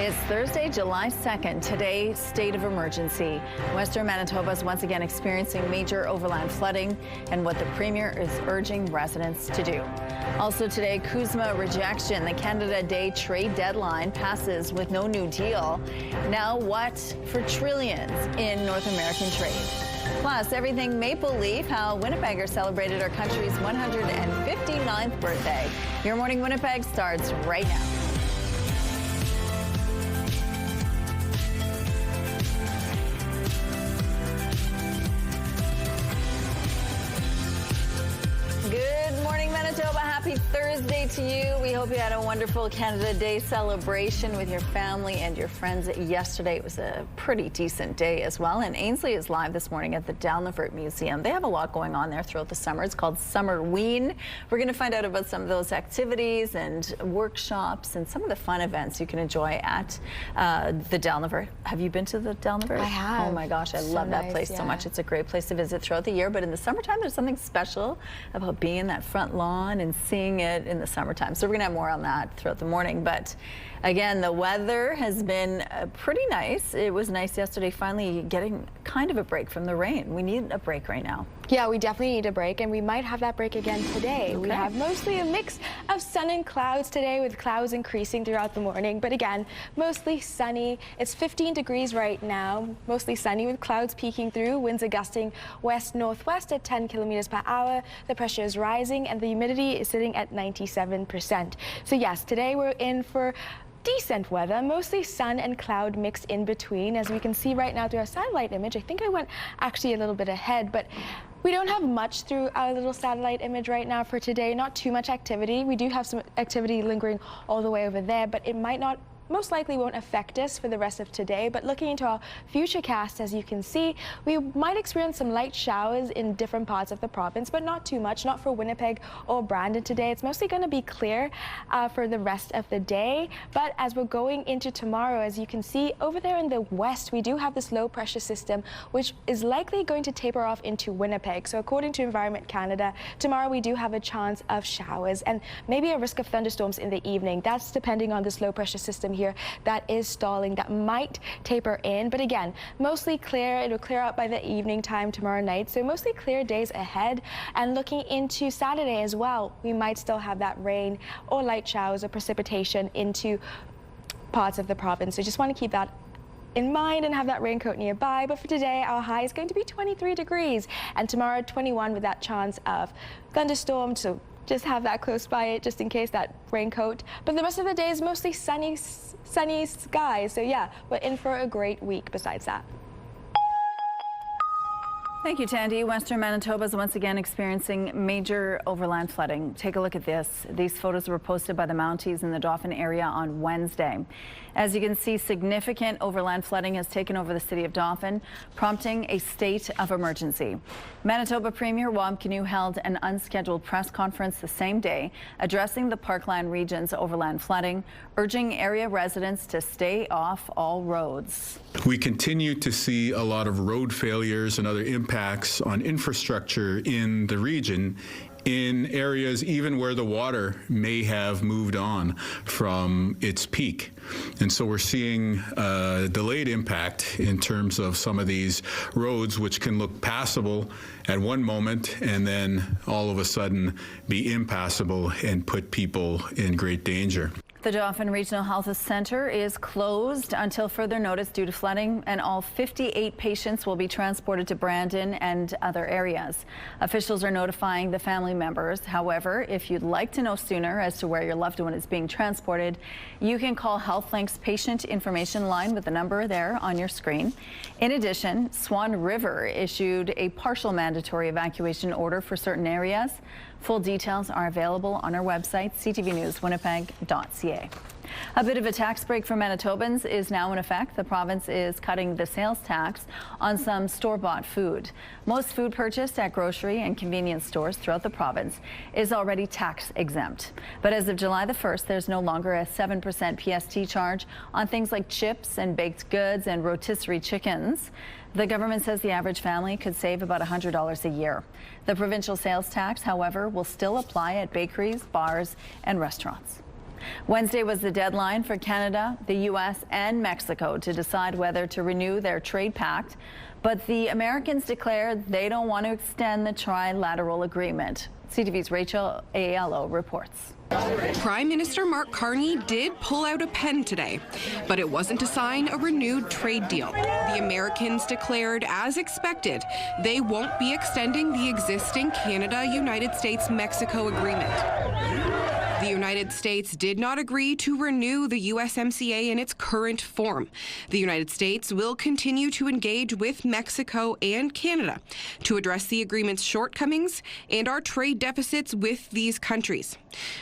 It's Thursday, July 2nd. Today, state of emergency. Western Manitoba is once again experiencing major overland flooding and what the Premier is urging residents to do. Also today, CUSMA rejection. The Canada Day trade deadline passes with no new deal. Now what for trillions in North American trade? Plus, everything Maple Leaf, how Winnipeggers celebrated our country's 159th birthday. Your Morning Winnipeg starts right now. Good morning, Manitoba. Happy Thursday to you. We hope you had a wonderful Canada Day celebration with your family and your friends yesterday. It was a pretty decent day as well. And Ainsley is live this morning at the Dalnavert Museum. They have a lot going on there throughout the summer. It's called Summerween. We're going to find out about some of those activities and workshops and some of the fun events you can enjoy at the Dalnavert. Have you been to the Dalnavert? I have. Oh my gosh, I love that place so much. It's a great place to visit throughout the year, but in the summertime there's something special about being in that front lawn and seeing it in the summertime. So we're gonna have more on that throughout the morning. But again, the weather has been pretty nice. It was nice yesterday, finally getting kind of a break from the rain. We need a break right now. Yeah, we definitely need a break, and we might have that break again today. Okay. We have mostly a mix of sun and clouds today, with clouds increasing throughout the morning. But again, mostly sunny. It's 15 degrees right now, mostly sunny with clouds peeking through, winds gusting west-northwest at 10 kilometers per hour. The pressure is rising, and the humidity is sitting at 97%. So yes, today we're in for decent weather, mostly sun and cloud mixed in between. As we can see right now through our satellite image, I think I went actually a little bit ahead, but we don't have much through our little satellite image right now for today. Not too much activity. We do have some activity lingering all the way over there, but it might not, most likely won't affect us for the rest of today. But looking into our futurecast, as you can see, we might experience some light showers in different parts of the province, but not too much, not for Winnipeg or Brandon today. It's mostly going to be clear for the rest of the day. But as we're going into tomorrow, as you can see over there in the west, we do have this low pressure system, which is likely going to taper off into Winnipeg. So according to Environment Canada, tomorrow we do have a chance of showers and maybe a risk of thunderstorms in the evening. That's depending on this low pressure system here that is stalling, that might taper in. But again, mostly clear. It'll clear out by the evening time tomorrow night. So mostly clear days ahead. And looking into Saturday as well, we might still have that rain or light showers or precipitation into parts of the province. So just want to keep that in mind and have that raincoat nearby. But for today, our high is going to be 23 degrees, and tomorrow 21 with that chance of thunderstorms. So just have that close by it, just in case, that raincoat. But the rest of the day is mostly sunny skies. So yeah, we're in for a great week besides that. Thank you, Tandy. Western Manitoba is once again experiencing major overland flooding. Take a look at this. These photos were posted by the Mounties in the Dauphin area on Wednesday. As you can see, significant overland flooding has taken over the city of Dauphin, prompting a state of emergency. Manitoba Premier Wab Kinew held an unscheduled press conference the same day, addressing the Parkland region's overland flooding, urging area residents to stay off all roads. We continue to see a lot of road failures and other impacts on infrastructure in the region, in areas even where the water may have moved on from its peak. And so we're seeing delayed impact in terms of some of these roads, which can look passable at one moment and then all of a sudden be impassable and put people in great danger. The Dauphin Regional Health Centre is closed until further notice due to flooding, and all 58 patients will be transported to Brandon and other areas. Officials are notifying the family members. However, if you'd like to know sooner as to where your loved one is being transported, you can call HealthLink's patient information line with the number there on your screen. In addition, Swan River issued a partial mandatory evacuation order for certain areas. Full details are available on our website, ctvnewswinnipeg.ca. A bit of a tax break for Manitobans is now in effect. The province is cutting the sales tax on some store-bought food. Most food purchased at grocery and convenience stores throughout the province is already tax exempt. But as of July the 1st, there's no longer a 7% PST charge on things like chips and baked goods and rotisserie chickens. The government says the average family could save about $100 a year. The provincial sales tax, however, will still apply at bakeries, bars, and restaurants. Wednesday was the deadline for Canada, the U.S. and Mexico to decide whether to renew their trade pact, but the Americans declared they don't want to extend the trilateral agreement. CTV's Rachel Aiello reports. Prime Minister Mark Carney did pull out a pen today, but it wasn't to sign a renewed trade deal. The Americans declared, as expected, they won't be extending the existing Canada-United States-Mexico agreement. The United States did not agree to renew the USMCA in its current form. The United States will continue to engage with Mexico and Canada to address the agreement's shortcomings and our trade deficits with these countries.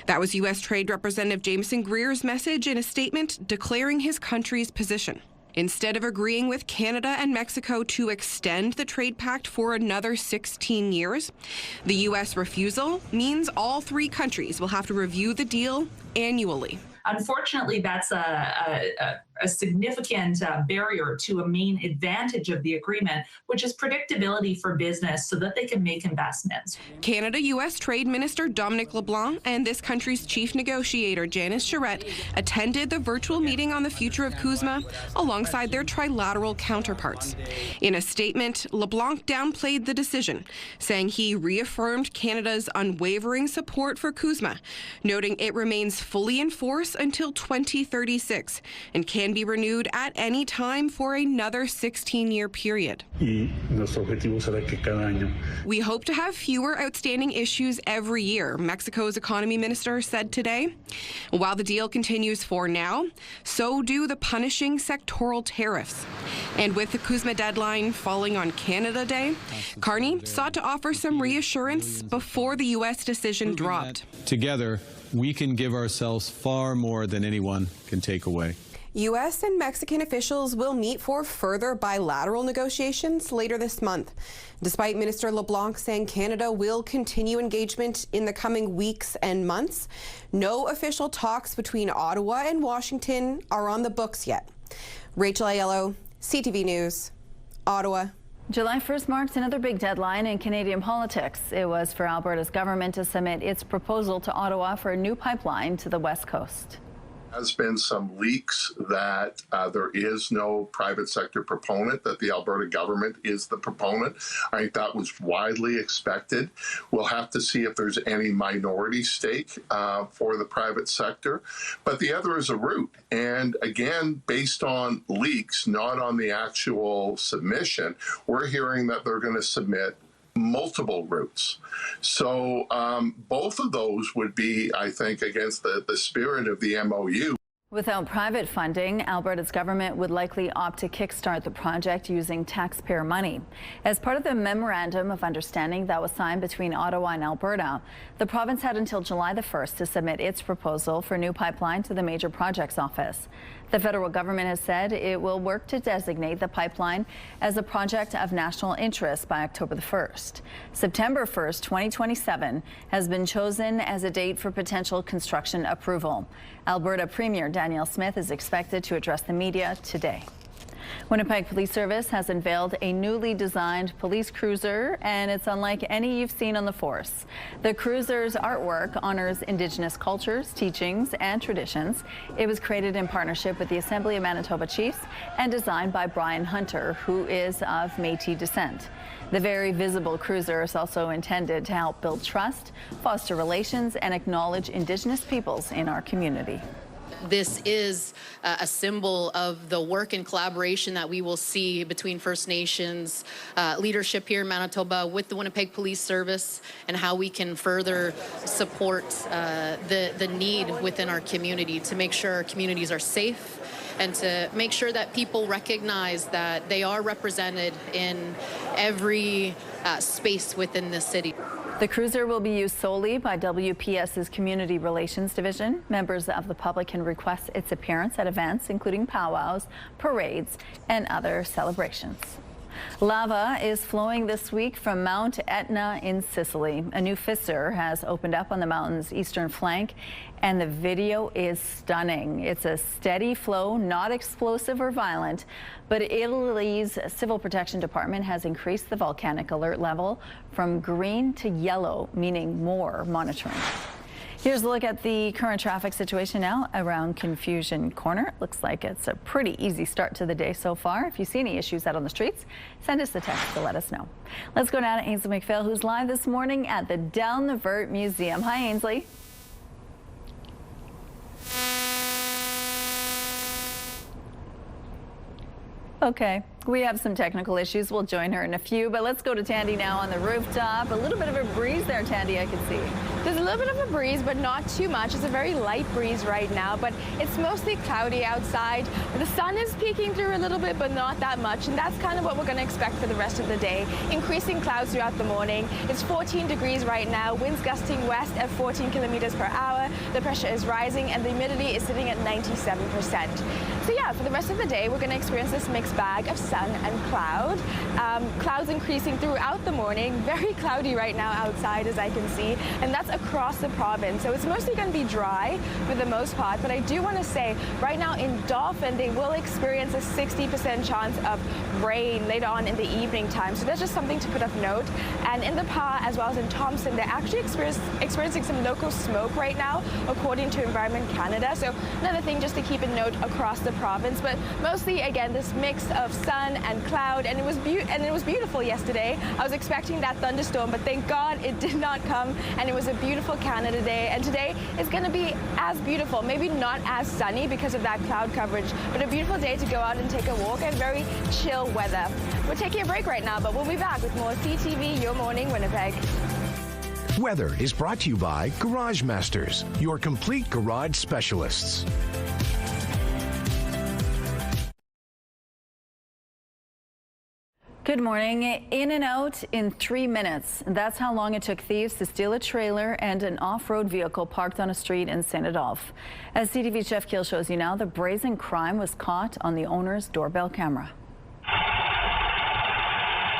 That was U.S. Trade Representative Jameson Greer's message in a statement declaring his country's position. Instead of agreeing with Canada and Mexico to extend the trade pact for another 16 years, the U.S. refusal means all three countries will have to review the deal annually. Unfortunately, that's a significant barrier to a main advantage of the agreement, which is predictability for business so that they can make investments. Canada-U.S. Trade Minister Dominic LeBlanc and this country's chief negotiator, Janice Charette, attended the virtual meeting on the future of CUSMA alongside their trilateral counterparts. In a statement, LeBlanc downplayed the decision, saying he reaffirmed Canada's unwavering support for CUSMA, noting it remains fully in force until 2036 and can be renewed at any time for another 16-year period. We hope to have fewer outstanding issues every year, Mexico's economy minister said today. While the deal continues for now, so do the punishing sectoral tariffs. And with the CUSMA deadline falling on Canada Day, Carney sought to offer some reassurance before the U.S. decision dropped. Together, we can give ourselves far more than anyone can take away. U.S. and Mexican officials will meet for further bilateral negotiations later this month. Despite Minister LeBlanc saying Canada will continue engagement in the coming weeks and months, no official talks between Ottawa and Washington are on the books yet. Rachel Aiello, CTV News, Ottawa. July 1st marks another big deadline in Canadian politics. It was for Alberta's government to submit its proposal to Ottawa for a new pipeline to the West Coast. Has been some leaks that there is no private sector proponent, that the Alberta government is the proponent. I think that was widely expected. We'll have to see if there's any minority stake for the private sector. But the other is a route. And again, based on leaks, not on the actual submission, we're hearing that they're going to submit multiple routes. So both of those would be, I think, against the spirit of the MOU. Without private funding, Alberta's government would likely opt to kickstart the project using taxpayer money. As part of the memorandum of understanding that was signed between Ottawa and Alberta, the province had until July the 1st to submit its proposal for a new pipeline to the Major Projects Office. The federal government has said it will work to designate the pipeline as a project of national interest by October the 1st. September 1st, 2027 has been chosen as a date for potential construction approval. Alberta Premier Danielle Smith is expected to address the media today. Winnipeg Police Service has unveiled a newly designed police cruiser, and it's unlike any you've seen on the force. The cruiser's artwork honors Indigenous cultures, teachings, and traditions. It was created in partnership with the Assembly of Manitoba Chiefs and designed by Brian Hunter, who is of Métis descent. The very visible cruiser is also intended to help build trust, foster relations, and acknowledge Indigenous peoples in our community. This is a symbol of the work and collaboration that we will see between First Nations leadership here in Manitoba with the Winnipeg Police Service, and how we can further support the need within our community to make sure our communities are safe, and to make sure that people recognize that they are represented in every space within the city. The cruiser will be used solely by WPS's Community Relations Division. Members of the public can request its appearance at events, including powwows, parades, and other celebrations. Lava is flowing this week from Mount Etna in Sicily. A new fissure has opened up on the mountain's eastern flank, and the video is stunning. It's a steady flow, not explosive or violent, but Italy's Civil Protection Department has increased the volcanic alert level from green to yellow, meaning more monitoring. Here's a look at the current traffic situation now around Confusion Corner. Looks like it's a pretty easy start to the day so far. If you see any issues out on the streets, send us a text to let us know. Let's go now to Ainsley McPhail, who's live this morning at the Down the Vert Museum. Hi, Ainsley. Okay, we have some technical issues. We'll join her in a few, but let's go to Tandy now on the rooftop. A little bit of a breeze there, Tandy, I can see. There's a little bit of a breeze, but not too much. It's a very light breeze right now, but it's mostly cloudy outside. The sun is peeking through a little bit, but not that much, and that's kind of what we're going to expect for the rest of the day. Increasing clouds throughout the morning. It's 14 degrees right now, winds gusting west at 14 kilometers per hour. The pressure is rising, and the humidity is sitting at 97%. So yeah, for the rest of the day, we're going to experience this mixed bag of sun and cloud. Clouds increasing throughout the morning. Very cloudy right now outside, as I can see, and that's across the province. So it's mostly going to be dry for the most part, but I do want to say right now in Dauphin, they will experience a 60% chance of rain later on in the evening time. So that's just something to put of note. And in the Pa, as well as in Thompson, they're actually experiencing some local smoke right now, according to Environment Canada. So another thing just to keep in note across the province, but mostly again this mix of sun and cloud, and it was beautiful yesterday. I was expecting that thunderstorm, but thank God it did not come, and it was a beautiful Canada day. And today is going to be as beautiful, maybe not as sunny because of that cloud coverage, but a beautiful day to go out and take a walk and very chill weather. We're taking a break right now, but we'll be back with more CTV Your Morning Winnipeg. Weather is brought to you by Garage Masters, your complete garage specialists. Good morning. In and out in 3 minutes. That's how long it took thieves to steal a trailer and an off-road vehicle parked on a street in St. Adolphe. As CTV's Jeff Keel shows you now, the brazen crime was caught on the owner's doorbell camera.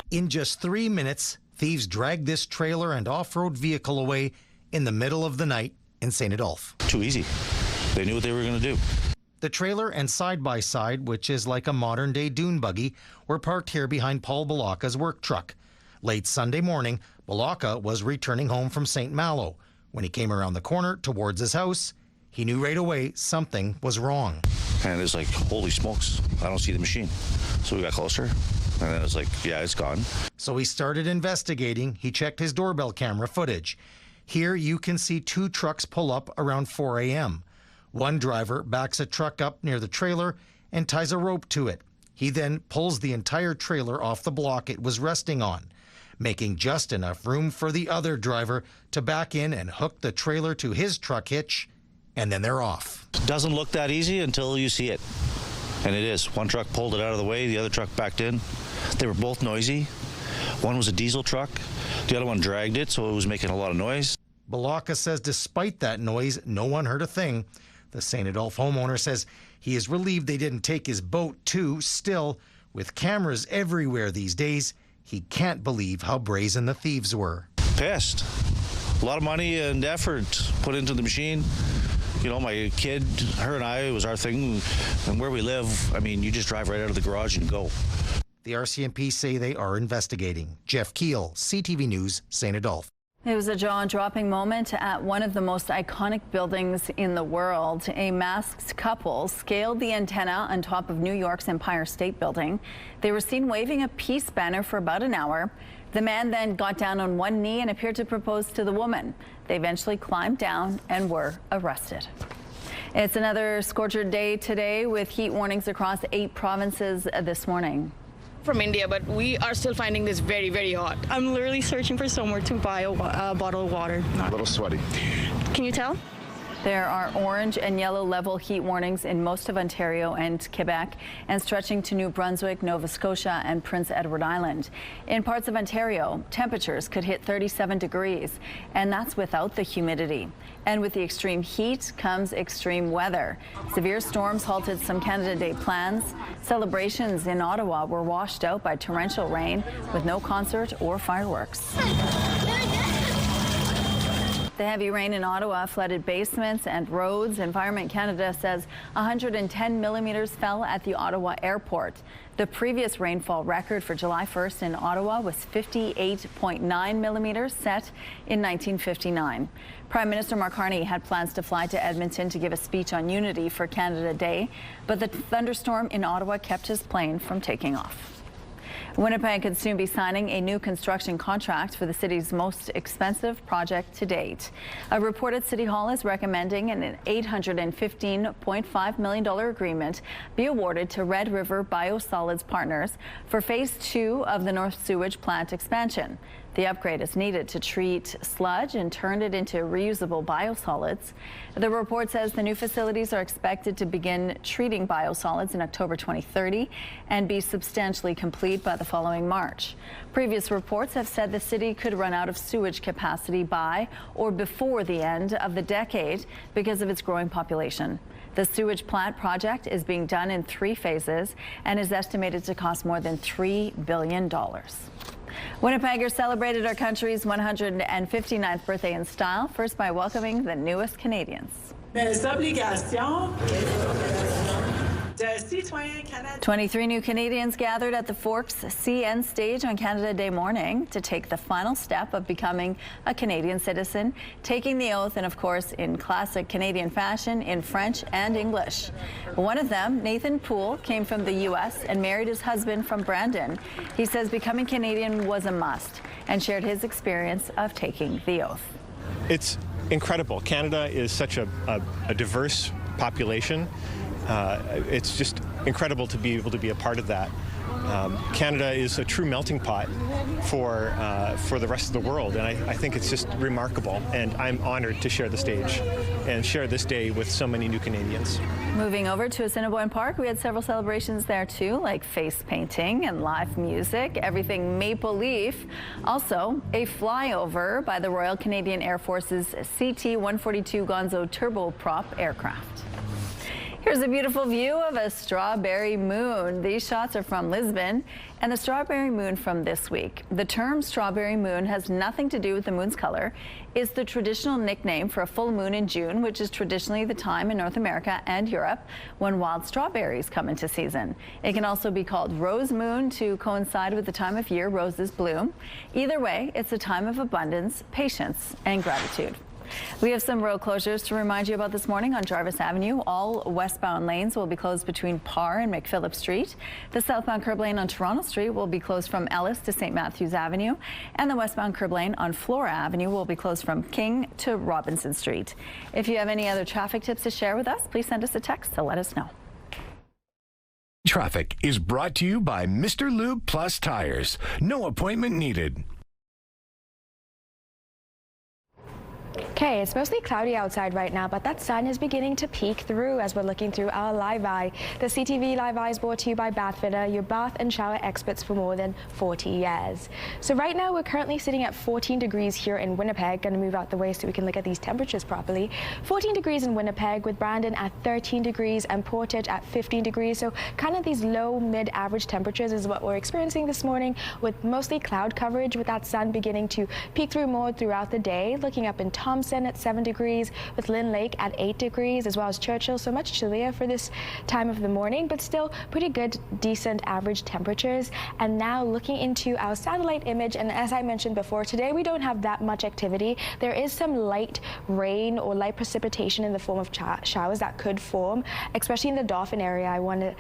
In just 3 minutes, thieves dragged this trailer and off-road vehicle away in the middle of the night in St. Adolphe. Too easy. They knew what they were going to do. The trailer and side-by-side, which is like a modern-day dune buggy, were parked here behind Paul Balaka's work truck. Late Sunday morning, Balaka was returning home from St. Malo. When he came around the corner towards his house, he knew right away something was wrong. And it's like, holy smokes, I don't see the machine. So we got closer, and then it's like, yeah, it's gone. So he started investigating. He checked his doorbell camera footage. Here you can see two trucks pull up around 4 a.m. One driver backs a truck up near the trailer and ties a rope to it. He then pulls the entire trailer off the block it was resting on, making just enough room for the other driver to back in and hook the trailer to his truck hitch, and then they're off. Doesn't look that easy until you see it. And it is. One truck pulled it out of the way, the other truck backed in. They were both noisy. One was a diesel truck. The other one dragged it, so it was making a lot of noise. Balaka says despite that noise, no one heard a thing. The St. Adolphe homeowner says he is relieved they didn't take his boat too. Still, with cameras everywhere these days, he can't believe how brazen the thieves were. Pissed. A lot of money and effort put into the machine. You know, my kid, her and I, it was our thing. And where we live, I mean, you just drive right out of the garage and go. The RCMP say they are investigating. Jeff Keel, CTV News, St. Adolphe. It was a jaw-dropping moment at one of the most iconic buildings in the world. A masked couple scaled the antenna on top of New York's Empire State Building. They were seen waving a peace banner for about an hour. The man then got down on one knee and appeared to propose to the woman. They eventually climbed down and were arrested. It's another scorcher day today with heat warnings across 8 provinces this morning. From India, but we are still finding this very, very hot. I'm literally searching for somewhere to buy a bottle of water. A little sweaty. Can you tell? There are orange and yellow level heat warnings in most of Ontario and Quebec, and stretching to New Brunswick, Nova Scotia, and Prince Edward Island. In parts of Ontario, temperatures could hit 37 degrees, and that's without the humidity. And with the extreme heat comes extreme weather. Severe storms halted some Canada Day plans. Celebrations in Ottawa were washed out by torrential rain with no concert or fireworks. The heavy rain in Ottawa flooded basements and roads. Environment Canada says 110 millimeters fell at the Ottawa airport. The previous rainfall record for July 1st in Ottawa was 58.9 millimeters, set in 1959. Prime Minister Mark Carney had plans to fly to Edmonton to give a speech on Unity for Canada Day, but the thunderstorm in Ottawa kept his plane from taking off. Winnipeg could soon be signing a new construction contract for the city's most expensive project to date. A report at City Hall is recommending an $815.5 million agreement be awarded to Red River Biosolids Partners for Phase 2 of the North Sewage Plant expansion. The upgrade is needed to treat sludge and turn it into reusable biosolids. The report says the new facilities are expected to begin treating biosolids in October 2030 and be substantially complete by the following March. Previous reports have said the city could run out of sewage capacity by or before the end of the decade because of its growing population. The sewage plant project is being done in 3 phases and is estimated to cost more than $3 billion. Winnipeggers celebrated our country's 159th birthday in style, first by welcoming the newest Canadians. 23 new Canadians gathered at the Forks CN stage on Canada Day morning to take the final step of becoming a Canadian citizen, taking the oath, and of course in classic Canadian fashion in French and English. One of them, Nathan Poole, came from the U.S. and married his husband from Brandon. He says becoming Canadian was a must and shared his experience of taking the oath. It's incredible. Canada is such a diverse population. It's just incredible to be able to be a part of that. Canada is a true melting pot for the rest of the world, and I think it's just remarkable, and I'm honored to share the stage and share this day with so many new Canadians. Moving over to Assiniboine Park, we had several celebrations there too, like face painting and live music, everything maple leaf. Also, a flyover by the Royal Canadian Air Force's CT-142 Gonzo turboprop aircraft. Here's a beautiful view of a strawberry moon. These shots are from Lisbon and the strawberry moon from this week. The term strawberry moon has nothing to do with the moon's color. It's the traditional nickname for a full moon in June, which is traditionally the time in North America and Europe when wild strawberries come into season. It can also be called rose moon to coincide with the time of year roses bloom. Either way, it's a time of abundance, patience, and gratitude. We have some road closures to remind you about this morning on Jarvis Avenue. All westbound lanes will be closed between Parr and McPhillip Street. The southbound curb lane on Toronto Street will be closed from Ellis to St. Matthews Avenue. And the westbound curb lane on Flora Avenue will be closed from King to Robinson Street. If you have any other traffic tips to share with us, please send us a text to let us know. Traffic is brought to you by Mr. Lube Plus Tires. No appointment needed. Okay, it's mostly cloudy outside right now, but that sun is beginning to peek through as we're looking through our Live Eye. The CTV Live Eye is brought to you by Bathfitter, your bath and shower experts for more than 40 years. So right now we're currently sitting at 14 degrees here in Winnipeg. Going to move out the way so we can look at these temperatures properly. 14 degrees in Winnipeg, with Brandon at 13 degrees and Portage at 15 degrees. So kind of these low mid-average temperatures is what we're experiencing this morning, with mostly cloud coverage, with that sun beginning to peek through more throughout the day. Looking up in Thompson at 7 degrees, with Lynn Lake at 8 degrees, as well as Churchill, so much chillier for this time of the morning, but still pretty good, decent average temperatures. And now looking into our satellite image, and as I mentioned before, today we don't have that much activity. There is some light rain or light precipitation in the form of showers that could form, especially in the Dauphin area. I want to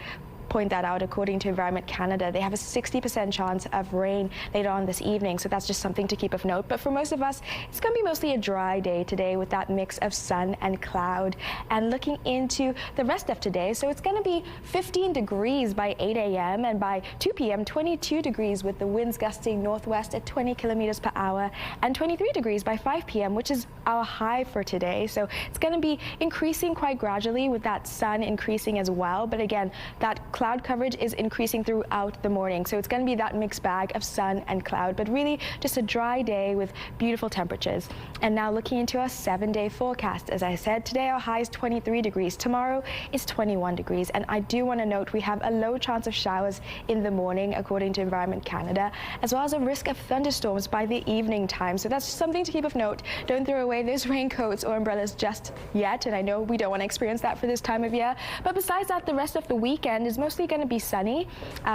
point that out. According to Environment Canada, they have a 60% chance of rain later on this evening, so that's just something to keep of note. But for most of us, it's going to be mostly a dry day today with that mix of sun and cloud. And looking into the rest of today, so it's going to be 15 degrees by 8 a.m. and by 2 p.m. 22 degrees with the winds gusting northwest at 20 kilometers per hour, and 23 degrees by 5 p.m., which is our high for today. So it's going to be increasing quite gradually with that sun increasing as well. But again, that cloud coverage is increasing throughout the morning. So it's going to be that mixed bag of sun and cloud, but really just a dry day with beautiful temperatures. And now looking into our 7-day forecast. As I said, today our high is 23 degrees. Tomorrow is 21 degrees. And I do want to note we have a low chance of showers in the morning, according to Environment Canada, as well as a risk of thunderstorms by the evening time. So that's something to keep of note. Don't throw away those raincoats or umbrellas just yet. And I know we don't want to experience that for this time of year. But besides that, the rest of the weekend is mostly going to be sunny,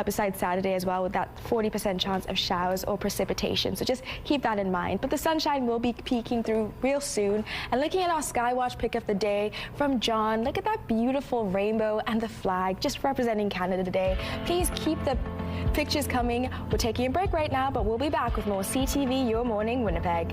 besides Saturday as well, with that 40% chance of showers or precipitation. So just keep that in mind. But the sunshine will be peeking through real soon. And looking at our Skywatch pick of the day from John, look at that beautiful rainbow and the flag just representing Canada today. Please keep the pictures coming. We're taking a break right now, but we'll be back with more CTV Your Morning Winnipeg.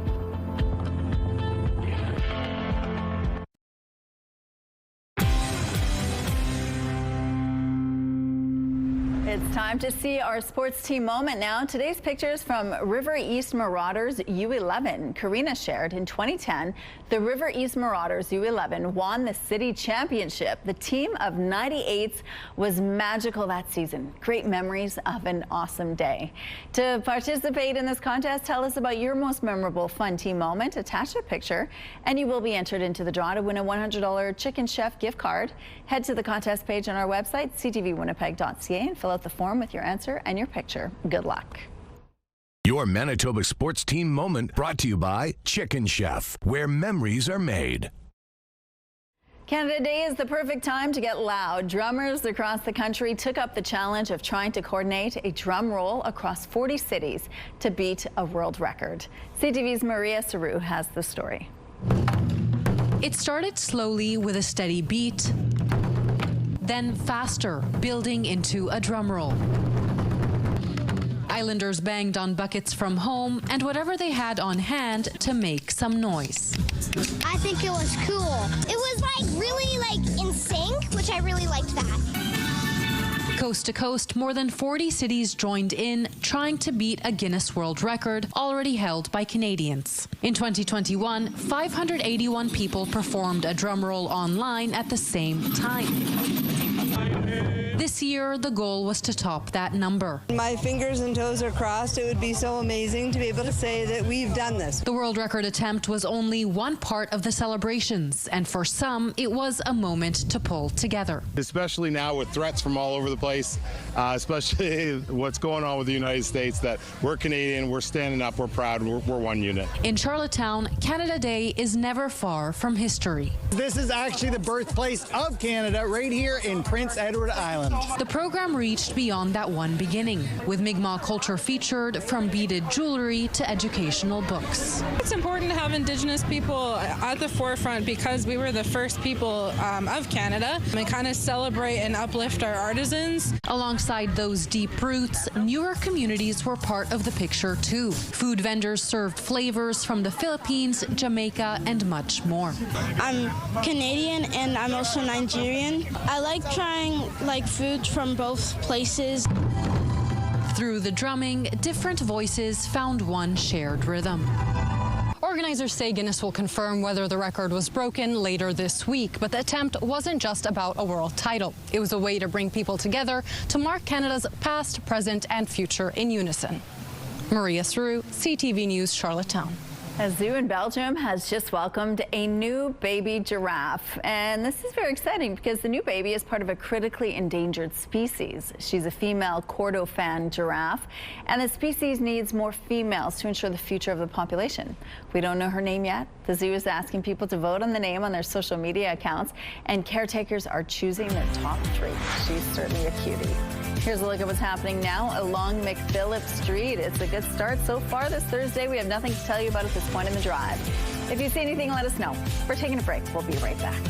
It's time to see our sports team moment now. Today's pictures from River East Marauders U11. Karina shared in 2010, the River East Marauders U11 won the city championship. The team of 98s was magical that season. Great memories of an awesome day. To participate in this contest, tell us about your most memorable fun team moment. Attach a picture and you will be entered into the draw to win a $100 Chicken Chef gift card. Head to the contest page on our website, ctvwinnipeg.ca, and fill out the form with your answer and your picture. Good luck. Your Manitoba sports team moment brought to you by Chicken Chef, where memories are made. Canada Day is the perfect time to get loud. Drummers across the country took up the challenge of trying to coordinate a drum roll across 40 cities to beat a world record. CTV's Maria Saru has the story. It started slowly with a steady beat, then faster, building into a drum roll. Islanders banged on buckets from home and whatever they had on hand to make some noise. I think it was cool. It was really in sync, which I really liked that. Coast to coast, more than 40 cities joined in, trying to beat a Guinness World Record already held by Canadians. In 2021, 581 people performed a drum roll online at the same time. This year, the goal was to top that number. My fingers and toes are crossed. It would be so amazing to be able to say that we've done this. The world record attempt was only one part of the celebrations, and for some, it was a moment to pull together. Especially now with threats from all over the place, especially what's going on with the United States, that we're Canadian, we're standing up, we're proud, we're one unit. In Charlottetown, Canada Day is never far from history. This is actually the birthplace of Canada, right here in Prince Edward Island. The program reached beyond that one beginning, with Mi'kmaq culture featured from beaded jewelry to educational books. It's important to have Indigenous people at the forefront because we were the first people of Canada, and kind of celebrate and uplift our artisans. Alongside those deep roots, newer communities were part of the picture too. Food vendors served flavors from the Philippines, Jamaica, and much more. I'm Canadian and I'm also Nigerian. I like trying foods from both places. Through the drumming, different voices found one shared rhythm. Organizers say Guinness will confirm whether the record was broken later this week, but the attempt wasn't just about a world title. It was a way to bring people together to mark Canada's past, present, and future in unison. Maria Saru, CTV News, Charlottetown. A zoo in Belgium has just welcomed a new baby giraffe. And this is very exciting because the new baby is part of a critically endangered species. She's a female Kordofan giraffe, and the species needs more females to ensure the future of the population. We don't know her name yet. The zoo is asking people to vote on the name on their social media accounts, and caretakers are choosing their top 3. She's certainly a cutie. Here's a look at what's happening now along McPhillip Street. It's a good start so far this Thursday. We have nothing to tell you about at this point in the drive. If you see anything, let us know. We're taking a break. We'll be right back.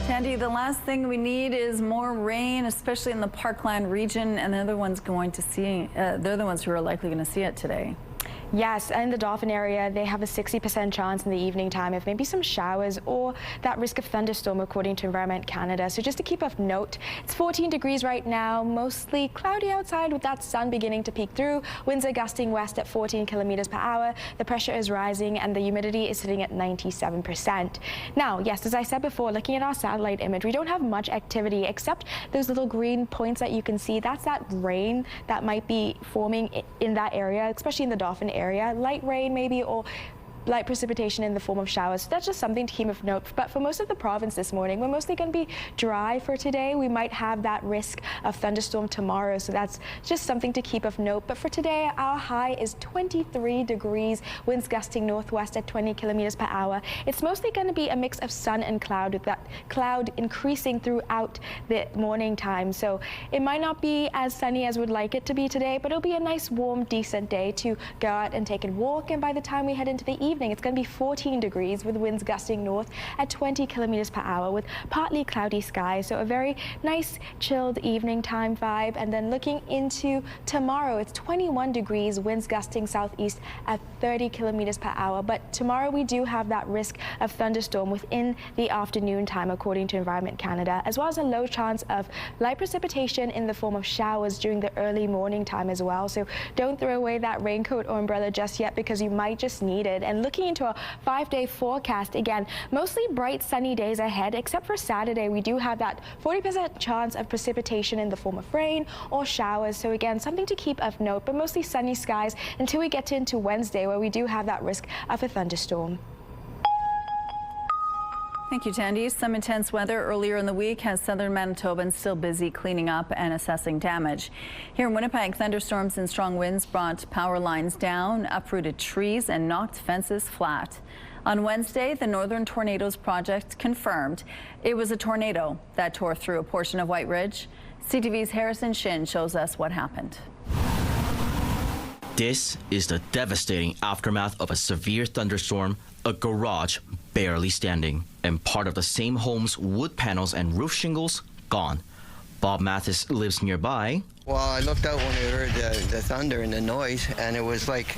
Tandy, the last thing we need is more rain, especially in the Parkland region, and they're the ones going to see. They're the ones who are likely going to see it today. Yes, in the Dauphin area, they have a 60% chance in the evening time of maybe some showers or that risk of thunderstorm, according to Environment Canada. So just to keep of note, it's 14 degrees right now, mostly cloudy outside with that sun beginning to peek through. Winds are gusting west at 14 kilometers per hour. The pressure is rising and the humidity is sitting at 97%. Now, yes, as I said before, looking at our satellite image, we don't have much activity except those little green points that you can see. That's that rain that might be forming in that area, especially in the Dauphin area. Light rain maybe, or light precipitation in the form of showers. So that's just something to keep of note. But for most of the province this morning, we're mostly going to be dry for today. We might have that risk of thunderstorm tomorrow. So that's just something to keep of note. But for today, our high is 23 degrees, winds gusting northwest at 20 kilometers per hour. It's mostly going to be a mix of sun and cloud, with that cloud increasing throughout the morning time. So it might not be as sunny as we'd like it to be today, but it'll be a nice, warm, decent day to go out and take a walk. And by the time we head into the evening, it's going to be 14 degrees with winds gusting north at 20 kilometers per hour with partly cloudy skies. So a very nice, chilled evening time vibe. And then looking into tomorrow, it's 21 degrees, winds gusting southeast at 30 kilometers per hour. But tomorrow we do have that risk of thunderstorm within the afternoon time, according to Environment Canada, as well as a low chance of light precipitation in the form of showers during the early morning time as well. So don't throw away that raincoat or umbrella just yet, because you might just need it. And looking into a 5-day forecast, again, mostly bright sunny days ahead, except for Saturday. We do have that 40% chance of precipitation in the form of rain or showers. So again, something to keep of note, but mostly sunny skies until we get into Wednesday, where we do have that risk of a thunderstorm. Thank you, Tandy. Some intense weather earlier in the week has southern Manitobans still busy cleaning up and assessing damage. Here in Winnipeg, thunderstorms and strong winds brought power lines down, uprooted trees, and knocked fences flat. On Wednesday, the Northern Tornadoes Project confirmed it was a tornado that tore through a portion of White Ridge. CTV's Harrison Shin shows us what happened. This is the devastating aftermath of a severe thunderstorm, a garage barely standing, and part of the same home's wood panels and roof shingles gone. Bob Mathis lives nearby. Well, I looked out when I heard the thunder and the noise, and it was like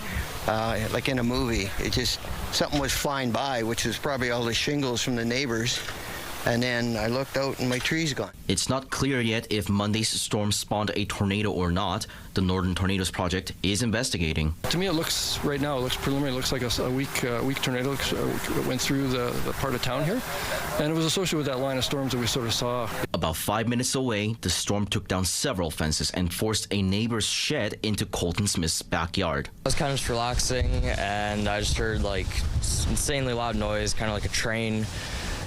in a movie. It just, something was flying by, which was probably all the shingles from the neighbors. And then I looked out and my tree's gone. It's not clear yet if Monday's storm spawned a tornado or not. The Northern Tornadoes Project is investigating. To me, it looks, right now, it looks preliminary. It looks like a weak tornado that went through the part of town here. And it was associated with that line of storms that we sort of saw. About 5 minutes away, the storm took down several fences and forced a neighbor's shed into Colton Smith's backyard. I was kind of just relaxing, and I just heard like insanely loud noise, kind of like a train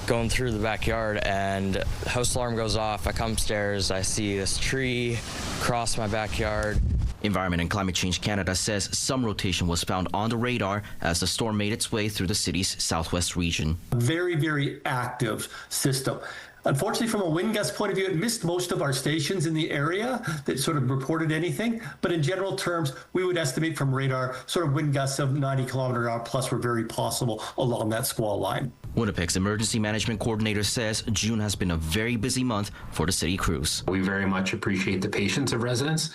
going through the backyard, and house alarm goes off. I come upstairs, I see this tree cross my backyard. Environment and Climate Change Canada says some rotation was found on the radar as the storm made its way through the city's southwest region. Very, very active system. Unfortunately, from a wind gust point of view, it missed most of our stations in the area that sort of reported anything. But in general terms, we would estimate from radar sort of wind gusts of 90 kilometers an hour plus were very possible along that squall line. Winnipeg's emergency management coordinator says June has been a very busy month for the city crews. We very much appreciate the patience of residents.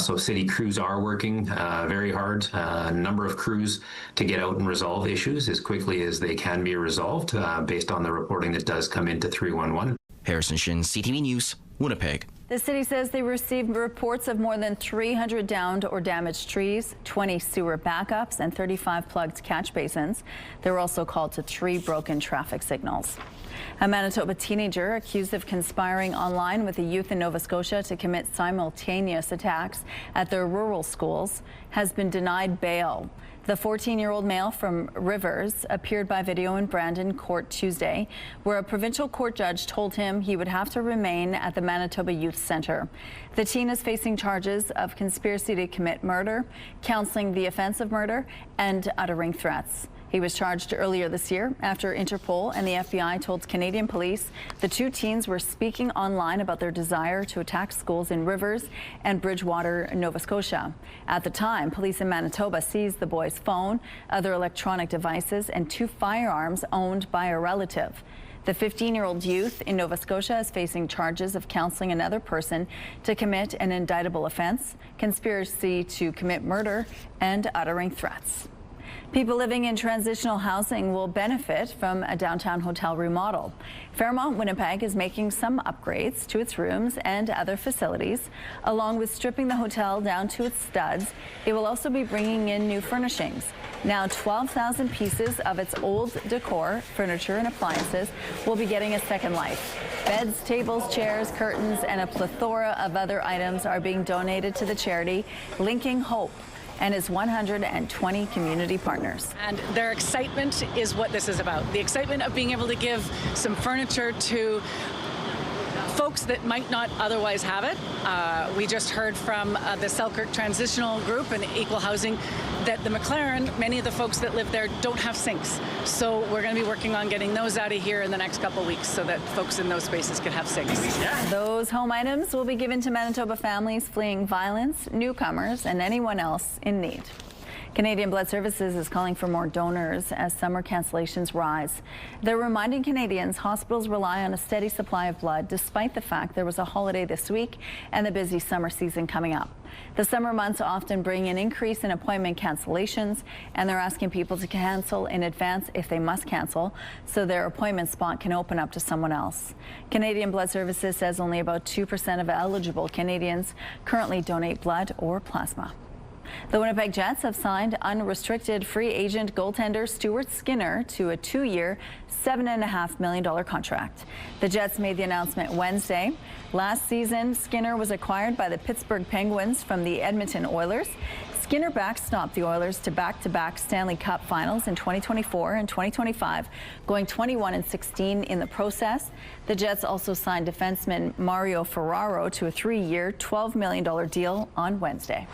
So city crews are working very hard, a number of crews, to get out and resolve issues as quickly as they can be resolved based on the reporting that does come into 311. Harrison Shin, CTV News, Winnipeg. The city says they received reports of more than 300 downed or damaged trees, 20 sewer backups, and 35 plugged catch basins. They were also called to 3 broken traffic signals. A Manitoba teenager accused of conspiring online with a youth in Nova Scotia to commit simultaneous attacks at their rural schools has been denied bail. The 14-year-old male from Rivers appeared by video in Brandon Court Tuesday, where a provincial court judge told him he would have to remain at the Manitoba Youth Centre. The teen is facing charges of conspiracy to commit murder, counseling the offense of murder, and uttering threats. He was charged earlier this year after Interpol and the FBI told Canadian police the 2 teens were speaking online about their desire to attack schools in Rivers and Bridgewater, Nova Scotia. At the time, police in Manitoba seized the boy's phone, other electronic devices, and 2 firearms owned by a relative. The 15-year-old youth in Nova Scotia is facing charges of counseling another person to commit an indictable offense, conspiracy to commit murder, and uttering threats. People living in transitional housing will benefit from a downtown hotel remodel. Fairmont Winnipeg is making some upgrades to its rooms and other facilities. Along with stripping the hotel down to its studs, it will also be bringing in new furnishings. Now 12,000 pieces of its old decor, furniture, and appliances will be getting a second life. Beds, tables, chairs, curtains, and a plethora of other items are being donated to the charity Linking Hope and its 120 community partners. And their excitement is what this is about. The excitement of being able to give some furniture to folks that might not otherwise have it. We just heard from the Selkirk Transitional Group and Equal Housing that the McLaren, many of the folks that live there don't have sinks. So we're going to be working on getting those out of here in the next couple of weeks so that folks in those spaces can have sinks. Those home items will be given to Manitoba families fleeing violence, newcomers, and anyone else in need. Canadian Blood Services is calling for more donors as summer cancellations rise. They're reminding Canadians hospitals rely on a steady supply of blood despite the fact there was a holiday this week and the busy summer season coming up. The summer months often bring an increase in appointment cancellations, and they're asking people to cancel in advance if they must cancel so their appointment spot can open up to someone else. Canadian Blood Services says only about 2% of eligible Canadians currently donate blood or plasma. The Winnipeg Jets have signed unrestricted free agent goaltender Stuart Skinner to a 2-year, $7.5 million contract. The Jets made the announcement Wednesday. Last season, Skinner was acquired by the Pittsburgh Penguins from the Edmonton Oilers. Skinner backstopped the Oilers to back-to-back Stanley Cup finals in 2024 and 2025, going 21-16 in the process. The Jets also signed defenseman Mario Ferraro to a 3-year, $12 million deal on Wednesday.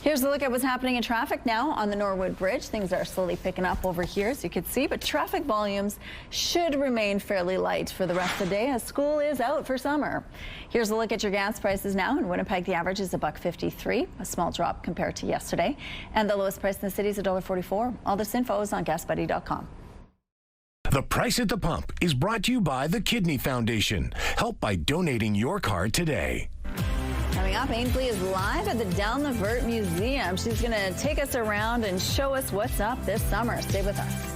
Here's a look at what's happening in traffic now on the Norwood Bridge. Things are slowly picking up over here, as you can see, but traffic volumes should remain fairly light for the rest of the day as school is out for summer. Here's a look at your gas prices now. In Winnipeg, the average is $1.53, a small drop compared to yesterday, and the lowest price in the city is $1.44. All this info is on GasBuddy.com. The Price at the Pump is brought to you by the Kidney Foundation. Help by donating your card today. Coming up, Ainsley is live at the Down the Vert Museum. She's going to take us around and show us what's up this summer. Stay with us.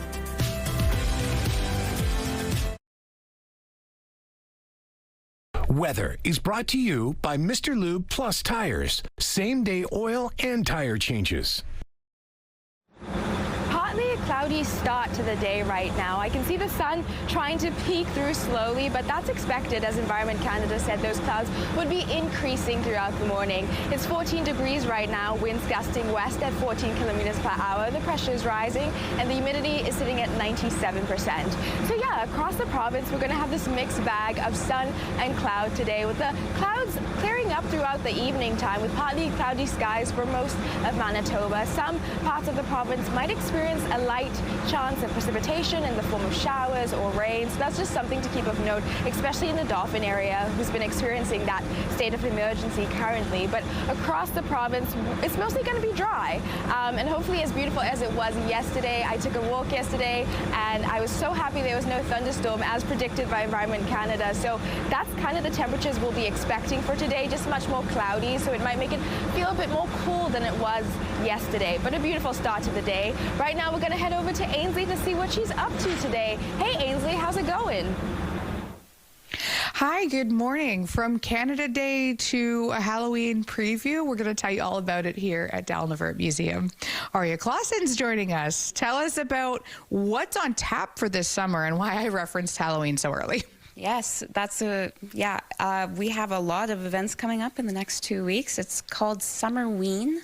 Weather is brought to you by Mr. Lube Plus Tires. Same-day oil and tire changes. Partly a cloudy start to the day right now. I can see the sun trying to peek through slowly, but that's expected as Environment Canada said those clouds would be increasing throughout the morning. It's 14 degrees right now, winds gusting west at 14 kilometers per hour. The pressure is rising and the humidity is sitting at 97%. So yeah, across the province, we're going to have this mixed bag of sun and cloud today, with the clouds clearing up throughout the evening time with partly cloudy skies for most of Manitoba. Some parts of the province might experience a light chance of precipitation in the form of showers or rain. So that's just something to keep of note, especially in the Dauphin area, who's been experiencing that state of emergency currently. But across the province, it's mostly going to be dry and hopefully as beautiful as it was yesterday. I took a walk yesterday and I was so happy there was no thunderstorm as predicted by Environment Canada. So that's kind of the temperatures we'll be expecting for today, just much more cloudy. So it might make it feel a bit more cool than it was yesterday, but a beautiful start to the day. Right now, we're going to head over to Ainsley to see what she's up to today. Hey, Ainsley, how's it going? Hi, good morning. From Canada Day to a Halloween preview, we're going to tell you all about it here at Down the Vert Museum. Aria Clausen's joining us. Tell us about what's on tap for this summer and why I referenced Halloween so early. Yes, we have a lot of events coming up in the next 2 weeks. It's called Summerween.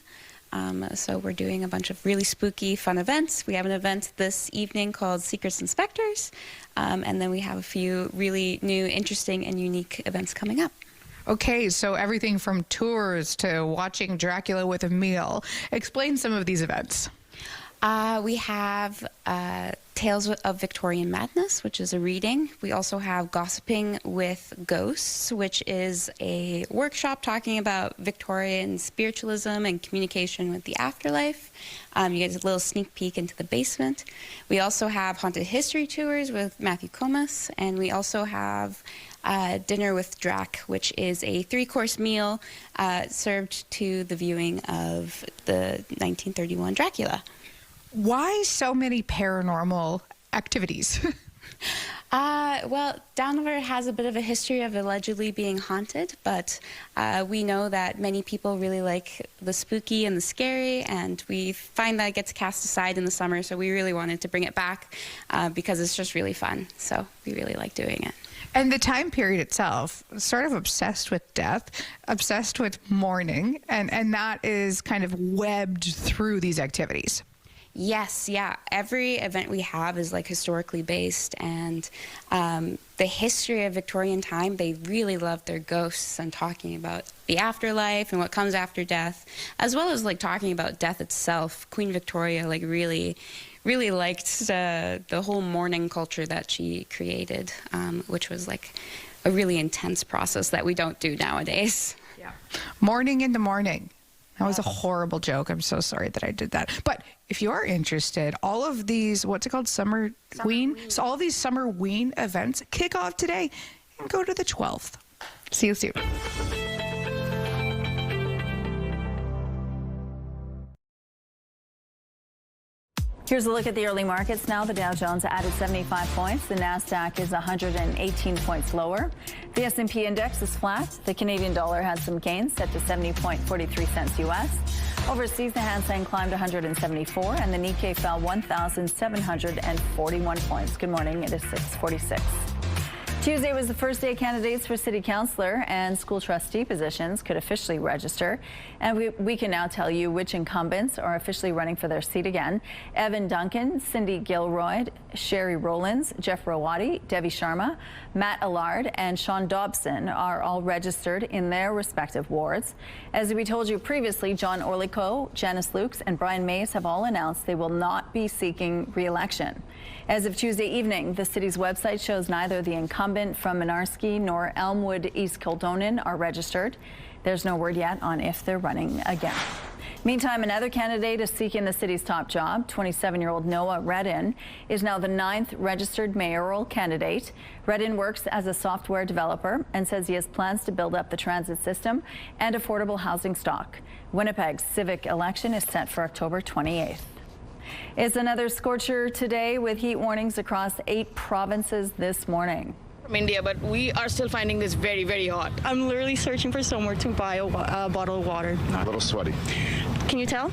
So we're doing a bunch of really spooky, fun events. We have an event this evening called Secrets and Specters, and then we have a few really new, interesting, and unique events coming up. Okay, so everything from tours to watching Dracula with a meal. Explain some of these events. We have Tales of Victorian Madness, which is a reading. We also have Gossiping with Ghosts, which is a workshop talking about Victorian spiritualism and communication with the afterlife. You get a little sneak peek into the basement. We also have Haunted History Tours with Matthew Comas, and we also have Dinner with Drac, which is a 3-course meal served to the viewing of the 1931 Dracula. Why so many paranormal activities? Well, Downriver has a bit of a history of allegedly being haunted, but we know that many people really like the spooky and the scary, and we find that it gets cast aside in the summer, so we really wanted to bring it back because it's just really fun. So we really like doing it. And the time period itself, sort of obsessed with death, obsessed with mourning, and that is kind of webbed through these activities. Yes, yeah. Every event we have is like historically based, and the history of Victorian time, they really love their ghosts and talking about the afterlife and what comes after death, as well as like talking about death itself. Queen Victoria like really liked the whole mourning culture that she created, which was like a really intense process that we don't do nowadays. Yeah. Mourning in the morning. That was a horrible joke. I'm so sorry that I did that. But if you are interested, all of these, what's it called? Summer Ween? So all these Summer Ween events kick off today and go to the 12th. See you soon. Here's a look at the early markets now. The Dow Jones added 75 points. The Nasdaq is 118 points lower. The S&P index is flat. The Canadian dollar has some gains, set to 70.43 cents U.S. Overseas, the Hang Seng climbed 174, and the Nikkei fell 1,741 points. Good morning. It is 6:46. Tuesday was the first day candidates for city councillor and school trustee positions could officially register. And we can now tell you which incumbents are officially running for their seat again. Evan Duncan, Cindy Gilroy, Sherry Rowlands, Jeff Rawati, Debbie Sharma, Matt Allard, and Sean Dobson are all registered in their respective wards. As we told you previously, John Orlico, Janice Lukes, and Brian Mays have all announced they will not be seeking re-election. As of Tuesday evening, the city's website shows neither the incumbent from Minarski nor Elmwood East Kildonan are registered. There's no word yet on if they're running again. Meantime, another candidate is seeking the city's top job. 27-year-old Noah Redden is now the 9th registered mayoral candidate. Redden works as a software developer and says he has plans to build up the transit system and affordable housing stock. Winnipeg's civic election is set for October 28th. It's another scorcher today with heat warnings across 8 provinces this morning. From India, but we are still finding this very, very hot. I'm literally searching for somewhere to buy a bottle of water. A little sweaty. Can you tell?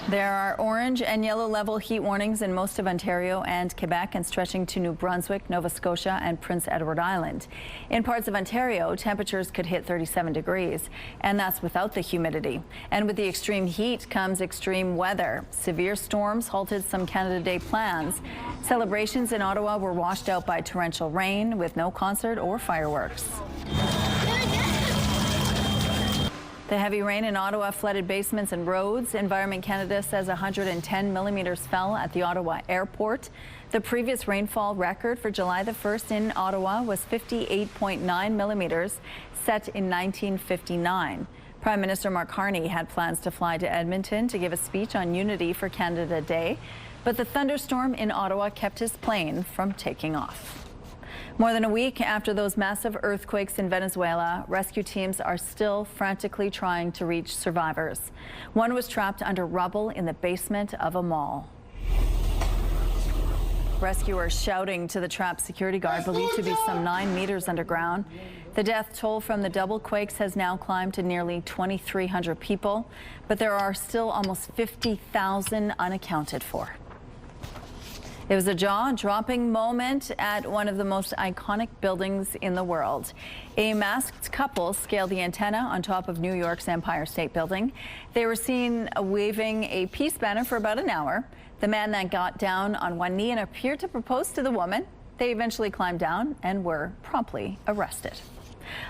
There are orange and yellow level heat warnings in most of Ontario and Quebec and stretching to New Brunswick, Nova Scotia and Prince Edward Island. In parts of Ontario, temperatures could hit 37 degrees, and that's without the humidity. And with the extreme heat comes extreme weather. Severe storms halted some Canada Day plans. Celebrations in Ottawa were washed out by torrential rain with no concert or fireworks. The heavy rain in Ottawa flooded basements and roads. Environment Canada says 110 millimeters fell at the Ottawa airport. The previous rainfall record for July the 1st in Ottawa was 58.9 millimeters, set in 1959. Prime Minister Mark Carney had plans to fly to Edmonton to give a speech on Unity for Canada Day, but the thunderstorm in Ottawa kept his plane from taking off. More than a week after those massive earthquakes in Venezuela, rescue teams are still frantically trying to reach survivors. One was trapped under rubble in the basement of a mall. Rescuers shouting to the trapped security guard, believed to be some 9 meters underground. The death toll from the double quakes has now climbed to nearly 2,300 people, but there are still almost 50,000 unaccounted for. It was a jaw-dropping moment at one of the most iconic buildings in the world. A masked couple scaled the antenna on top of New York's Empire State Building. They were seen waving a peace banner for about an hour. The man then got down on one knee and appeared to propose to the woman. They eventually climbed down and were promptly arrested.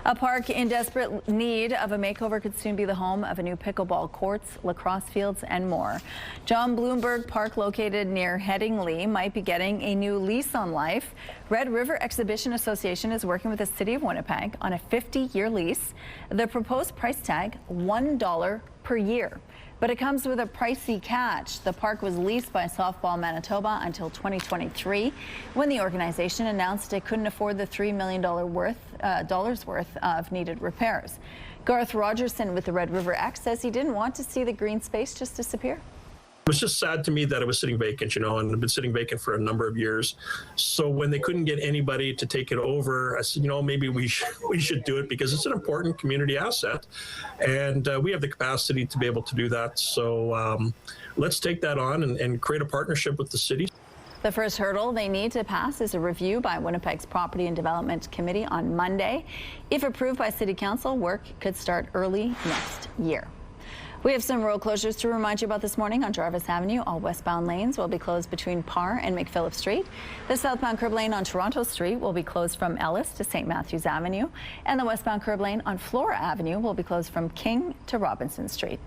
A park in desperate need of a makeover could soon be the home of a new pickleball courts, lacrosse fields, and more. John Bloomberg Park, located near Headingley, might be getting a new lease on life. Red River Exhibition Association is working with the City of Winnipeg on a 50-year lease. The proposed price tag, $1 per year. But it comes with a pricey catch. The park was leased by Softball Manitoba until 2023, when the organization announced it couldn't afford the $3 million worth of needed repairs. Garth Rogerson with the Red River X says he didn't want to see the green space just disappear. It was just sad to me that it was sitting vacant, and it's been sitting vacant for a number of years. So when they couldn't get anybody to take it over, I said, maybe we should do it because it's an important community asset, and we have the capacity to be able to do that. So let's take that on and create a partnership with the city. The first hurdle they need to pass is a review by Winnipeg's Property and Development Committee on Monday. If approved by City Council, work could start early next year. We have some road closures to remind you about this morning. On Jarvis Avenue, all westbound lanes will be closed between Parr and McPhillip Street. The southbound curb lane on Toronto Street will be closed from Ellis to St. Matthews Avenue. And the westbound curb lane on Flora Avenue will be closed from King to Robinson Street.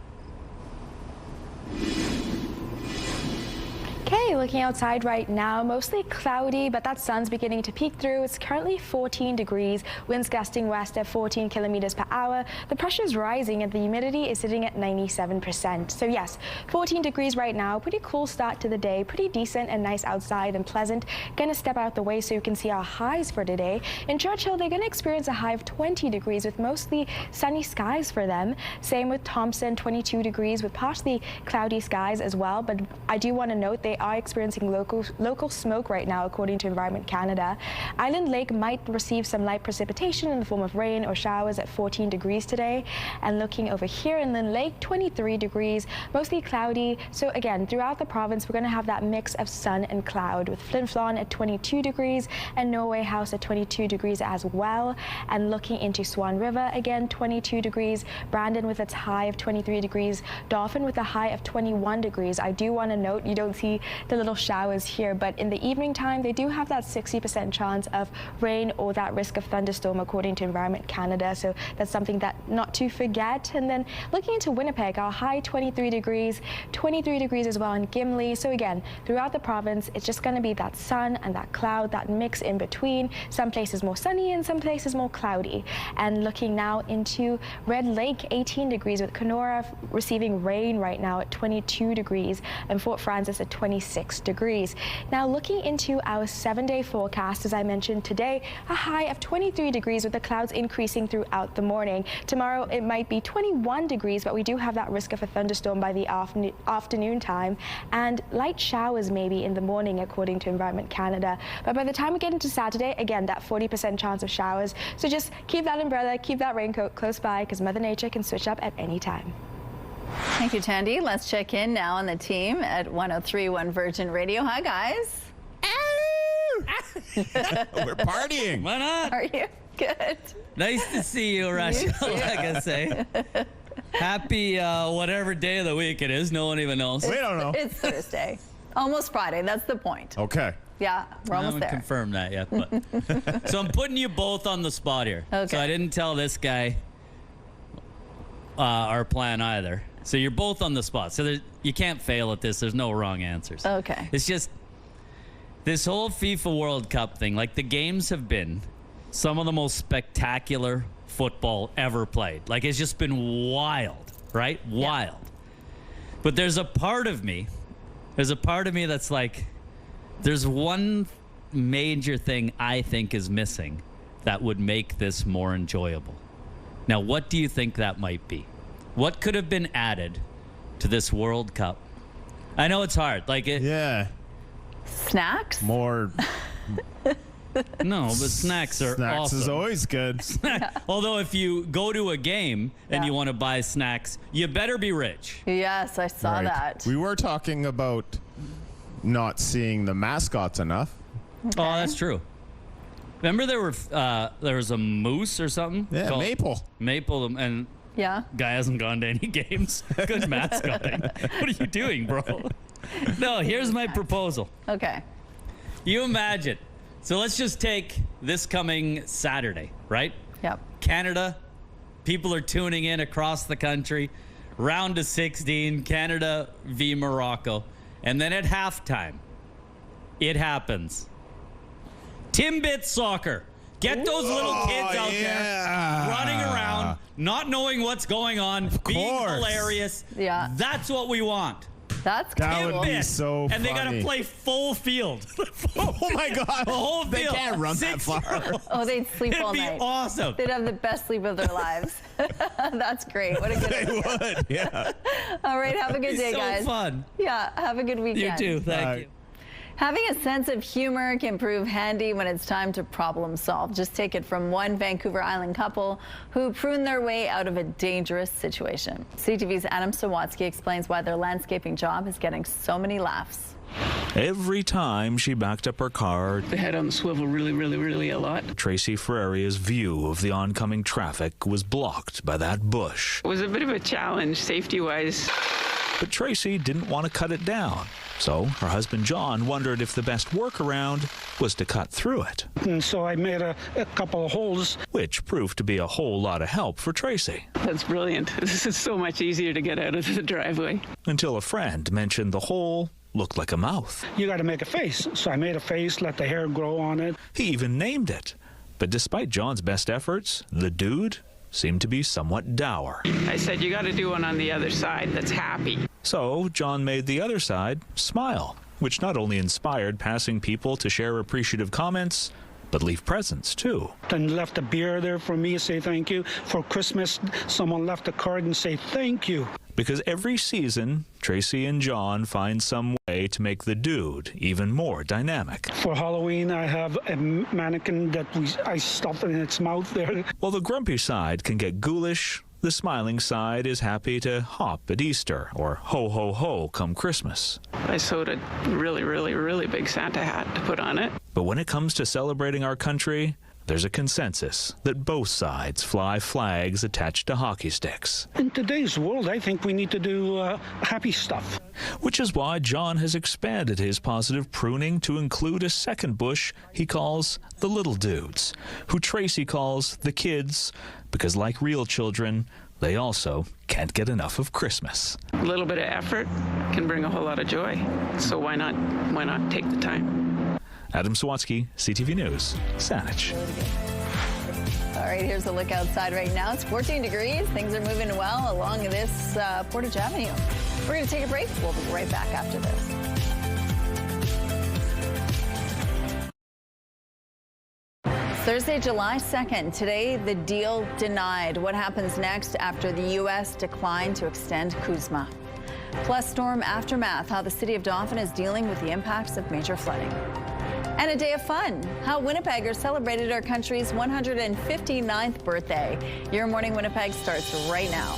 Okay, looking outside right now, mostly cloudy, but that sun's beginning to peek through. It's currently 14 degrees, winds gusting west at 14 kilometers per hour. The pressure is rising and the humidity is sitting at 97%. So yes, 14 degrees right now, pretty cool start to the day, pretty decent and nice outside and pleasant. Gonna step out the way so you can see our highs for today. In Churchill, they're gonna experience a high of 20 degrees with mostly sunny skies for them. Same with Thompson, 22 degrees with partially cloudy skies as well. But I do want to note they are experiencing local smoke right now, according to Environment Canada. Island Lake might receive some light precipitation in the form of rain or showers at 14 degrees today. And looking over here in Lynn Lake, 23 degrees, mostly cloudy. So again, throughout the province, we're going to have that mix of sun and cloud, with Flin Flon at 22 degrees and Norway House at 22 degrees as well. And looking into Swan River, again, 22 degrees. Brandon with its high of 23 degrees. Dauphin with a high of 21 degrees. I do want to note, you don't see the little showers here, but in the evening time, they do have that 60% chance of rain or that risk of thunderstorm, according to Environment Canada. So that's something that not to forget. And then looking into Winnipeg, our high 23 degrees as well in Gimli. So again, throughout the province, it's just going to be that sun and that cloud, that mix in between. Some places more sunny and some places more cloudy. And looking now into Red Lake, 18 degrees with Kenora receiving rain right now at 22 degrees and Fort Francis at 26 degrees. Now looking into our 7-day forecast, as I mentioned today, a high of 23 degrees with the clouds increasing throughout the morning. Tomorrow it might be 21 degrees, but we do have that risk of a thunderstorm by the afternoon time and light showers maybe in the morning, according to Environment Canada. But by the time we get into Saturday, again, that 40% chance of showers. So just keep that umbrella, keep that raincoat close by, because Mother Nature can switch up at any time. Thank you, Tandy. Let's check in now on the team at 103.1 Virgin Radio. Hi, guys. We're partying. Why not? Are you? Good. Nice to see you, Rachel, like I say. Happy whatever day of the week it is. No one even knows. We don't know. It's Thursday. Almost Friday. That's the point. Okay. Yeah, we're almost there. I haven't confirmed that yet. But. So I'm putting you both on the spot here. Okay. So I didn't tell this guy our plan either. So you're both on the spot. So you can't fail at this. There's no wrong answers. Okay. It's just this whole FIFA World Cup thing. Like, the games have been some of the most spectacular football ever played. Like, it's just been wild, right? Yeah. Wild. But there's a part of me that's like, there's one major thing I think is missing that would make this more enjoyable. Now, what do you think that might be? What could have been added to this World Cup? I know it's hard. Yeah. Snacks? More. No, but snacks are Snacks awesome. is always good. Although if you go to a game and you want to buy snacks, you better be rich. Yes, I saw that. We were talking about not seeing the mascots enough. Okay. Oh, that's true. Remember there was a moose or something? Yeah, Maple, and yeah, guy hasn't gone to any games. Good mascotting. What are you doing, bro? No, here's my proposal. Okay. You imagine. So let's just take this coming Saturday, right? Yep. Canada, people are tuning in across the country. Round of 16, Canada v. Morocco. And then at halftime, it happens. Timbit soccer. Get those little kids out there running around, not knowing what's going on, being hilarious. Yeah. That's what we want. That's That cool. would be so funny. And they got to play full field. Oh my God. The whole They field. can't run that far. Oh, they'd sleep all night. It'd be awesome. They'd have the best sleep of their lives. That's great. What a good idea. They would, yeah. All right, have a good day, so guys. fun. Yeah, have a good weekend. You too. Thank you. Having a sense of humor can prove handy when it's time to problem solve. Just take it from one Vancouver Island couple who pruned their way out of a dangerous situation. CTV's Adam Sawatsky explains why their landscaping job is getting so many laughs. Every time she backed up her car, the head on the swivel really a lot. Tracy Ferraria's view of the oncoming traffic was blocked by that bush. It was a bit of a challenge safety-wise. But Tracy didn't want to cut it down. So her husband John wondered if the best workaround was to cut through it. And so I made a couple of holes. Which proved to be a whole lot of help for Tracy. That's brilliant. This is so much easier to get out of the driveway. Until a friend mentioned the hole looked like a mouth. You got to make a face. So I made a face, let the hair grow on it. He even named it. But despite John's best efforts, the dude seemed to be somewhat dour. I said, you got to do one on the other side that's happy. So John made the other side smile, which not only inspired passing people to share appreciative comments, but leave presents too. Then left a beer there for me to say thank you. For Christmas, someone left a card and say thank you. Because every season, Tracy and John find some way to make the dude even more dynamic. For Halloween, I have a mannequin that I stuffed in its mouth there. While the grumpy side can get ghoulish, the smiling side is happy to hop at Easter or ho ho ho come Christmas. I sewed a really big Santa hat to put on it. But when it comes to celebrating our country, there's a consensus that both sides fly flags attached to hockey sticks. In today's world, I think we need to do happy stuff. Which is why John has expanded his positive pruning to include a second bush he calls the little dudes, who Tracy calls the kids, because like real children, they also can't get enough of Christmas. A little bit of effort can bring a whole lot of joy. So why not take the time? Adam Sawatsky, CTV News, Saanich. All right, here's a look outside right now. It's 14 degrees. Things are moving well along this Portage Avenue. We're going to take a break. We'll be right back after this. Thursday, July 2nd. Today, the deal denied. What happens next after the U.S. declined to extend CUSMA? Plus, storm aftermath, how the city of Dauphin is dealing with the impacts of major flooding. And a day of fun, how Winnipeggers celebrated our country's 159th birthday. Your Morning Winnipeg starts right now.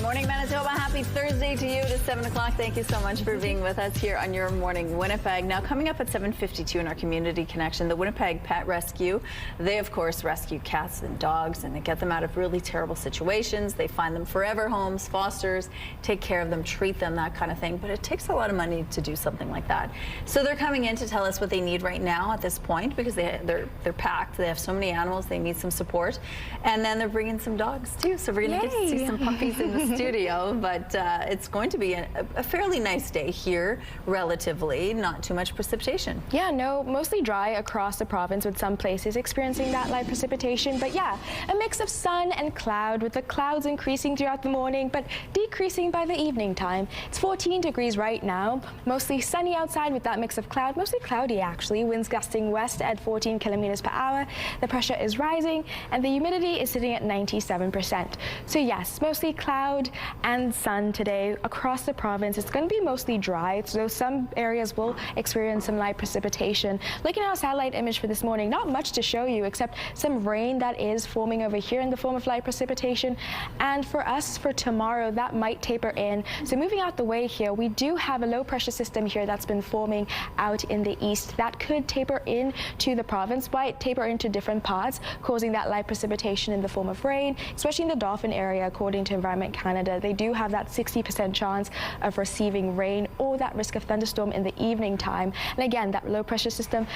Morning, Manitoba. Happy Thursday to you. It is 7 o'clock. Thank you so much for being with us here on Your Morning Winnipeg. Now, coming up at 7:52 in our Community Connection, the Winnipeg Pet Rescue. They, of course, rescue cats and dogs, and they get them out of really terrible situations. They find them forever homes, fosters, take care of them, treat them, that kind of thing. But it takes a lot of money to do something like that. So they're coming in to tell us what they need right now at this point, because they're packed. They have so many animals. They need some support. And then they're bringing some dogs, too. So we're going to get to see some puppies in the studio, but it's going to be a fairly nice day here, relatively, not too much precipitation. Yeah, no, mostly dry across the province, with some places experiencing that light precipitation. But yeah, a mix of sun and cloud, with the clouds increasing throughout the morning, but decreasing by the evening time. It's 14 degrees right now, mostly sunny outside with that mix of cloud, mostly cloudy actually, winds gusting west at 14 kilometers per hour. The pressure is rising and the humidity is sitting at 97%. So yes, mostly cloud and sun today across the province. It's going to be mostly dry, so some areas will experience some light precipitation. Looking at our satellite image for this morning, not much to show you except some rain that is forming over here in the form of light precipitation. And for us, for tomorrow, that might taper in. So moving out the way here, we do have a low pressure system here that's been forming out in the east that could taper in to the province, might taper into different parts, causing that light precipitation in the form of rain, especially in the Dauphin area, according to Environment Canada. Canada, they do have that 60% chance of receiving rain or that risk of thunderstorm in the evening time. And again, that low pressure system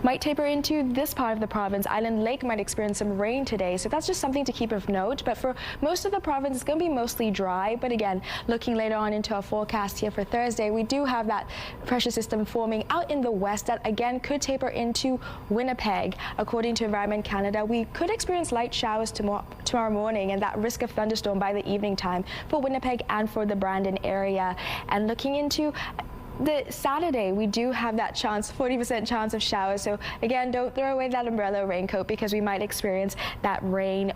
might taper into this part of the province. Island Lake might experience some rain today, so that's just something to keep of note. But for most of the province, it's going to be mostly dry. But again, looking later on into our forecast here for Thursday, we do have that pressure system forming out in the west that again could taper into Winnipeg. According to Environment Canada, we could experience light showers tomorrow morning and that risk of thunderstorm by the evening time for Winnipeg and for the Brandon area. And looking into the Saturday, we do have that chance, 40% chance of showers. So again, don't throw away that umbrella or raincoat because we might experience that rain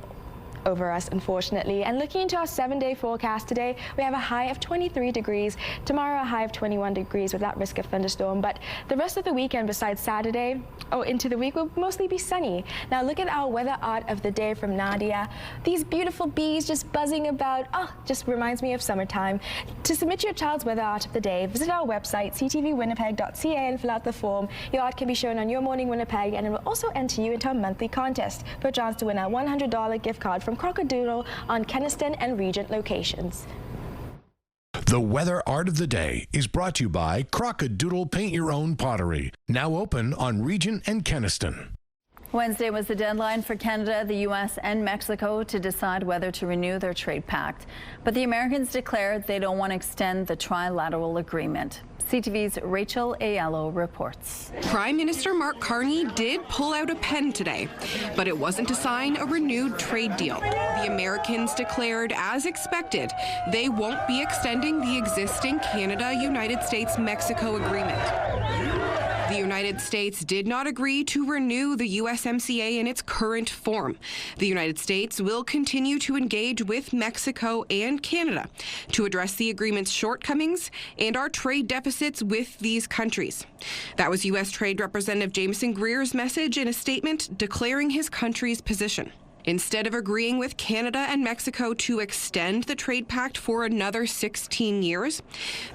over us, unfortunately. And looking into our 7-day forecast today, we have a high of 23 degrees. Tomorrow, a high of 21 degrees with that risk of thunderstorm. But the rest of the weekend, besides Saturday, into the week, will mostly be sunny. Now look at our weather art of the day from Nadia. These beautiful bees just buzzing about. Oh, just reminds me of summertime. To submit your child's weather art of the day, visit our website, ctvwinnipeg.ca, and fill out the form. Your art can be shown on Your Morning Winnipeg, and it will also enter you into a monthly contest for a chance to win a $100 gift card from Crocodile on Keniston and Regent locations. The weather art of the day is brought to you by Crocodile Paint Your Own Pottery, now open on Regent and Keniston. Wednesday was the deadline for Canada, the U.S. and Mexico to decide whether to renew their trade pact. But the Americans declared they don't want to extend the trilateral agreement. CTV's Rachel Aiello reports. Prime Minister Mark Carney did pull out a pen today, but it wasn't to sign a renewed trade deal. The Americans declared, as expected, they won't be extending the existing Canada-United States-Mexico agreement. The United States did not agree to renew the USMCA in its current form. The United States will continue to engage with Mexico and Canada to address the agreement's shortcomings and our trade deficits with these countries. That was U.S. Trade Representative Jameson Greer's message in a statement declaring his country's position. Instead of agreeing with Canada and Mexico to extend the trade pact for another 16 years,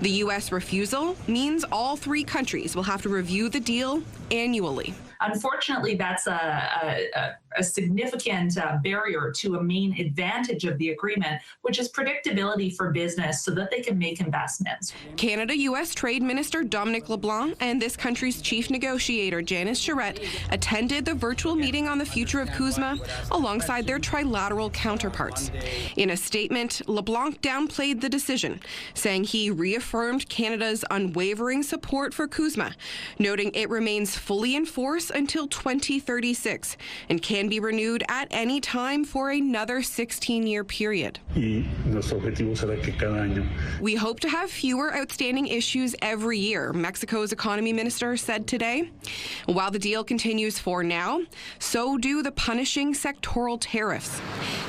the U.S. refusal means all three countries will have to review the deal annually. Unfortunately, that's a significant barrier to a main advantage of the agreement, which is predictability for business so that they can make investments. Canada-U.S. Trade Minister Dominic LeBlanc and this country's chief negotiator, Janice Charette, attended the virtual meeting on the future of CUSMA alongside their trilateral counterparts. In a statement, LeBlanc downplayed the decision, saying he reaffirmed Canada's unwavering support for CUSMA, noting it remains fully in force until 2036 and can be renewed at any time for another 16-year period. We hope to have fewer outstanding issues every year, Mexico's economy minister said today. While the deal continues for now, so do the punishing sectoral tariffs.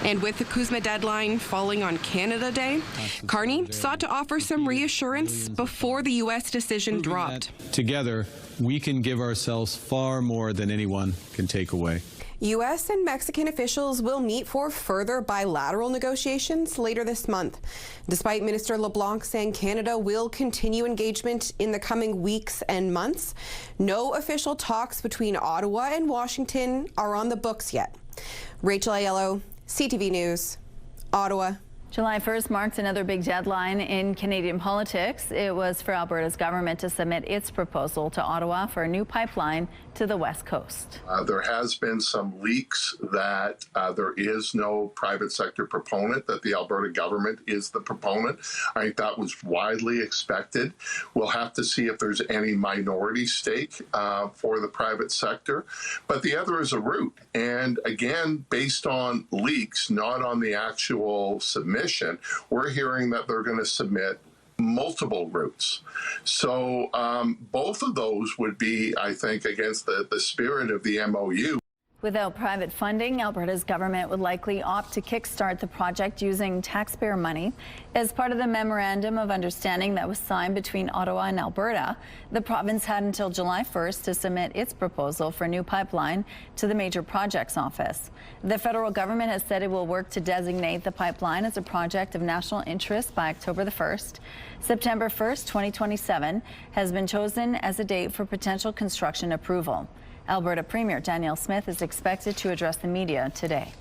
And with the CUSMA deadline falling on Canada Day, Carney sought to offer some reassurance before the U.S. decision dropped. Together, we can give ourselves far more than anyone can take away. U.S. and Mexican officials will meet for further bilateral negotiations later this month. Despite Minister LeBlanc saying Canada will continue engagement in the coming weeks and months, no official talks between Ottawa and Washington are on the books yet. Rachel Aiello, CTV News, Ottawa. July 1st marks another big deadline in Canadian politics. It was for Alberta's government to submit its proposal to Ottawa for a new pipeline to the West Coast. There has been some leaks that there is no private sector proponent, that the Alberta government is the proponent. I think that was widely expected. We'll have to see if there's any minority stake for the private sector. But the other is a route. And again, based on leaks, not on the actual submission, we're hearing that they're going to submit multiple routes. So both of those would be, I think, against the spirit of the MOU. Without private funding, Alberta's government would likely opt to kickstart the project using taxpayer money. As part of the memorandum of understanding that was signed between Ottawa and Alberta, the province had until July 1st to submit its proposal for a new pipeline to the Major Projects Office. The federal government has said it will work to designate the pipeline as a project of national interest by October the 1st. September 1st, 2027 has been chosen as a date for potential construction approval. Alberta Premier Danielle Smith is expected to address the media today.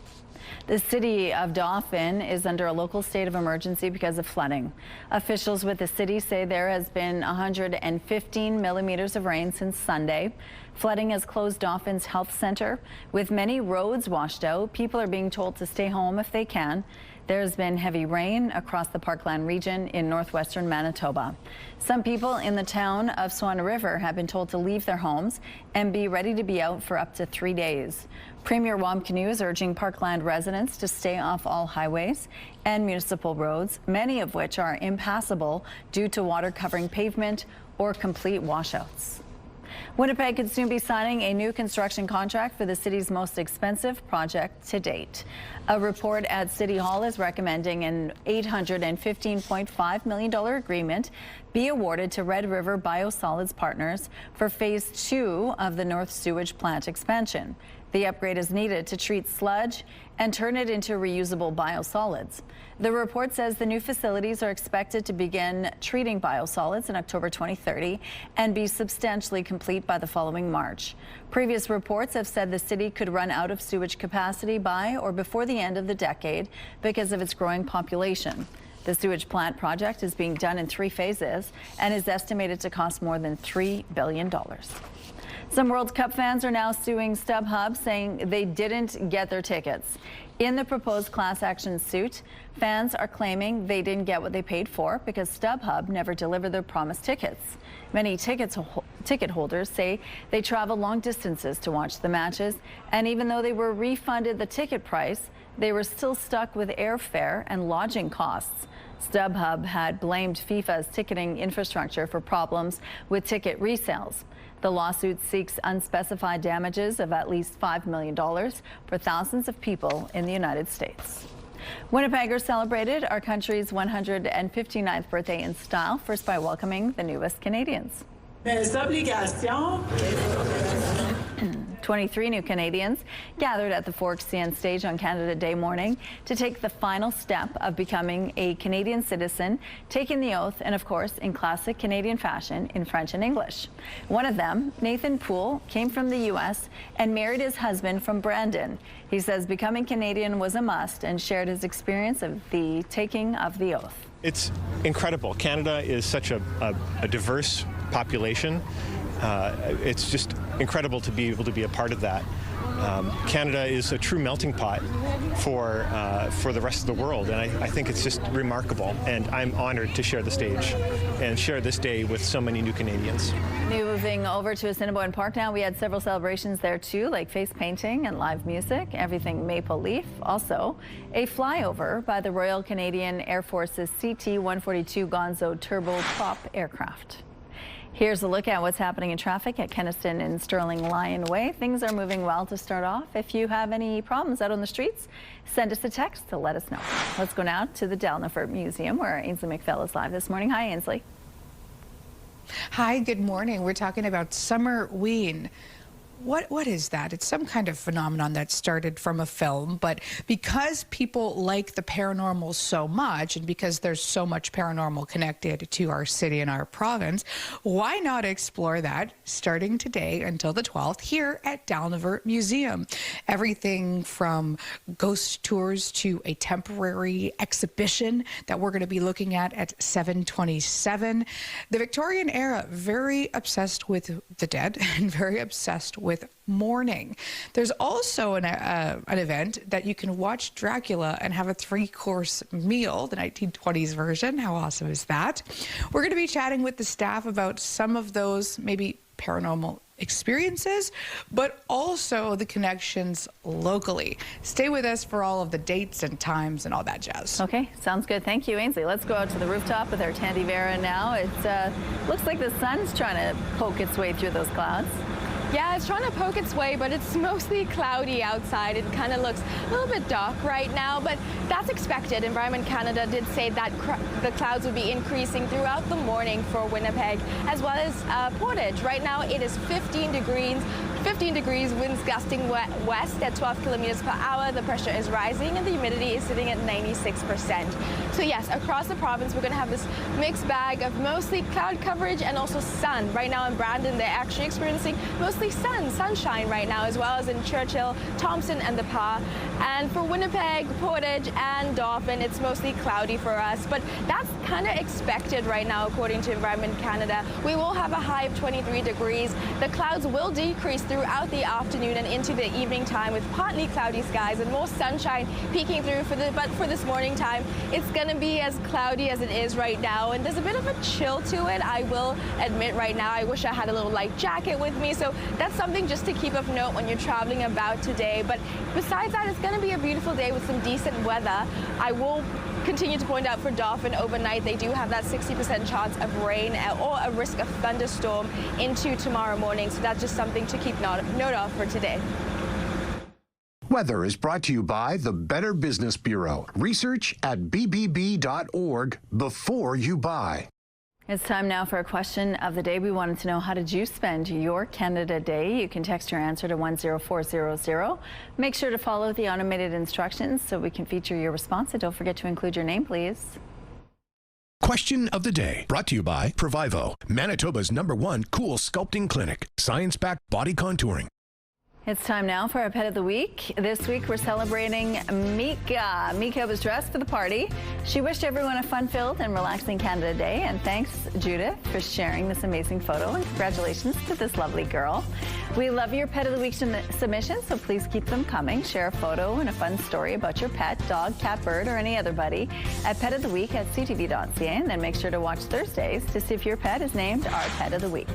The city of Dauphin is under a local state of emergency because of flooding. Officials with the city say there has been 115 millimeters of rain since Sunday. Flooding has closed Dauphin's health center. With many roads washed out, people are being told to stay home if they can. There's been heavy rain across the Parkland region in northwestern Manitoba. Some people in the town of Swan River have been told to leave their homes and be ready to be out for up to 3 days. Premier Wam Kanu is urging Parkland residents to stay off all highways and municipal roads, many of which are impassable due to water covering pavement or complete washouts. Winnipeg could soon be signing a new construction contract for the city's most expensive project to date. A report at City Hall is recommending an $815.5 million agreement be awarded to Red River Biosolids Partners for Phase 2 of the North Sewage Plant expansion. The upgrade is needed to treat sludge and turn it into reusable biosolids. The report says the new facilities are expected to begin treating biosolids in October 2030 and be substantially complete by the following March. Previous reports have said the city could run out of sewage capacity by or before the end of the decade because of its growing population. The sewage plant project is being done in 3 phases and is estimated to cost more than $3 billion. Some World Cup fans are now suing StubHub, saying they didn't get their tickets. In the proposed class action suit, fans are claiming they didn't get what they paid for because StubHub never delivered their promised tickets. Many ticket holders say they traveled long distances to watch the matches, and even though they were refunded the ticket price, they were still stuck with airfare and lodging costs. StubHub had blamed FIFA's ticketing infrastructure for problems with ticket resales. The lawsuit seeks unspecified damages of at least $5 million for thousands of people in the United States. Winnipeggers celebrated our country's 159th birthday in style, first by welcoming the newest Canadians. 23 new Canadians gathered at the Fork CN stage on Canada Day morning to take the final step of becoming a Canadian citizen, taking the oath, and of course, in classic Canadian fashion, in French and English. One of them, Nathan Poole, came from the U.S. and married his husband from Brandon. He says becoming Canadian was a must and shared his experience of the taking of the oath. It's incredible. Canada is such a diverse population. It's just incredible to be able to be a part of that. Canada is a true melting pot for the rest of the world, and I think it's just remarkable. And I'm honored to share the stage and share this day with so many new Canadians. Moving over to Assiniboine Park now, we had several celebrations there too, like face painting and live music, everything maple leaf. Also, a flyover by the Royal Canadian Air Force's CT-142 Gonzo turboprop aircraft. Here's a look at what's happening in traffic at Kenaston and Sterling Lion Way. Things are moving well to start off. If you have any problems out on the streets, send us a text to let us know. Let's go now to the Dalnefert Museum, where Ainsley McPhail is live this morning. Hi, Ainsley. Hi, good morning. We're talking about Summerween. What is that? It's some kind of phenomenon that started from a film, but because people like the paranormal so much, and because there's so much paranormal connected to our city and our province, why not explore that starting today until the 12th here at Dalnefert Museum? Everything from ghost tours to a temporary exhibition that we're going to be looking at 727. The Victorian era, very obsessed with the dead and very obsessed with mourning. There's also an event that you can watch Dracula and have a 3-course meal, the 1920s version. How awesome is that? We're going to be chatting with the staff about some of those maybe paranormal experiences, but also the connections locally. Stay with us for all of the dates and times and all that jazz. Okay, sounds good. Thank you, Ainsley. Let's go out to the rooftop with our Tandy Vera now. It looks like the sun's trying to poke its way through those clouds. Yeah, it's trying to poke its way, but it's mostly cloudy outside. It kind of looks a little bit dark right now, but that's expected. Environment Canada did say that the clouds would be increasing throughout the morning for Winnipeg, as well as Portage. Right now, it is 15 degrees, winds gusting west at 12 kilometers per hour. The pressure is rising, and the humidity is sitting at 96%. So yes, across the province, we're going to have this mixed bag of mostly cloud coverage and also sun. Right now in Brandon, they're actually experiencing mostly mostly sunshine right now, as well as in Churchill, Thompson, and the Pas. And for Winnipeg, Portage, and Dauphin, it's mostly cloudy for us, but that's kind of expected right now, according to Environment Canada. We will have a high of 23 degrees. The clouds will decrease throughout the afternoon and into the evening time with partly cloudy skies and more sunshine peeking through but for this morning time, it's going to be as cloudy as it is right now, and there's a bit of a chill to it, I will admit right now. I wish I had a little light jacket with me, so that's something just to keep of note when you're traveling about today. But besides that, it's going to be a beautiful day with some decent weather. I will continue to point out for Dauphin overnight, they do have that 60% chance of rain or a risk of thunderstorm into tomorrow morning, so that's just something to keep note of for today. Weather is brought to you by the Better Business Bureau. Research at bbb.org before you buy. It's time now for a question of the day. We wanted to know, how did you spend your Canada Day? You can text your answer to 10400. Make sure to follow the automated instructions so we can feature your response. And don't forget to include your name, please. Question of the day, brought to you by Provivo, Manitoba's #1 cool sculpting clinic. Science-backed body contouring. It's time now for our Pet of the Week. This week we're celebrating Mika. Mika was dressed for the party. She wished everyone a fun-filled and relaxing Canada Day. And thanks, Judith, for sharing this amazing photo. And congratulations to this lovely girl. We love your Pet of the Week submissions, so please keep them coming. Share a photo and a fun story about your pet, dog, cat, bird, or any other buddy at petoftheweek@ctv.ca. And then make sure to watch Thursdays to see if your pet is named our Pet of the Week.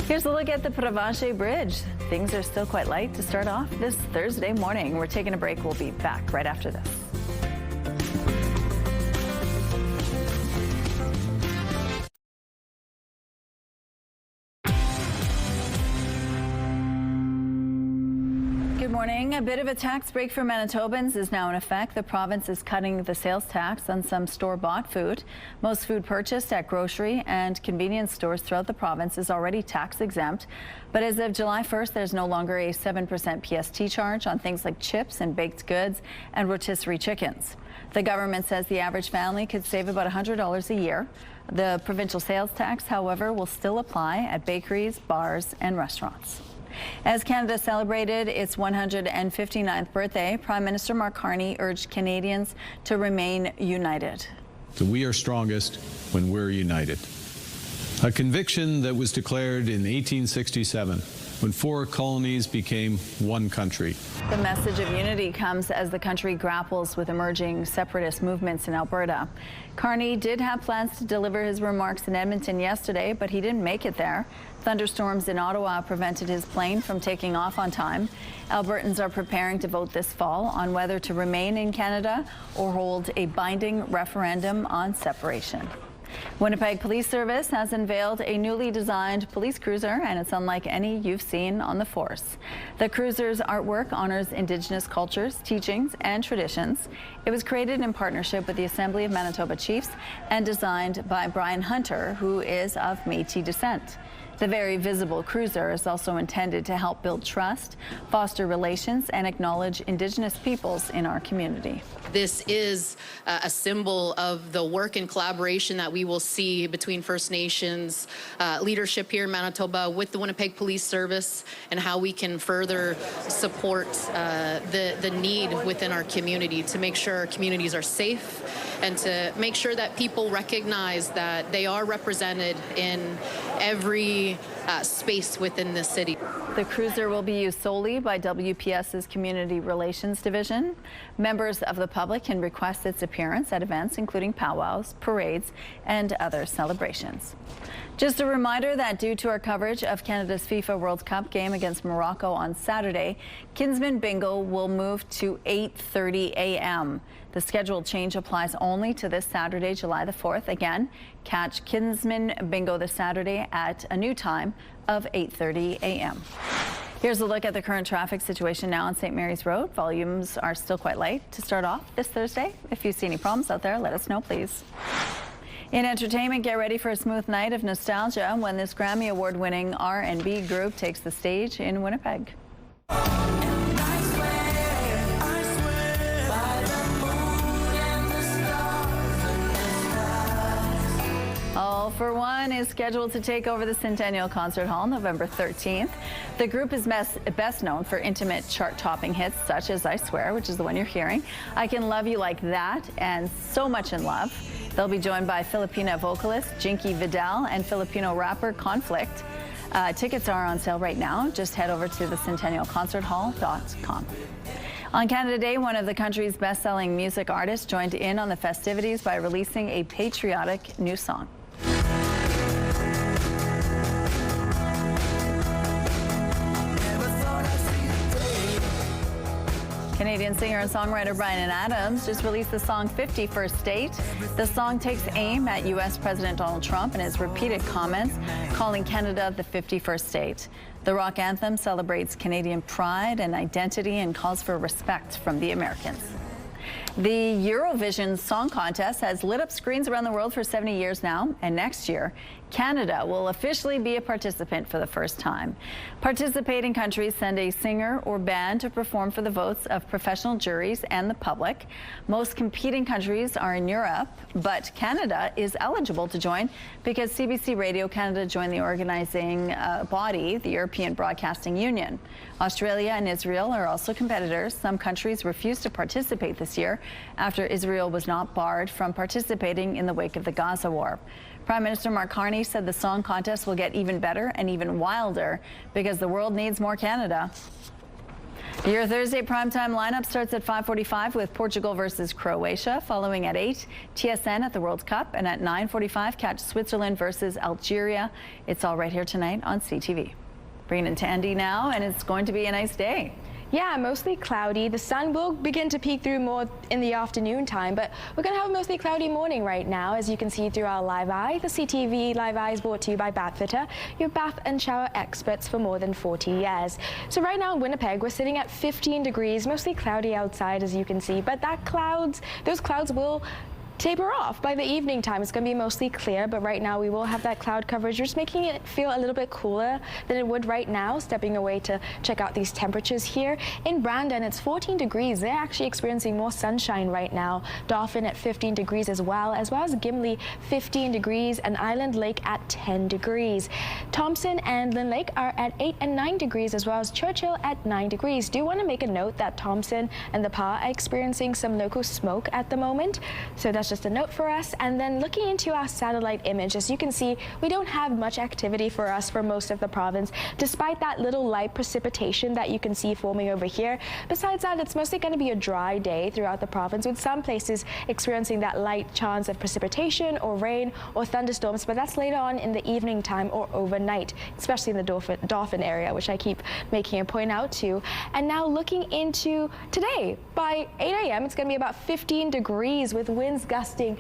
Here's a look at the Provencher Bridge. Things are still quite light to start off this Thursday morning. We're taking a break. We'll be back right after this. Good morning. A bit of a tax break for Manitobans is now in effect. The province is cutting the sales tax on some store-bought food. Most food purchased at grocery and convenience stores throughout the province is already tax exempt. But as of July 1st, there's no longer a 7% PST charge on things like chips and baked goods and rotisserie chickens. The government says the average family could save about $100 a year. The provincial sales tax, however, will still apply at bakeries, bars, and restaurants. As Canada celebrated its 159th birthday, Prime Minister Mark Carney urged Canadians to remain united. So we are strongest when we're united. A conviction that was declared in 1867 when 4 colonies became one country. The message of unity comes as the country grapples with emerging separatist movements in Alberta. Carney did have plans to deliver his remarks in Edmonton yesterday, but he didn't make it there. Thunderstorms in Ottawa prevented his plane from taking off on time. Albertans are preparing to vote this fall on whether to remain in Canada or hold a binding referendum on separation. Winnipeg Police Service has unveiled a newly designed police cruiser, and it's unlike any you've seen on the force. The cruiser's artwork honors Indigenous cultures, teachings, and traditions. It was created in partnership with the Assembly of Manitoba Chiefs and designed by Brian Hunter, who is of Métis descent. The very visible cruiser is also intended to help build trust, foster relations, and acknowledge Indigenous peoples in our community. This is a symbol of the work and collaboration that we will see between First Nations leadership here in Manitoba with the Winnipeg Police Service, and how we can further support the need within our community to make sure our communities are safe and to make sure that people recognize that they are represented in every space within the city. The cruiser will be used solely by WPS's Community Relations Division. Members of the public can request its appearance at events including powwows, parades, and other celebrations. Just a reminder that due to our coverage of Canada's FIFA World Cup game against Morocco on Saturday, Kinsman Bingo will move to 8:30 a.m. The scheduled change applies only to this Saturday, July the 4th. Again, catch Kinsman Bingo this Saturday at a new time of 8:30 a.m. Here's a look at the current traffic situation now on St. Mary's Road. Volumes are still quite light to start off this Thursday. If you see any problems out there, let us know, please. In entertainment, get ready for a smooth night of nostalgia when this Grammy Award-winning R&B group takes the stage in Winnipeg. All for One is scheduled to take over the Centennial Concert Hall November 13th. The group is best known for intimate chart-topping hits such as I Swear, which is the one you're hearing, I Can Love You Like That, and So Much in Love. They'll be joined by Filipina vocalist Jinky Vidal and Filipino rapper Conflict. Tickets are on sale right now. Just head over to thecentennialconcerthall.com. On Canada Day, one of the country's best-selling music artists joined in on the festivities by releasing a patriotic new song. Canadian singer and songwriter Bryan Adams just released the song 51st State. The song takes aim at U.S. President Donald Trump and his repeated comments calling Canada the 51st state. The rock anthem celebrates Canadian pride and identity and calls for respect from the Americans. The Eurovision Song Contest has lit up screens around the world for 70 years now, and next year, Canada will officially be a participant for the first time. Participating countries send a singer or band to perform for the votes of professional juries and the public. Most competing countries are in Europe, but Canada is eligible to join because CBC Radio Canada joined the organizing body, the European Broadcasting Union. Australia and Israel are also competitors. Some countries refused to participate this year after Israel was not barred from participating in the wake of the Gaza war. Prime Minister Mark Carney said the song contest will get even better and even wilder because the world needs more Canada. Your Thursday primetime lineup starts at 5:45 with Portugal versus Croatia, following at 8, TSN at the World Cup, and at 9:45 catch Switzerland versus Algeria. It's all right here tonight on CTV. Bringing it to Andy now, and it's going to be a nice day. Yeah, mostly cloudy. The sun will begin to peek through more in the afternoon time, but we're going to have a mostly cloudy morning right now, as you can see through our Live Eye. The CTV Live Eye is brought to you by Bathfitter, your bath and shower experts for more than 40 years. So right now in Winnipeg, we're sitting at 15 degrees, mostly cloudy outside, as you can see, but those clouds will taper off by the evening time. It's going to be mostly clear, but right now we will have that cloud coverage, just making it feel a little bit cooler than it would right now. Stepping away to check out these temperatures here. In Brandon, it's 14 degrees. They're actually experiencing more sunshine right now. Dauphin at 15 degrees as well as Gimli 15 degrees, and Island Lake at 10 degrees. Thompson and Lynn Lake are at 8 and 9 degrees, as well as Churchill at 9 degrees. Do want to make a note that Thompson and the PA are experiencing some local smoke at the moment, so that's just a note for us. And then looking into our satellite image, as you can see, we don't have much activity for us for most of the province, despite that little light precipitation that you can see forming over here. Besides that, it's mostly going to be a dry day throughout the province, with some places experiencing that light chance of precipitation or rain or thunderstorms, but that's later on in the evening time or overnight, especially in the Dauphin area, which I keep making a point out to. And now looking into today, by 8 a.m. it's going to be about 15 degrees with winds gusting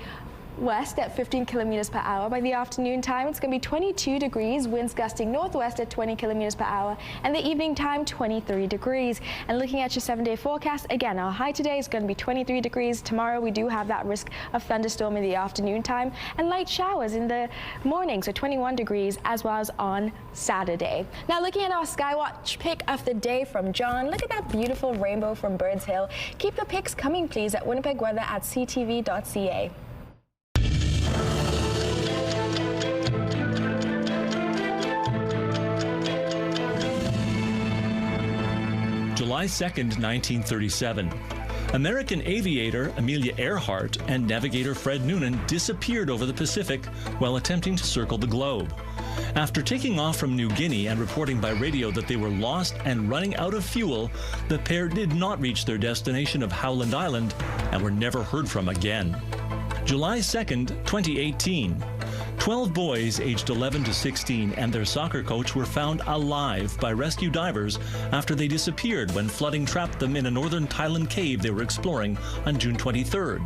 west at 15 kilometers per hour. By the afternoon time, it's going to be 22 degrees, winds gusting northwest at 20 kilometers per hour, and the evening time, 23 degrees. And looking at your 7-day forecast, again, our high today is going to be 23 degrees. Tomorrow, we do have that risk of thunderstorm in the afternoon time and light showers in the morning, so 21 degrees, as well as on Saturday. Now, looking at our Skywatch pick of the day from John, look at that beautiful rainbow from Birds Hill. Keep the pics coming, please, at winnipegweather@ctv.ca. July 2nd, 1937. American aviator Amelia Earhart and navigator Fred Noonan disappeared over the Pacific while attempting to circle the globe. After taking off from New Guinea and reporting by radio that they were lost and running out of fuel, the pair did not reach their destination of Howland Island and were never heard from again. July 2nd, 2018. 12 boys aged 11 to 16 and their soccer coach were found alive by rescue divers after they disappeared when flooding trapped them in a northern Thailand cave they were exploring on June 23rd.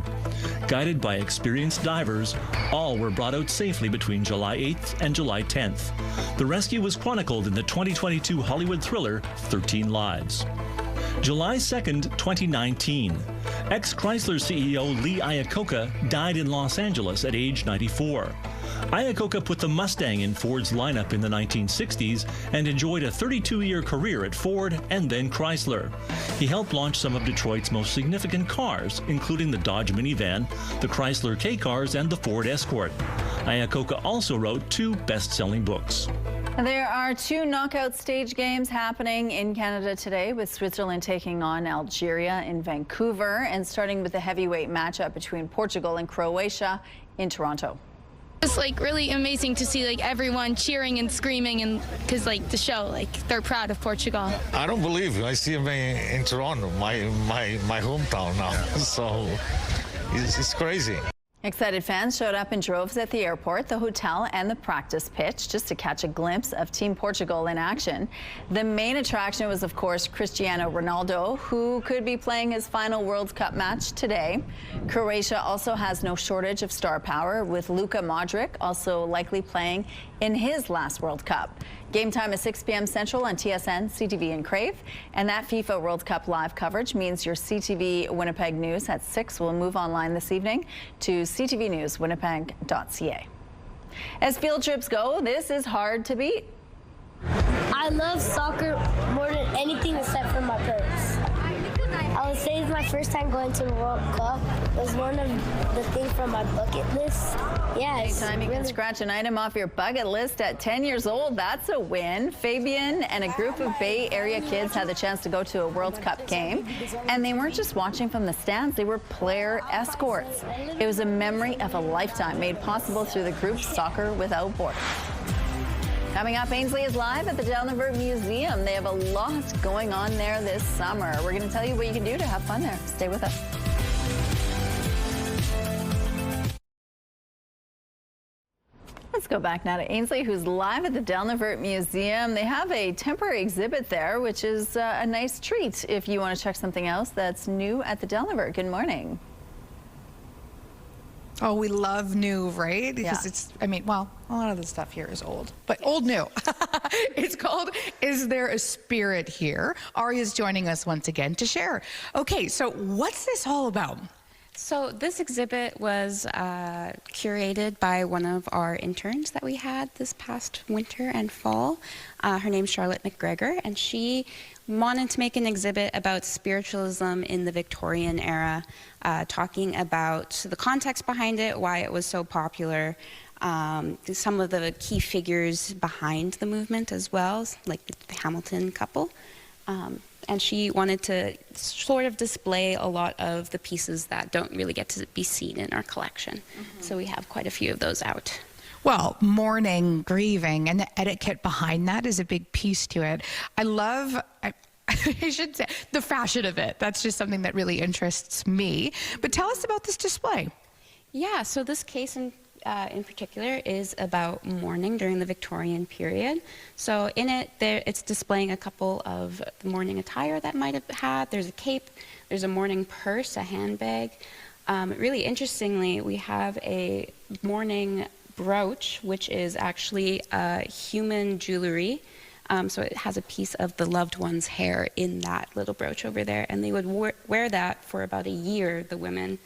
Guided by experienced divers, all were brought out safely between July 8th and July 10th. The rescue was chronicled in the 2022 Hollywood thriller 13 Lives. July 2nd, 2019. Ex-Chrysler CEO Lee Iacocca died in Los Angeles at age 94. Iacocca put the Mustang in Ford's lineup in the 1960s and enjoyed a 32-year career at Ford and then Chrysler. He helped launch some of Detroit's most significant cars, including the Dodge minivan, the Chrysler K-Cars, and the Ford Escort. Iacocca also wrote 2 best-selling books. There are 2 knockout stage games happening in Canada today, with Switzerland taking on Algeria in Vancouver, and starting with the heavyweight matchup between Portugal and Croatia in Toronto. It's like really amazing to see like everyone cheering and screaming, and because like the show, like they're proud of Portugal. I don't believe it. I see him in Toronto, my hometown now. So it's crazy. Excited fans showed up in droves at the airport, the hotel, and the practice pitch just to catch a glimpse of Team Portugal in action. The main attraction was, of course, Cristiano Ronaldo, who could be playing his final World Cup match today. Croatia also has no shortage of star power, with Luka Modric also likely playing in his last World Cup. Game time is 6 p.m. Central on TSN, CTV, and Crave. And that FIFA World Cup live coverage means your CTV Winnipeg News at 6 will move online this evening to ctvnewswinnipeg.ca. As field trips go, this is hard to beat. I love soccer more than anything except for my parents. I would say it's my first time going to the World Cup. It was one of the things from my bucket list. Yeah, anytime you can scratch an item off your bucket list at 10 years old, that's a win. Fabian and a group of Bay Area kids had the chance to go to a World Cup game, and they weren't just watching from the stands, they were player escorts. It was a memory of a lifetime made possible through the group Soccer Without Borders. Coming up, Ainsley is live at the Delnavert Museum. They have a lot going on there this summer. We're going to tell you what you can do to have fun there. Stay with us. Let's go back now to Ainsley, who's live at the Delnavert Museum. They have a temporary exhibit there, which is a nice treat if you want to check something else that's new at the Delnavert. Good morning. Oh, we love new, right? Because it's, I mean, well, a lot of the stuff here is old, but old new. It's called Is There a Spirit Here? Aria's joining us once again to share. Okay, so what's this all about? So this exhibit was curated by one of our interns that we had this past winter and fall. Her name's Charlotte McGregor, and she wanted to make an exhibit about spiritualism in the Victorian era, talking about the context behind it, why it was so popular, some of the key figures behind the movement as well, like the Hamilton couple. And she wanted to sort of display a lot of the pieces that don't really get to be seen in our collection. So we have quite a few of those out. Well, mourning, grieving, and the etiquette behind that is a big piece to it. I love, I should say, the fashion of it. That's just something that really interests me. But tell us about this display. Yeah, so this case in particular is about mourning during the Victorian period. So in it, it's displaying a couple of the mourning attire that might have had. There's a cape, there's a mourning purse, a handbag. Really interestingly, we have a mourning brooch, which is actually human jewelry. So it has a piece of the loved one's hair in that little brooch over there, and they would wear that for about a year, the women.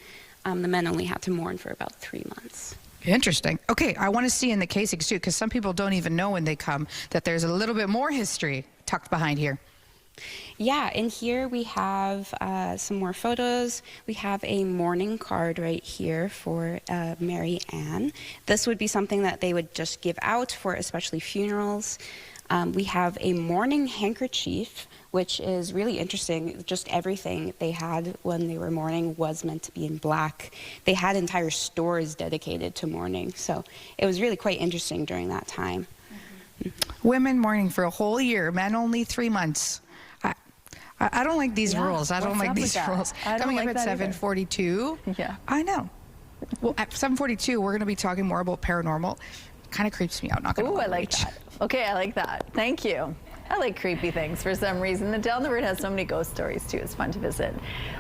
The men only had to mourn for about 3 months. Interesting. Okay, I want to see in the casings too, because some people don't even know when they come that there's a little bit more history tucked behind here. Yeah, in here we have some more photos. We have a mourning card right here for Mary Ann. This would be something that they would just give out for especially funerals. We have a mourning handkerchief, which is really interesting. Just everything they had when they were mourning was meant to be in black. They had entire stores dedicated to mourning, so it was really quite interesting during that time. Women mourning for a whole year, men only 3 months. I don't like these rules. I don't like these rules. Coming up at 7:42. Yeah. I know. Well, at 7:42, we're going to be talking more about paranormal. Kind of creeps me out, not going to lie. Ooh, I like that. Okay, I like that. Thank you. I like creepy things for some reason. The Delnavert has so many ghost stories too. It's fun to visit.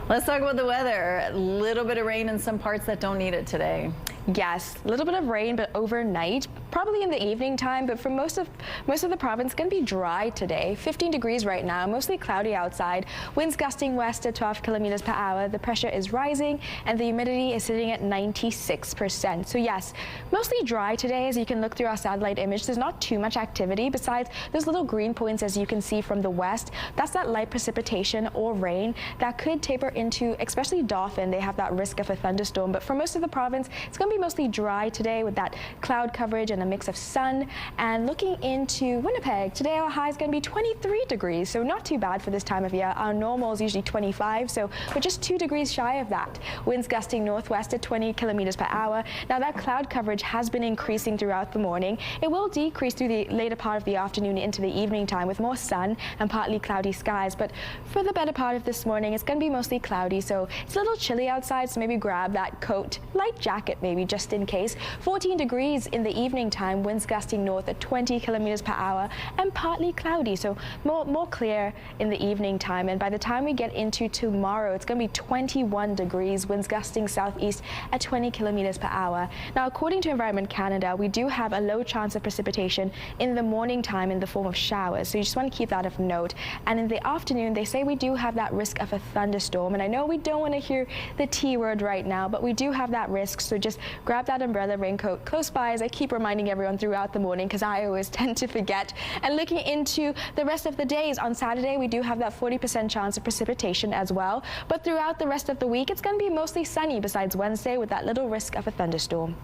Let's talk about the weather. A little bit of rain in some parts that don't need it today. Yes, a little bit of rain, but overnight, probably in the evening time. But for most of the province, it's going to be dry today. 15 degrees right now, mostly cloudy outside. Winds gusting west at 12 kilometers per hour. The pressure is rising, and the humidity is sitting at 96%. So yes, mostly dry today. As you can look through our satellite image, there's not too much activity besides those little green points, as you can see from the west. That's that light precipitation or rain that could taper into, especially Dauphin. They have that risk of a thunderstorm. But for most of the province, it's going to be be mostly dry today with that cloud coverage and a mix of sun. And looking into Winnipeg, today our high is going to be 23 degrees, so not too bad for this time of year. Our normal is usually 25, so we're just 2 degrees shy of that. Winds gusting northwest at 20 kilometers per hour. Now that cloud coverage has been increasing throughout the morning. It will decrease through the later part of the afternoon into the evening time with more sun and partly cloudy skies. But for the better part of this morning, it's going to be mostly cloudy, so it's a little chilly outside, so maybe grab that coat, light jacket maybe just in case. 14 degrees in the evening time, winds gusting north at 20 kilometers per hour and partly cloudy, so more clear in the evening time. And by the time we get into tomorrow, it's going to be 21 degrees, winds gusting southeast at 20 kilometers per hour. Now, according to Environment Canada, we do have a low chance of precipitation in the morning time in the form of showers, so you just want to keep that of note. And in the afternoon, they say we do have that risk of a thunderstorm, and I know we don't want to hear the T word right now, but we do have that risk, so just grab that umbrella, raincoat close by, as I keep reminding everyone throughout the morning because I always tend to forget. And looking into the rest of the days, on Saturday we do have that 40% chance of precipitation as well, but throughout the rest of the week it's going to be mostly sunny besides Wednesday with that little risk of a thunderstorm.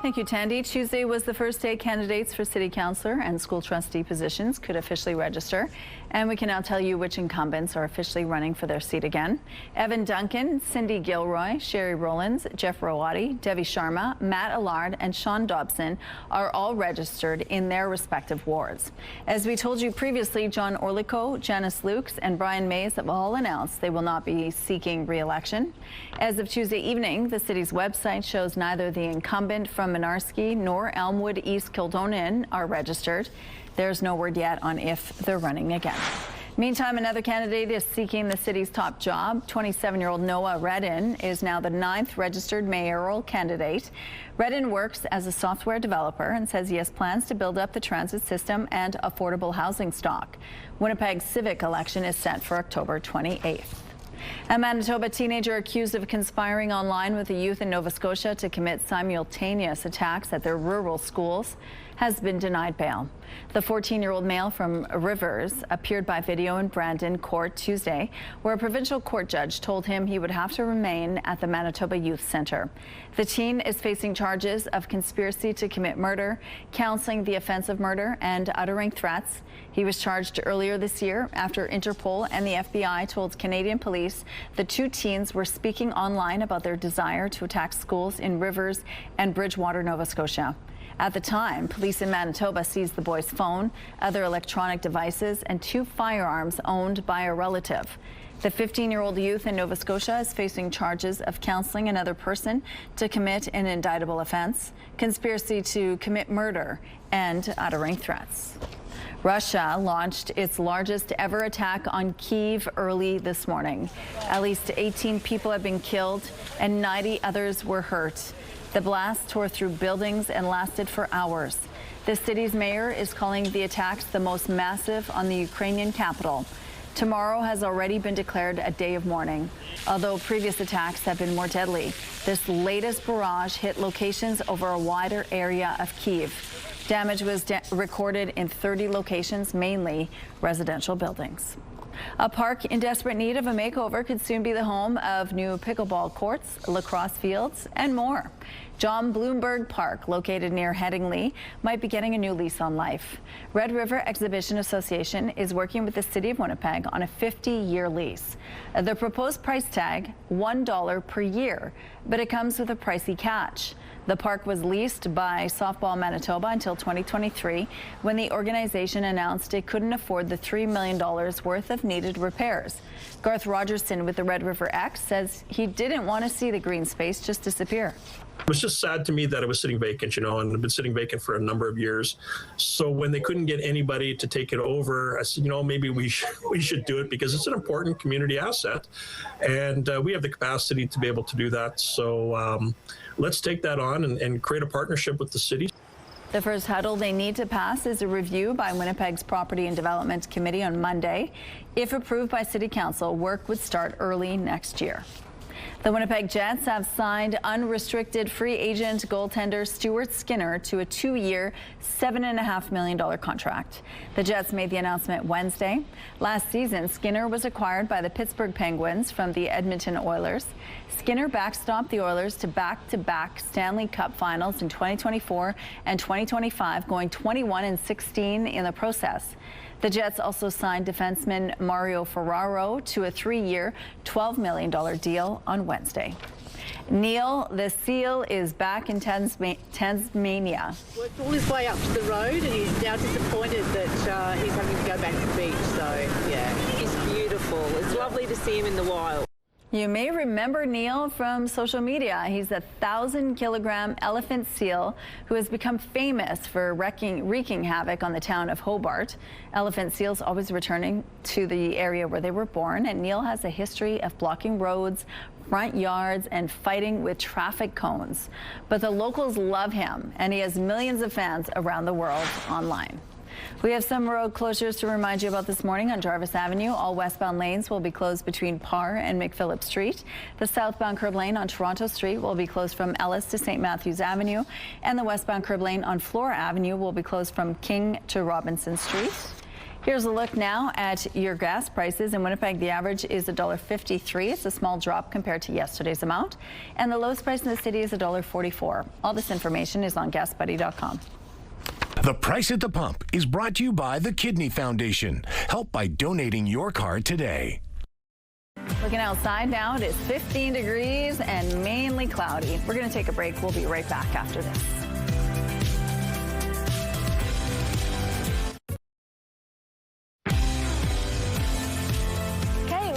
Thank you, Tandy. Tuesday was the first day candidates for city councillor and school trustee positions could officially register. And we can now tell you which incumbents are officially running for their seat again. Evan Duncan, Cindy Gilroy, Sherry Rowlands, Jeff Rawati, Devi Sharma, Matt Allard, and Sean Dobson are all registered in their respective wards. As we told you previously, John Orlico, Janice Lukes, and Brian Mays have all announced they will not be seeking re-election. As of Tuesday evening, the city's website shows neither the incumbent from Minarski nor Elmwood East Kildonan are registered. There's no word yet on if they're running again. Meantime, another candidate is seeking the city's top job. 27-year-old Noah Redden is now the 9th registered mayoral candidate. Redden works as a software developer and says he has plans to build up the transit system and affordable housing stock. Winnipeg's civic election is set for October 28th. A Manitoba teenager accused of conspiring online with a youth in Nova Scotia to commit simultaneous attacks at their rural schools has been denied bail. The 14-year-old male from Rivers appeared by video in Brandon Court Tuesday, where a provincial court judge told him he would have to remain at the Manitoba Youth Centre. The teen is facing charges of conspiracy to commit murder, counseling the offense of murder, and uttering threats. He was charged earlier this year after Interpol and the FBI told Canadian police the two teens were speaking online about their desire to attack schools in Rivers and Bridgewater, Nova Scotia. At the time, police in Manitoba seized the boy's phone, other electronic devices, and 2 firearms owned by a relative. The 15-year-old youth in Nova Scotia is facing charges of counseling another person to commit an indictable offense, conspiracy to commit murder, and uttering threats. Russia launched its largest ever attack on Kyiv early this morning. At least 18 people have been killed and 90 others were hurt. The blast tore through buildings and lasted for hours. The city's mayor is calling the attacks the most massive on the Ukrainian capital. Tomorrow has already been declared a day of mourning. Although previous attacks have been more deadly, this latest barrage hit locations over a wider area of Kyiv. Damage was recorded in 30 locations, mainly residential buildings. A park in desperate need of a makeover could soon be the home of new pickleball courts, lacrosse fields, and more. John Bloomberg Park, located near Headingley, might be getting a new lease on life. Red River Exhibition Association is working with the City of Winnipeg on a 50-year lease. The proposed price tag, $1 per year, but it comes with a pricey catch. The park was leased by Softball Manitoba until 2023, when the organization announced it couldn't afford the $3 million worth of needed repairs. Garth Rogerson with the Red River X says he didn't want to see the green space just disappear. It was just sad to me that it was sitting vacant, and it's been sitting vacant for a number of years. So when they couldn't get anybody to take it over, I said, maybe we should do it because it's an important community asset, and we have the capacity to be able to do that. So let's take that on and create a partnership with the city. The first hurdle they need to pass is a review by Winnipeg's Property and Development Committee on Monday. If approved by City Council, work would start early next year. The Winnipeg Jets have signed unrestricted free agent goaltender Stuart Skinner to a 2-year, $7.5 million contract. The Jets made the announcement Wednesday. Last season, Skinner was acquired by the Pittsburgh Penguins from the Edmonton Oilers. Skinner backstopped the Oilers to back-to-back Stanley Cup finals in 2024 and 2025, going 21-16 in the process. The Jets also signed defenseman Mario Ferraro to a 3-year, $12 million deal on Wednesday. Neil, the Seal, is back in Tasmania. Worked all his way up to the road and he's now disappointed that he's having to go back to the beach. So, yeah, it's beautiful. It's lovely to see him in the wild. You may remember Neil from social media. He's a 1,000-kilogram elephant seal who has become famous for wreaking havoc on the town of Hobart. Elephant seals always returning to the area where they were born, and Neil has a history of blocking roads, front yards, and fighting with traffic cones. But the locals love him, and he has millions of fans around the world online. We have some road closures to remind you about this morning. On Jarvis Avenue, all westbound lanes will be closed between Parr and McPhillip Street. The southbound curb lane on Toronto Street will be closed from Ellis to St. Matthews Avenue, and the westbound curb lane on Flora Avenue will be closed from King to Robinson Street. Here's a look now at your gas prices. In Winnipeg, the average is $1.53. It's a small drop compared to yesterday's amount, and the lowest price in the city is $1.44. All this information is on GasBuddy.com. The Price at the Pump is brought to you by the Kidney Foundation. Help by donating your card today. Looking outside now, it is 15 degrees and mainly cloudy. We're going to take a break. We'll be right back after this.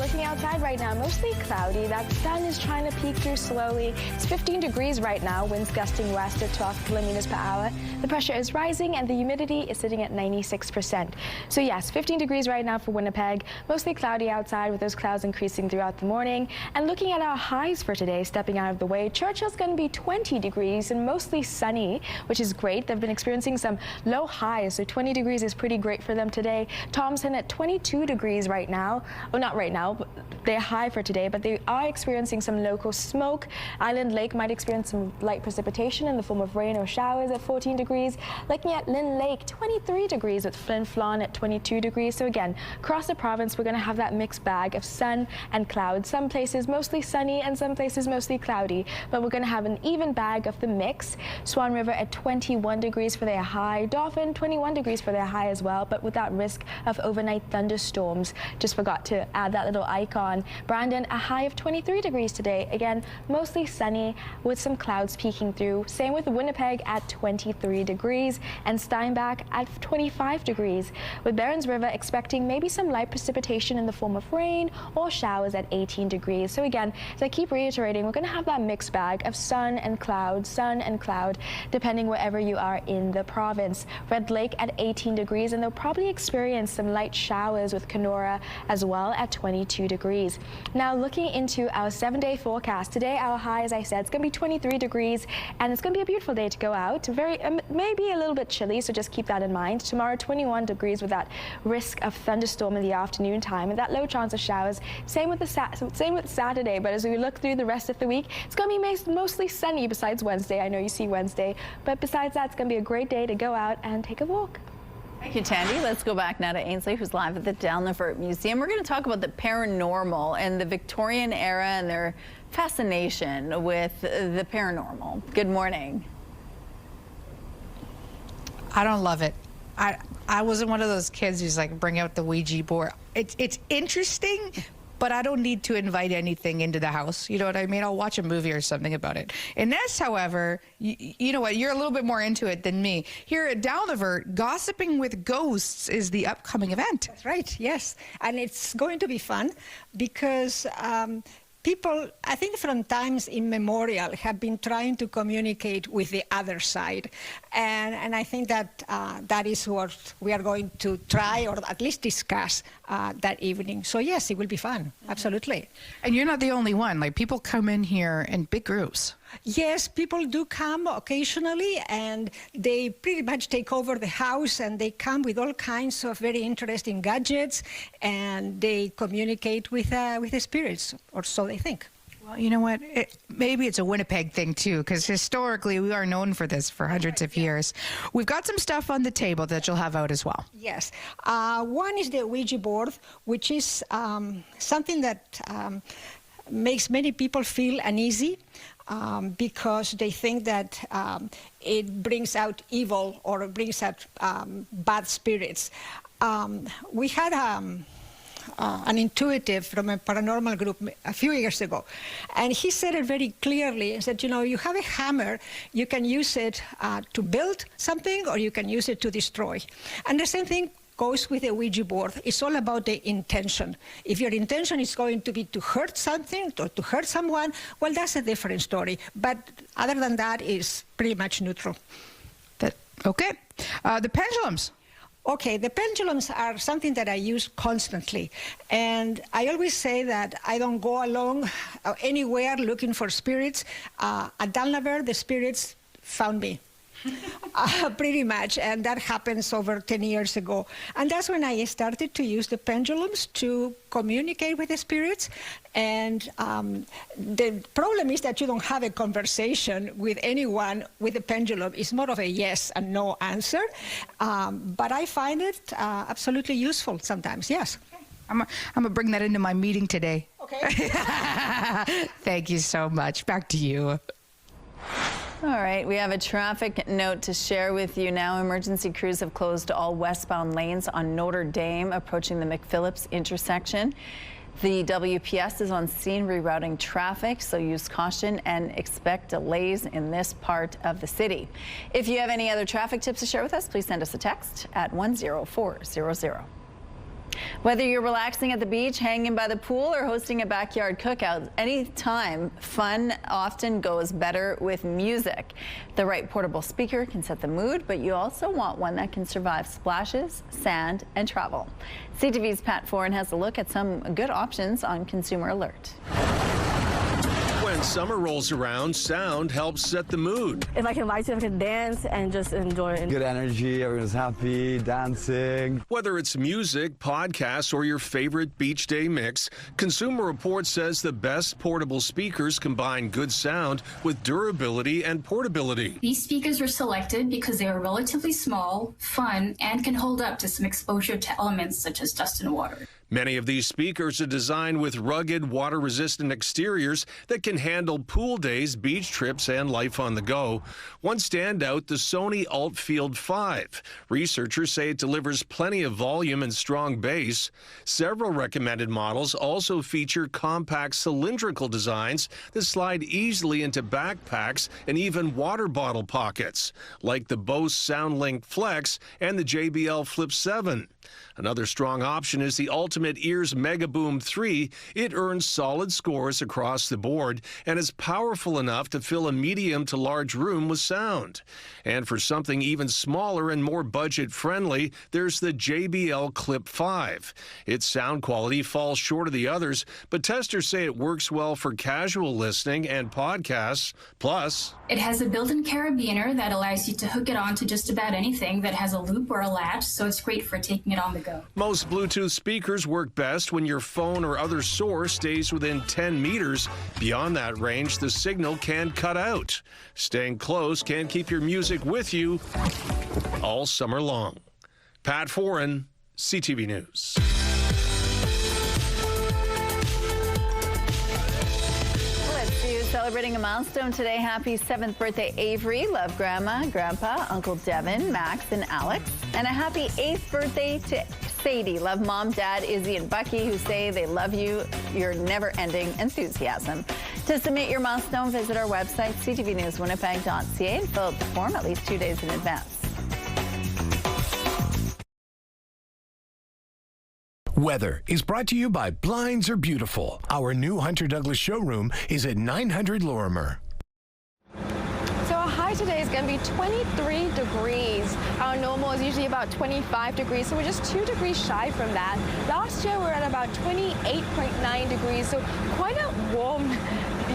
Looking outside right now, mostly cloudy. That sun is trying to peek through slowly. It's 15 degrees right now, winds gusting west at 12 kilometers per hour. The pressure is rising and the humidity is sitting at 96%. So yes, 15 degrees right now for Winnipeg. Mostly cloudy outside with those clouds increasing throughout the morning. And looking at our highs for today, stepping out of the way, Churchill's going to be 20 degrees and mostly sunny, which is great. They've been experiencing some low highs, so 20 degrees is pretty great for them today. Thompson at 22 degrees right now. Well, not right now. They're high for today, but they are experiencing some local smoke. Island Lake might experience some light precipitation in the form of rain or showers at 14 degrees. Looking at Lynn Lake, 23 degrees with Flin Flon at 22 degrees. So again, across the province, we're going to have that mixed bag of sun and clouds. Some places mostly sunny and some places mostly cloudy, but we're going to have an even bag of the mix. Swan River at 21 degrees for their high. Dauphin, 21 degrees for their high as well, but without risk of overnight thunderstorms. Just forgot to add that little icon. Brandon, a high of 23 degrees today. Again, mostly sunny with some clouds peeking through. Same with Winnipeg at 23 degrees and Steinbach at 25 degrees. With Barons River expecting maybe some light precipitation in the form of rain or showers at 18 degrees. So again, as I keep reiterating, we're going to have that mixed bag of sun and cloud, depending wherever you are in the province. Red Lake at 18 degrees, and they'll probably experience some light showers with Kenora as well at 22 degrees. Now looking into our 7-day forecast, today our high, as I said, it's going to be 23 degrees and it's going to be a beautiful day to go out. Very maybe a little bit chilly, so just keep that in mind. Tomorrow 21 degrees with that risk of thunderstorm in the afternoon time and that low chance of showers. Same with Saturday, but as we look through the rest of the week, it's going to be mostly sunny besides Wednesday. I know you see Wednesday, but besides that, it's going to be a great day to go out and take a walk. Thank you, Tandy. Let's go back now to Ainsley, who's live at the Dalnevert Museum. We're going to talk about the paranormal and the Victorian era and their fascination with the paranormal. Good morning. I don't love it. I wasn't one of those kids who's like, bring out the Ouija board. It's interesting, but I don't need to invite anything into the house. You know what I mean? I'll watch a movie or something about it. Inez, however, you know what? You're a little bit more into it than me. Here at Dalnevert, Gossiping with Ghosts is the upcoming event. That's right, yes. And it's going to be fun because people, I think from times immemorial, have been trying to communicate with the other side. And I think that that is what we are going to try or at least discuss that evening. So yes, it will be fun, absolutely. And you're not the only one. Like, people come in here in big groups. Yes, people do come occasionally, and they pretty much take over the house, and they come with all kinds of very interesting gadgets, and they communicate with the spirits, or so they think. Well, you know what? Maybe it's a Winnipeg thing, too, because historically we are known for this for hundreds of years. We've got some stuff on the table that you'll have out as well. Yes. One is the Ouija board, which is something that makes many people feel uneasy because they think that it brings out evil or brings out bad spirits. We had an intuitive from a paranormal group a few years ago, and he said it very clearly. He said, you know, you have a hammer, you can use it to build something or you can use it to destroy. And the same thing goes with the Ouija board. It's all about the intention. If your intention is going to be to hurt something or to hurt someone, well, that's a different story. But other than that, it's pretty much neutral. Okay. The pendulums. Okay, the pendulums are something that I use constantly. And I always say that I don't go along anywhere looking for spirits. At Dalnaver, the spirits found me. Pretty much, and that happens over 10 years ago. And that's when I started to use the pendulums to communicate with the spirits. And the problem is that you don't have a conversation with anyone with a pendulum. It's more of a yes and no answer. But I find it absolutely useful sometimes, yes. I'm going to bring that into my meeting today. Okay. Thank you so much. Back to you. All right, we have a traffic note to share with you now. Emergency crews have closed all westbound lanes on Notre Dame approaching the McPhillips intersection. The WPS is on scene rerouting traffic, so use caution and expect delays in this part of the city. If you have any other traffic tips to share with us, please send us a text at 10400. Whether you're relaxing at the beach, hanging by the pool, or hosting a backyard cookout, anytime, fun often goes better with music. The right portable speaker can set the mood, but you also want one that can survive splashes, sand, and travel. CTV's Pat Foran has a look at some good options on Consumer Alert. When summer rolls around, sound helps set the mood. If I can light it, I can dance and just enjoy it. Good energy, everyone's happy, dancing. Whether it's music, podcasts, or your favorite beach day mix, Consumer Reports says the best portable speakers combine good sound with durability and portability. These speakers were selected because they are relatively small, fun, and can hold up to some exposure to elements such as dust and water. Many of these speakers are designed with rugged, water-resistant exteriors that can handle pool days, beach trips, and life on the go. One standout, the Sony Altfield 5. Researchers say it delivers plenty of volume and strong bass. Several recommended models also feature compact cylindrical designs that slide easily into backpacks and even water bottle pockets, like the Bose SoundLink Flex and the JBL Flip 7. Another strong option is the Ultimate Ears Mega Boom 3. It earns solid scores across the board and is powerful enough to fill a medium to large room with sound. And for something even smaller and more budget-friendly, there's the JBL Clip 5. Its sound quality falls short of the others, but testers say it works well for casual listening and podcasts. Plus, it has a built-in carabiner that allows you to hook it on to just about anything that has a loop or a latch, so it's great for taking it on the go. Most Bluetooth speakers work best when your phone or other source stays within 10 meters. Beyond that range, the signal can cut out. Staying close can keep your music with you all summer long. Pat Foran, CTV News. Celebrating a milestone today. Happy 7th birthday, Avery. Love Grandma, Grandpa, Uncle Devin, Max, and Alex. And a happy 8th birthday to Sadie. Love Mom, Dad, Izzy, and Bucky, who say they love you, your never-ending enthusiasm. To submit your milestone, visit our website, ctvnewswinnipeg.ca, and fill out the form at least 2 days in advance. Weather is brought to you by Blinds Are Beautiful. Our new Hunter Douglas showroom is at 900 Lorimer. So our high today is going to be 23 degrees. Our normal is usually about 25 degrees, so we're just 2 degrees shy from that. Last year we were at about 28.9 degrees, so quite a warm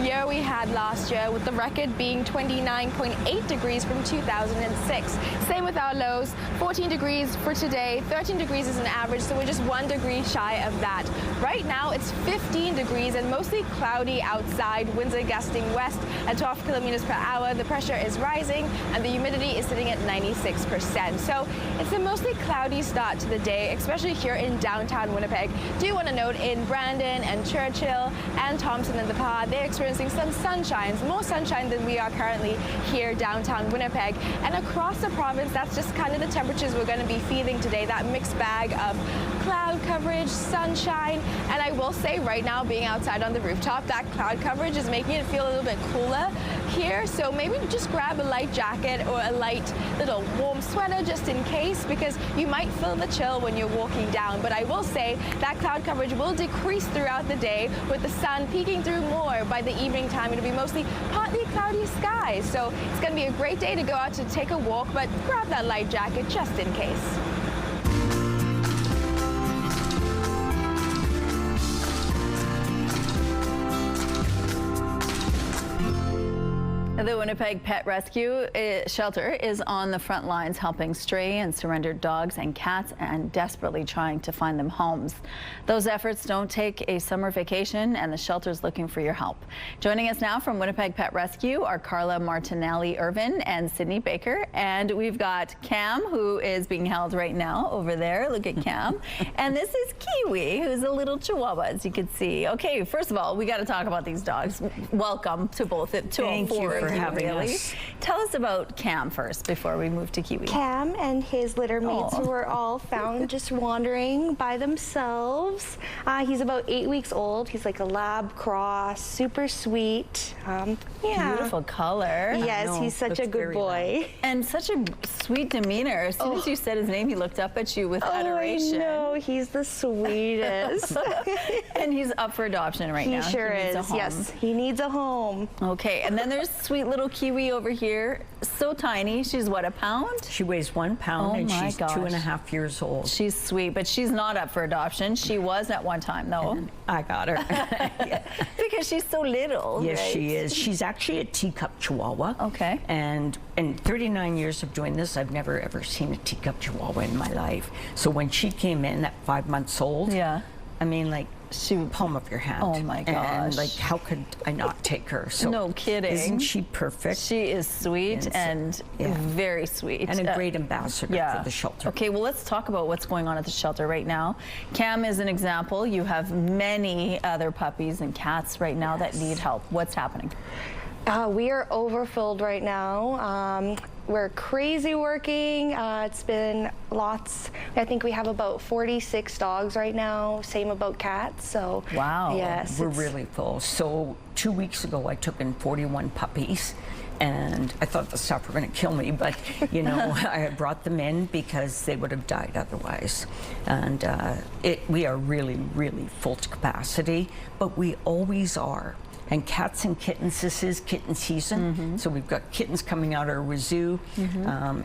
year we had last year, with the record being 29.8 degrees from 2006. Same with our lows, 14 degrees for today, 13 degrees is an average, so we're just 1 degree shy of that. Right now it's 15 degrees and mostly cloudy outside, winds are gusting west at 12 kilometers per hour. The pressure is rising and the humidity is sitting at 96%. So it's a mostly cloudy start to the day, especially here in downtown Winnipeg. Do want to note in Brandon and Churchill and Thompson and the Pod, they're experiencing some sunshine, more sunshine than we are currently here downtown Winnipeg. And across the province, that's just kind of the temperatures we're going to be feeling today, that mixed bag of cloud coverage, sunshine, and I will say right now, being outside on the rooftop, that cloud coverage is making it feel a little bit cooler here, so maybe just grab a light jacket or a light little warm sweater just in case, because you might feel the chill when you're walking down. But I will say that cloud coverage will decrease throughout the day, with the sun peeking through more by the evening time. It'll be mostly partly cloudy skies, so it's going to be a great day to go out to take a walk, but grab that light jacket just in case. The Winnipeg Pet Rescue Shelter is on the front lines helping stray and surrendered dogs and cats and desperately trying to find them homes. Those efforts don't take a summer vacation, and the shelter is looking for your help. Joining us now from Winnipeg Pet Rescue are Carla Martinelli-Irvin and Sydney Baker. And we've got Cam, who is being held right now over there. Look at Cam. And this is Kiwi, who's a little chihuahua, as you can see. Okay, first of all, we got to talk about these dogs. Welcome to both, to all four of you. Us. Tell us about Cam first before we move to Kiwi. Cam and his litter mates were all found just wandering by themselves. He's about 8 weeks old. He's like a lab cross, super sweet. Yeah. Beautiful color. Yes, he's such a good boy. And such a sweet demeanor. As soon as you said his name, he looked up at you with adoration. I know, he's the sweetest. And he's up for adoption right now. He sure is, yes. He needs a home. Okay, and then there's sweet little Kiwi over here, so tiny. She's what, a pound? She weighs 1 pound and she's 2.5 years old. She's sweet, but she's not up for adoption. She was at one time, though. And I got her. Yeah. Because she's so little. Yes, right? she is. She's actually a teacup chihuahua. Okay. And in 39 years of doing this, I've never ever seen a teacup chihuahua in my life. So when she came in at 5 months old, yeah, I mean, like, she palm of your hand. Oh my gosh. And like, how could I not take her? So no kidding. Isn't she perfect? She is sweet and very sweet. And a great ambassador for the shelter. Okay, well, let's talk about what's going on at the shelter right now. Cam is an example. You have many other puppies and cats right now that need help. What's happening? We are overfilled right now. We're crazy working. It's been lots. I think we have about 46 dogs right now. Same about cats. So wow. Yes, we're really full. So 2 weeks ago, I took in 41 puppies. And I thought the stuff were going to kill me, but you know, I had brought them in because they would have died otherwise. And we are really, really full to capacity, but we always are. And cats and kittens, this is kitten season. So we've got kittens coming out our wazoo,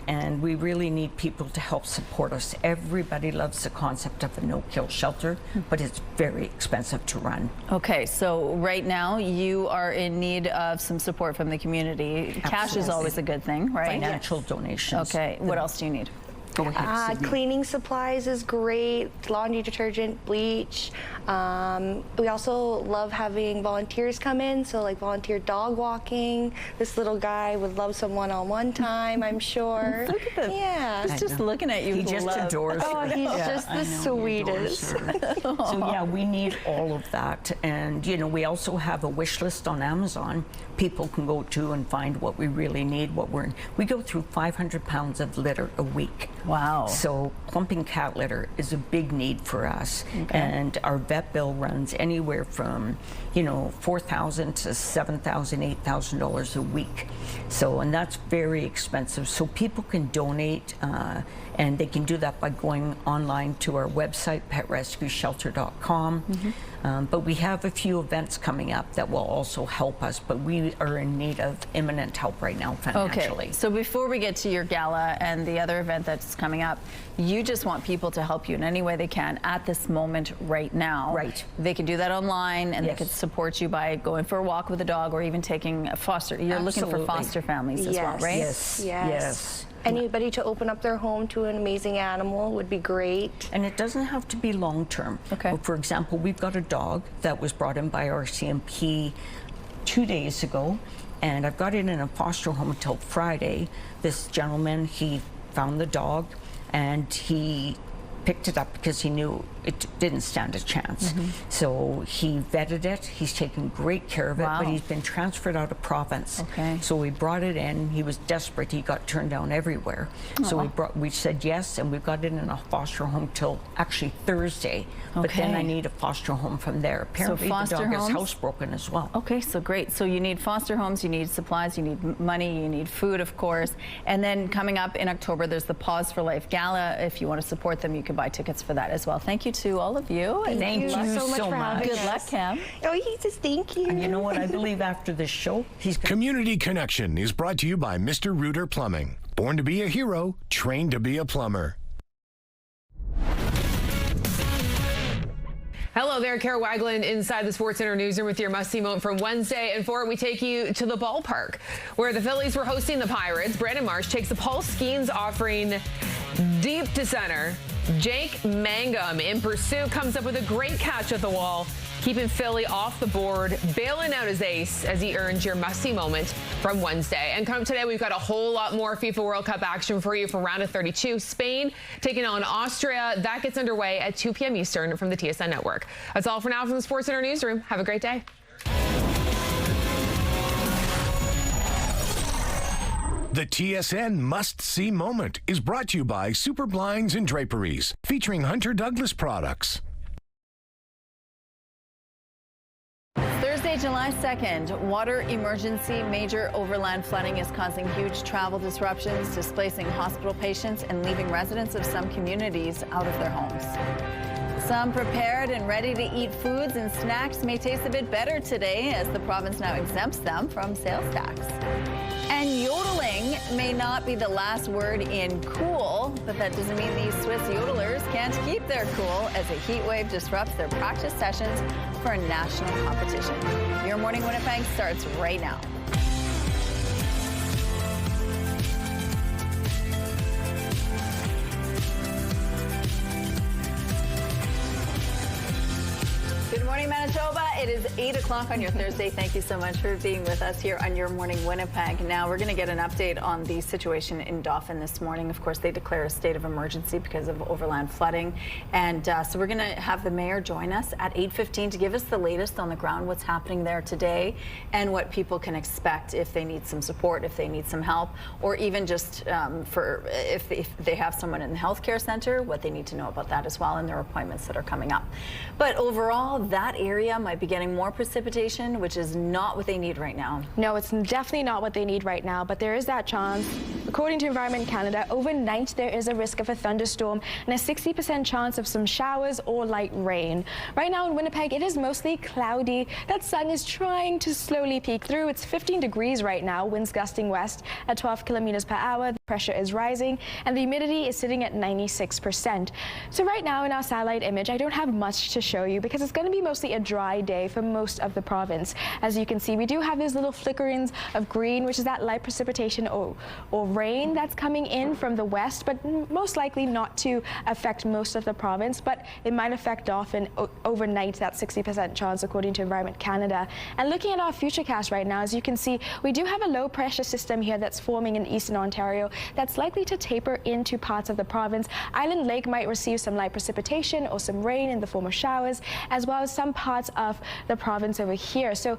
and we really need people to help support us. Everybody loves the concept of a no-kill shelter, but it's very expensive to run. Okay, so right now you are in need of some support from the community. Absolutely. Cash is always a good thing, right? Financial donations. Okay, what else do you need? Go ahead, cleaning supplies is great, laundry detergent, bleach. We also love having volunteers come in, so like volunteer dog walking. This little guy would love some one-on-one time, I'm sure. Look at this. Yeah. He's just looking at you. He just adores her. Oh, he's just the sweetest. So yeah, we need all of that. And you know, we also have a wish list on Amazon. People can go to and find what we really need, we go through 500 pounds of litter a week. Wow. So clumping cat litter is a big need for us. Okay. And our vet bill runs anywhere from, you know, $4,000 to $7,000, $8,000 a week. So, and that's very expensive. So people can donate, and they can do that by going online to our website, petrescueshelter.com. But we have a few events coming up that will also help us, but we are in need of imminent help right now financially. Okay, so before we get to your gala and the other event that's coming up, you just want people to help you in any way they can at this moment right now. Right. They can do that online, and they can support you by going for a walk with a dog or even taking a foster. You're looking for foster families as well, right? Yes. Anybody to open up their home to an amazing animal would be great. And it doesn't have to be long term. Okay. For example, we've got a dog that was brought in by our CMP 2 days ago, and I've got it in a foster home until Friday. This gentleman, he found the dog and he picked it up because he knew it didn't stand a chance. So he vetted it. He's taken great care of it, but he's been transferred out of province. Okay. So we brought it in. He was desperate. He got turned down everywhere. So we said yes, and we've got it in a foster home till actually Thursday. But then I need a foster home from there. Apparently the dog is housebroken as well. Okay, so great. So you need foster homes, you need supplies, you need money, you need food, of course. And then coming up in October, there's the Pause for Life Gala. If you want to support them, you can buy tickets for that as well. Thank you to all of you. Thank you so much for having us. Good luck, Cam. Oh, he says thank you. And you know what? I believe after this show, he's going Community Connection is brought to you by Mr. Reuter Plumbing. Born to be a hero, trained to be a plumber. Hello there, Kara Wagland inside the SportsCenter newsroom with your must-see moment from Wednesday. And for it, we take you to the ballpark where the Phillies were hosting the Pirates. Brandon Marsh takes the Paul Skeens offering deep to center. Jake Mangum in pursuit comes up with a great catch at the wall, keeping Philly off the board, bailing out his ace as he earns your must-see moment from Wednesday. And come today, we've got a whole lot more FIFA World Cup action for you for round of 32. Spain taking on Austria. That gets underway at 2 p.m. Eastern from the TSN Network. That's all for now from the SportsCenter newsroom. Have a great day. The TSN Must-See Moment is brought to you by Super Blinds and Draperies, featuring Hunter Douglas products. Thursday, July 2nd, water emergency. Major overland flooding is causing huge travel disruptions, displacing hospital patients and leaving residents of some communities out of their homes. Some prepared and ready to eat foods and snacks may taste a bit better today as the province now exempts them from sales tax. And yodeling may not be the last word in cool, but that doesn't mean these Swiss yodelers can't keep their cool as a heat wave disrupts their practice sessions for a national competition. Your Morning Winnipeg starts right now. Good morning, Manitoba. It is 8 o'clock on your Thursday. Thank you so much for being with us here on Your Morning Winnipeg. Now, we're going to get an update on the situation in Dauphin this morning. Of course, they declare a state of emergency because of overland flooding. And so we're going to have the mayor join us at 8:15 to give us the latest on the ground, what's happening there today, and what people can expect if they need some support, if they need some help, or even just if they have someone in the healthcare center, what they need to know about that as well, and their appointments that are coming up. But overall, that area might be getting more precipitation, which is not what they need right now. No, it's definitely not what they need right now, but there is that chance. According to Environment Canada, overnight there is a risk of a thunderstorm and a 60% chance of some showers or light rain. Right now in Winnipeg, it is mostly cloudy. That sun is trying to slowly peek through. It's 15 degrees right now, winds gusting west at 12 kilometers per hour. The pressure is rising and the humidity is sitting at 96%. So right now in our satellite image, I don't have much to show you because it's going to be mostly a dry day for most of the province. As you can see, we do have these little flickerings of green, which is that light precipitation or rain that's coming in from the west, but most likely not to affect most of the province, but it might affect Dauphin overnight, that 60% chance according to Environment Canada. And looking at our futurecast right now, as you can see, we do have a low pressure system here that's forming in eastern Ontario that's likely to taper into parts of the province. Island Lake might receive some light precipitation or some rain in the form of showers, as well as some parts of the province over here. So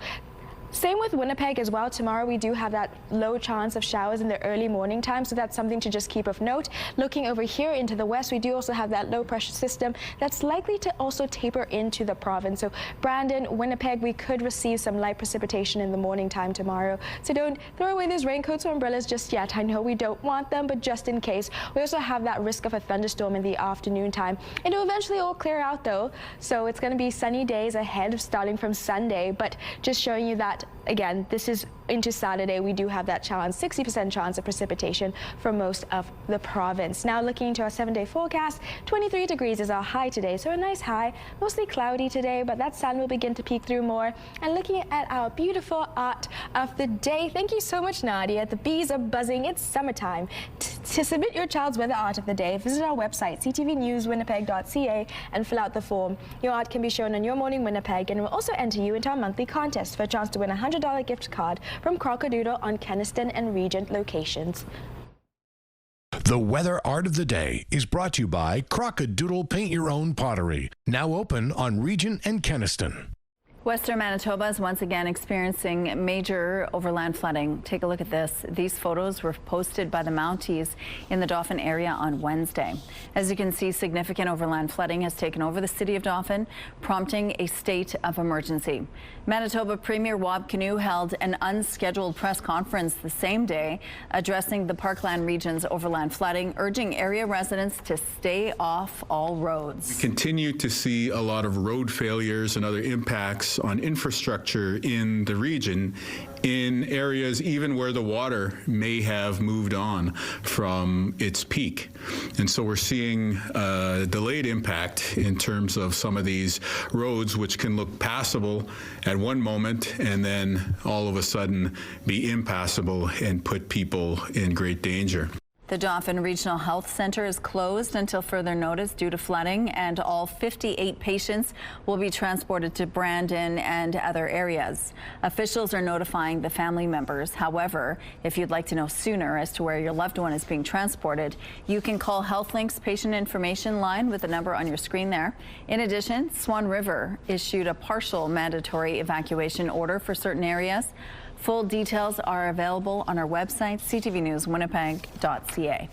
Same with Winnipeg as well. Tomorrow we do have that low chance of showers in the early morning time, so that's something to just keep of note. Looking over here into the west, we do also have that low pressure system that's likely to also taper into the province. So Brandon, Winnipeg, we could receive some light precipitation in the morning time tomorrow. So don't throw away those raincoats or umbrellas just yet. I know we don't want them, but just in case. We also have that risk of a thunderstorm in the afternoon time. It'll eventually all clear out though, so it's going to be sunny days ahead starting from Sunday, but just showing you that again, this is into Saturday. We do have that chance, 60% chance of precipitation for most of the province. Now looking into our 7-day forecast, 23 degrees is our high today, so a nice high. Mostly cloudy today, but that sun will begin to peek through more. And looking at our beautiful art of the day. Thank you so much, Nadia. The bees are buzzing. It's summertime. To submit your child's weather art of the day, visit our website, ctvnewswinnipeg.ca, and fill out the form. Your art can be shown on Your Morning Winnipeg, and we'll also enter you into our monthly contest for a chance to win a $100 gift card from Crocodile on Keniston and Regent locations. The weather art of the day is brought to you by Crocodile Paint Your Own Pottery, now open on Regent and Keniston. Western Manitoba is once again experiencing major overland flooding. Take a look at this. These photos were posted by the Mounties in the Dauphin area on Wednesday. As you can see, significant overland flooding has taken over the city of Dauphin, prompting a state of emergency. Manitoba Premier Wab Kinew held an unscheduled press conference the same day, addressing the Parkland region's overland flooding, urging area residents to stay off all roads. We continue to see a lot of road failures and other impacts on infrastructure in the region, in areas even where the water may have moved on from its peak. And so we're seeing delayed impact in terms of some of these roads, which can look passable at one moment and then all of a sudden be impassable and put people in great danger. The Dauphin Regional Health Center is closed until further notice due to flooding, and all 58 patients will be transported to Brandon and other areas. Officials are notifying the family members. However, if you'd like to know sooner as to where your loved one is being transported, you can call HealthLink's patient information line with the number on your screen there. In addition, Swan River issued a partial mandatory evacuation order for certain areas. Full details are available on our website, ctvnewswinnipeg.ca.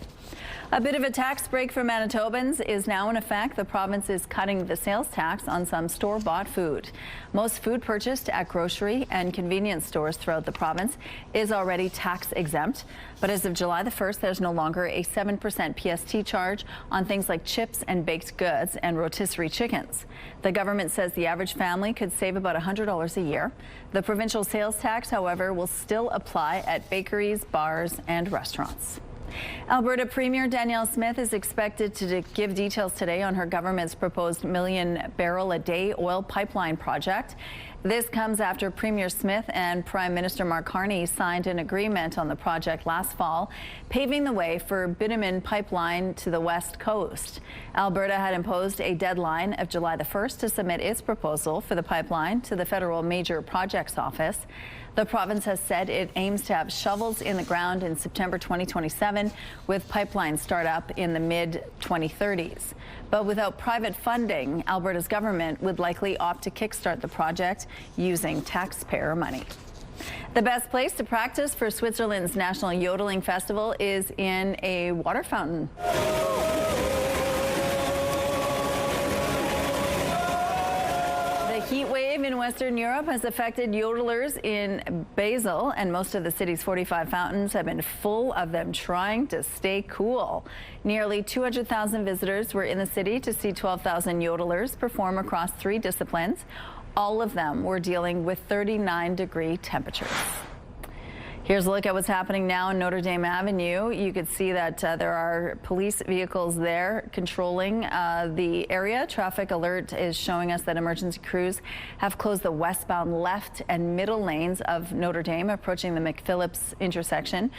A bit of a tax break for Manitobans is now in effect. The province is cutting the sales tax on some store-bought food. Most food purchased at grocery and convenience stores throughout the province is already tax exempt. But as of July the 1st, there's no longer a 7% PST charge on things like chips and baked goods and rotisserie chickens. The government says the average family could save about $100 a year. The provincial sales tax, however, will still apply at bakeries, bars, and restaurants. Alberta Premier Danielle Smith is expected to give details today on her government's proposed million-barrel-a-day oil pipeline project. This comes after Premier Smith and Prime Minister Mark Carney signed an agreement on the project last fall, paving the way for bitumen pipeline to the west coast. Alberta had imposed a deadline of July the 1st to submit its proposal for the pipeline to the Federal Major Projects Office. The province has said it aims to have shovels in the ground in September 2027, with pipeline startup in the mid-2030s. But without private funding, Alberta's government would likely opt to kickstart the project using taxpayer money. The best place to practice for Switzerland's National Yodeling Festival is in a water fountain. The heat wave in Western Europe has affected yodelers in Basel, and most of the city's 45 fountains have been full of them trying to stay cool. Nearly 200,000 visitors were in the city to see 12,000 yodelers perform across 3 disciplines. All of them were dealing with 39-degree temperatures. Here's a look at what's happening now in Notre Dame Avenue. You could see that there are police vehicles there controlling the area. Traffic alert is showing us that emergency crews have closed the westbound left and middle lanes of Notre Dame approaching the McPhillips intersection.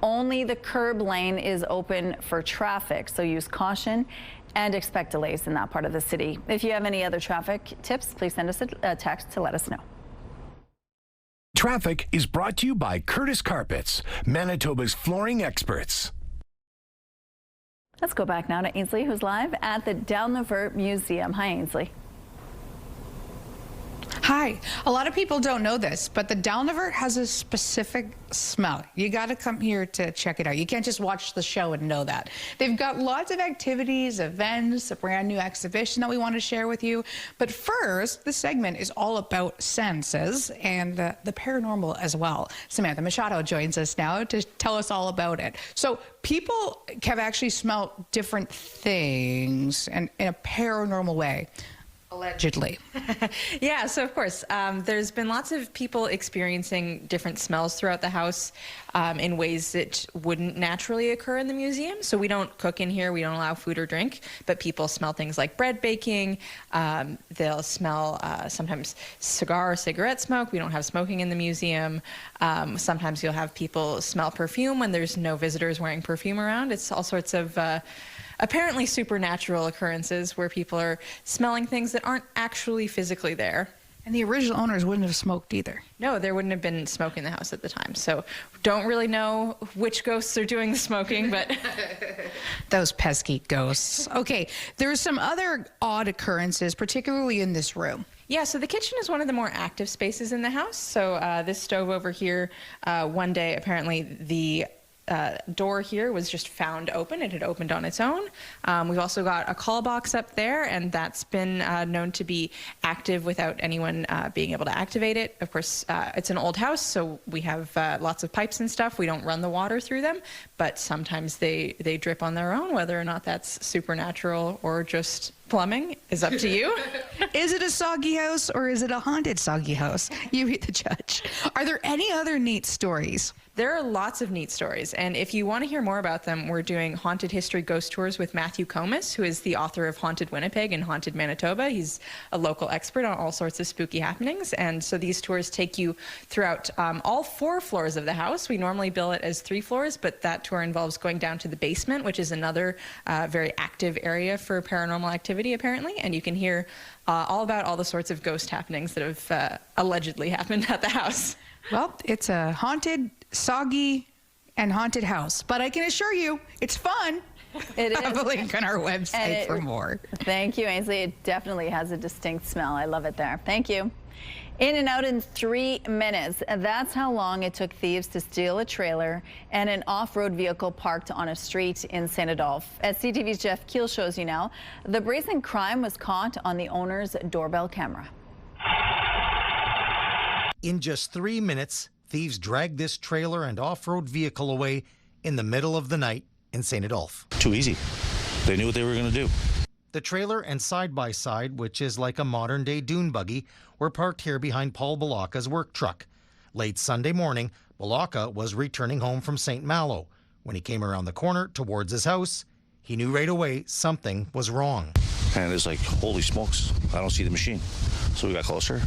Only the curb lane is open for traffic, so use caution and expect delays in that part of the city. If you have any other traffic tips, please send us a text to let us know. Traffic is brought to you by Curtis Carpets, Manitoba's flooring experts. Let's go back now to Ainsley, who's live at the Down the Vert Museum. Hi, Ainsley. Hi. A lot of people don't know this, but the Dalnevert has a specific smell. You got to come here to check it out. You can't just watch the show and know that. They've got lots of activities, events, a brand new exhibition that we want to share with you. But first, this segment is all about senses and the paranormal as well. Samantha Machado joins us now to tell us all about it. So people have actually smelled different things and in a paranormal way. Allegedly. Yeah, so of course, there's been lots of people experiencing different smells throughout the house in ways that wouldn't naturally occur in the museum. So we don't cook in here, we don't allow food or drink, but people smell things like bread baking. They'll smell sometimes cigar or cigarette smoke. We don't have smoking in the museum. Sometimes you'll have people smell perfume when there's no visitors wearing perfume around. It's all sorts of apparently supernatural occurrences where people are smelling things that aren't actually physically there. And the original owners wouldn't have smoked either. No, there wouldn't have been smoke in the house at the time. So don't really know which ghosts are doing the smoking, but... Those pesky ghosts. Okay, there are some other odd occurrences, particularly in this room. Yeah, so the kitchen is one of the more active spaces in the house. So this stove over here, one day apparently the door here was just found open. It had opened on its own. We've also got a call box up there, and that's been known to be active without anyone being able to activate it. Of course, it's an old house, so we have lots of pipes and stuff. We don't run the water through them, but sometimes they drip on their own. Whether or not that's supernatural or just plumbing is up to you. Is it a soggy house or is it a haunted soggy house? You be the judge. Are there any other neat stories? There are lots of neat stories, and if you want to hear more about them, we're doing Haunted History Ghost Tours with Matthew Comas, who is the author of Haunted Winnipeg and Haunted Manitoba. He's a local expert on all sorts of spooky happenings, and so these tours take you throughout all 4 floors of the house. We normally bill it as 3 floors, but that tour involves going down to the basement, which is another very active area for paranormal activity, apparently, and you can hear all about all the sorts of ghost happenings that have allegedly happened at the house. Well, it's a haunted, soggy, and haunted house. But I can assure you, it's fun. It is. I have a link on our website for more. Thank you, Ainsley. It definitely has a distinct smell. I love it there. Thank you. In and out in 3 minutes. That's how long it took thieves to steal a trailer and an off-road vehicle parked on a street in St. Adolphe. As CTV's Jeff Keel shows you now, the brazen crime was caught on the owner's doorbell camera. In just 3 minutes, thieves dragged this trailer and off-road vehicle away in the middle of the night in St. Adolphe. Too easy. They knew what they were going to do. The trailer and side-by-side, which is like a modern-day dune buggy, were parked here behind Paul Balaka's work truck. Late Sunday morning, Balaka was returning home from St. Malo. When he came around the corner towards his house, he knew right away something was wrong. And it's like, holy smokes, I don't see the machine. So we got closer,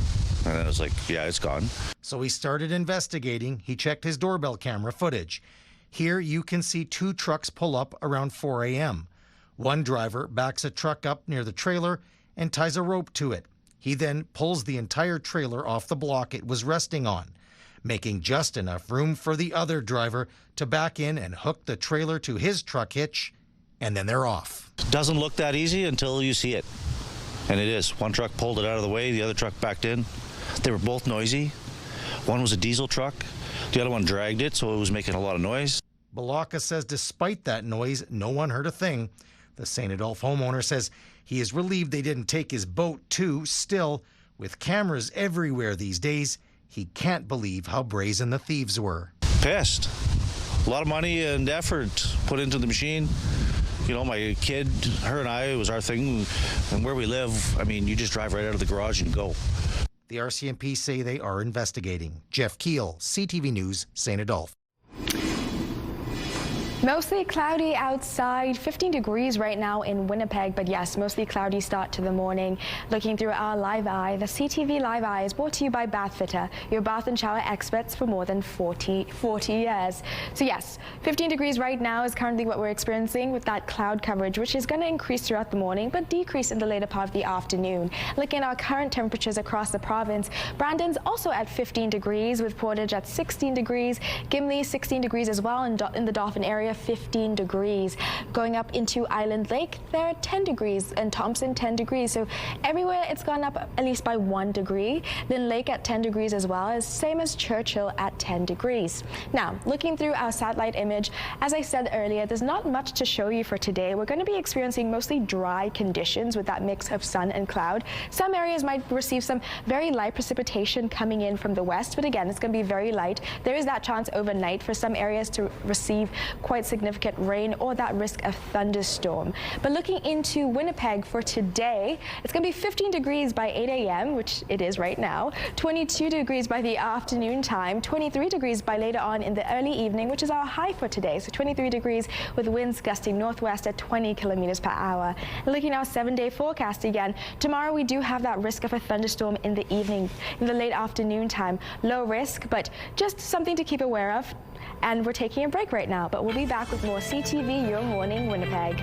and then it's like, yeah, it's gone. So he started investigating. He checked his doorbell camera footage. Here you can see 2 trucks pull up around 4 a.m. One driver backs a truck up near the trailer and ties a rope to it. He then pulls the entire trailer off the block it was resting on, making just enough room for the other driver to back in and hook the trailer to his truck hitch, and then they're off. Doesn't look that easy until you see it. And it is. One truck pulled it out of the way, the other truck backed in. They were both noisy. One was a diesel truck. The other one dragged it, so it was making a lot of noise. Balaka says despite that noise, no one heard a thing. The St. Adolphe homeowner says he is relieved they didn't take his boat too. Still, with cameras everywhere these days, he can't believe how brazen the thieves were. Pissed. A lot of money and effort put into the machine. You know, my kid, her and I, it was our thing. And where we live, I mean, you just drive right out of the garage and go. The RCMP say they are investigating. Jeff Keel, CTV News, St. Adolphe. Mostly cloudy outside, 15 degrees right now in Winnipeg, but yes, mostly cloudy start to the morning. Looking through our Live Eye, the CTV Live Eye is brought to you by Bath Fitter, your bath and shower experts for more than 40 years. So yes, 15 degrees right now is currently what we're experiencing with that cloud coverage, which is going to increase throughout the morning, but decrease in the later part of the afternoon. Looking at our current temperatures across the province, Brandon's also at 15 degrees, with Portage at 16 degrees, Gimli 16 degrees as well in the Dauphin area, Victoria 15 degrees. Going up into Island Lake, there are 10 degrees, and Thompson 10 degrees. So everywhere it's gone up at least by 1 degree. Then Lake at 10 degrees as well, as same as Churchill at 10 degrees. Now, looking through our satellite image, as I said earlier, there's not much to show you for today. We're going to be experiencing mostly dry conditions with that mix of sun and cloud. Some areas might receive some very light precipitation coming in from the west, but again, it's going to be very light. There is that chance overnight for some areas to receive quite significant rain or that risk of thunderstorm. But looking into Winnipeg for today, it's going to be 15 degrees by 8 a.m., which it is right now, 22 degrees by the afternoon time, 23 degrees by later on in the early evening, which is our high for today. So 23 degrees with winds gusting northwest at 20 kilometers per hour. And looking at our 7-day forecast again, tomorrow we do have that risk of a thunderstorm in the evening, in the late afternoon time. Low risk, but just something to keep aware of. And we're taking a break right now, but we'll be back with more CTV Your Morning Winnipeg.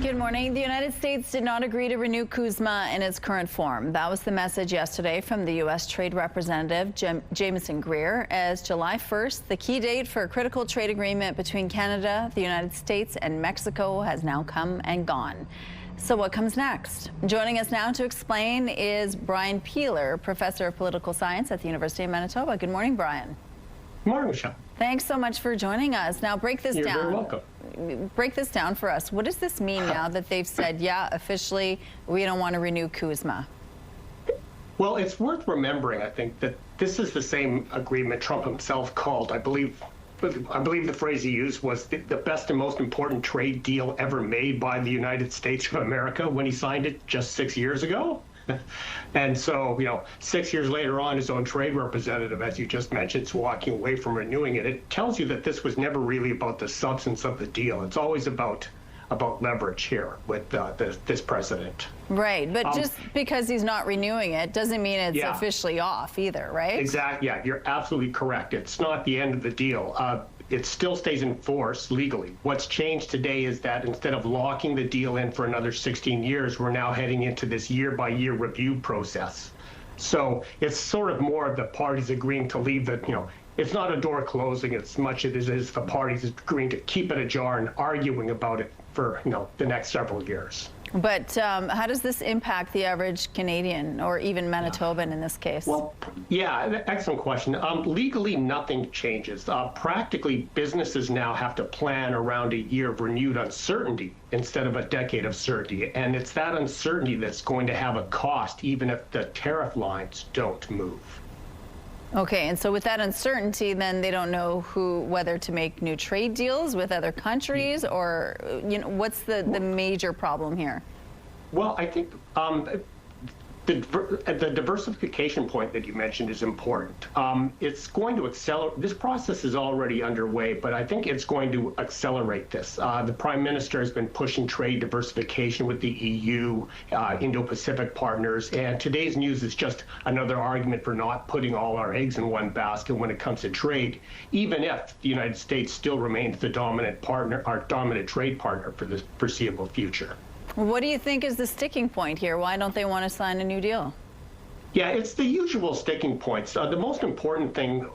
Good morning. The United States did not agree to renew CUSMA in its current form. That was the message yesterday from the U.S. Trade Representative Jameson Greer, as July 1st, the key date for a critical trade agreement between Canada, the United States, and Mexico has now come and gone. So what comes next? Joining us now to explain is Brian Peeler, Professor of Political Science at the University of Manitoba. Good morning, Brian. Good morning, Michelle. Thanks so much for joining us. Now, break this down. You're very welcome. Break this down for us. What does this mean now that they've said, yeah, officially, we don't want to renew CUSMA? Well, it's worth remembering, I think, that this is the same agreement Trump himself called, I believe the phrase he used was the best and most important trade deal ever made by the United States of America when he signed it just 6 years ago. And so, 6 years later on, his own trade representative, as you just mentioned, is walking away from renewing it. It tells you that this was never really about the substance of the deal. It's always about leverage here with this president. Right, but just because he's not renewing it doesn't mean it's officially off either, right? Exactly, yeah, you're absolutely correct. It's not the end of the deal. It still stays in force legally. What's changed today is that instead of locking the deal in for another 16 years, we're now heading into this year-by-year review process. So it's sort of more of the parties agreeing to leave the, it's not a door closing as much as it is the parties agreeing to keep it ajar and arguing about it for, the next several years. But how does this impact the average Canadian or even Manitoban in this case? Well, yeah, excellent question. Legally, nothing changes. Practically, businesses now have to plan around a year of renewed uncertainty instead of a decade of certainty. And it's that uncertainty that's going to have a cost, even if the tariff lines don't move. Okay, and so with that uncertainty, then they don't know whether to make new trade deals with other countries, or what's the major problem here? Well, I think the diversification point that you mentioned is important. It's going to accelerate. This process is already underway, but I think it's going to accelerate this. The Prime Minister has been pushing trade diversification with the EU, Indo-Pacific partners, and today's news is just another argument for not putting all our eggs in one basket when it comes to trade, even if the United States still remains the dominant partner, our dominant trade partner for the foreseeable future. What do you think is the sticking point here? Why don't they want to sign a new deal? Yeah, it's the usual sticking points. The most important thing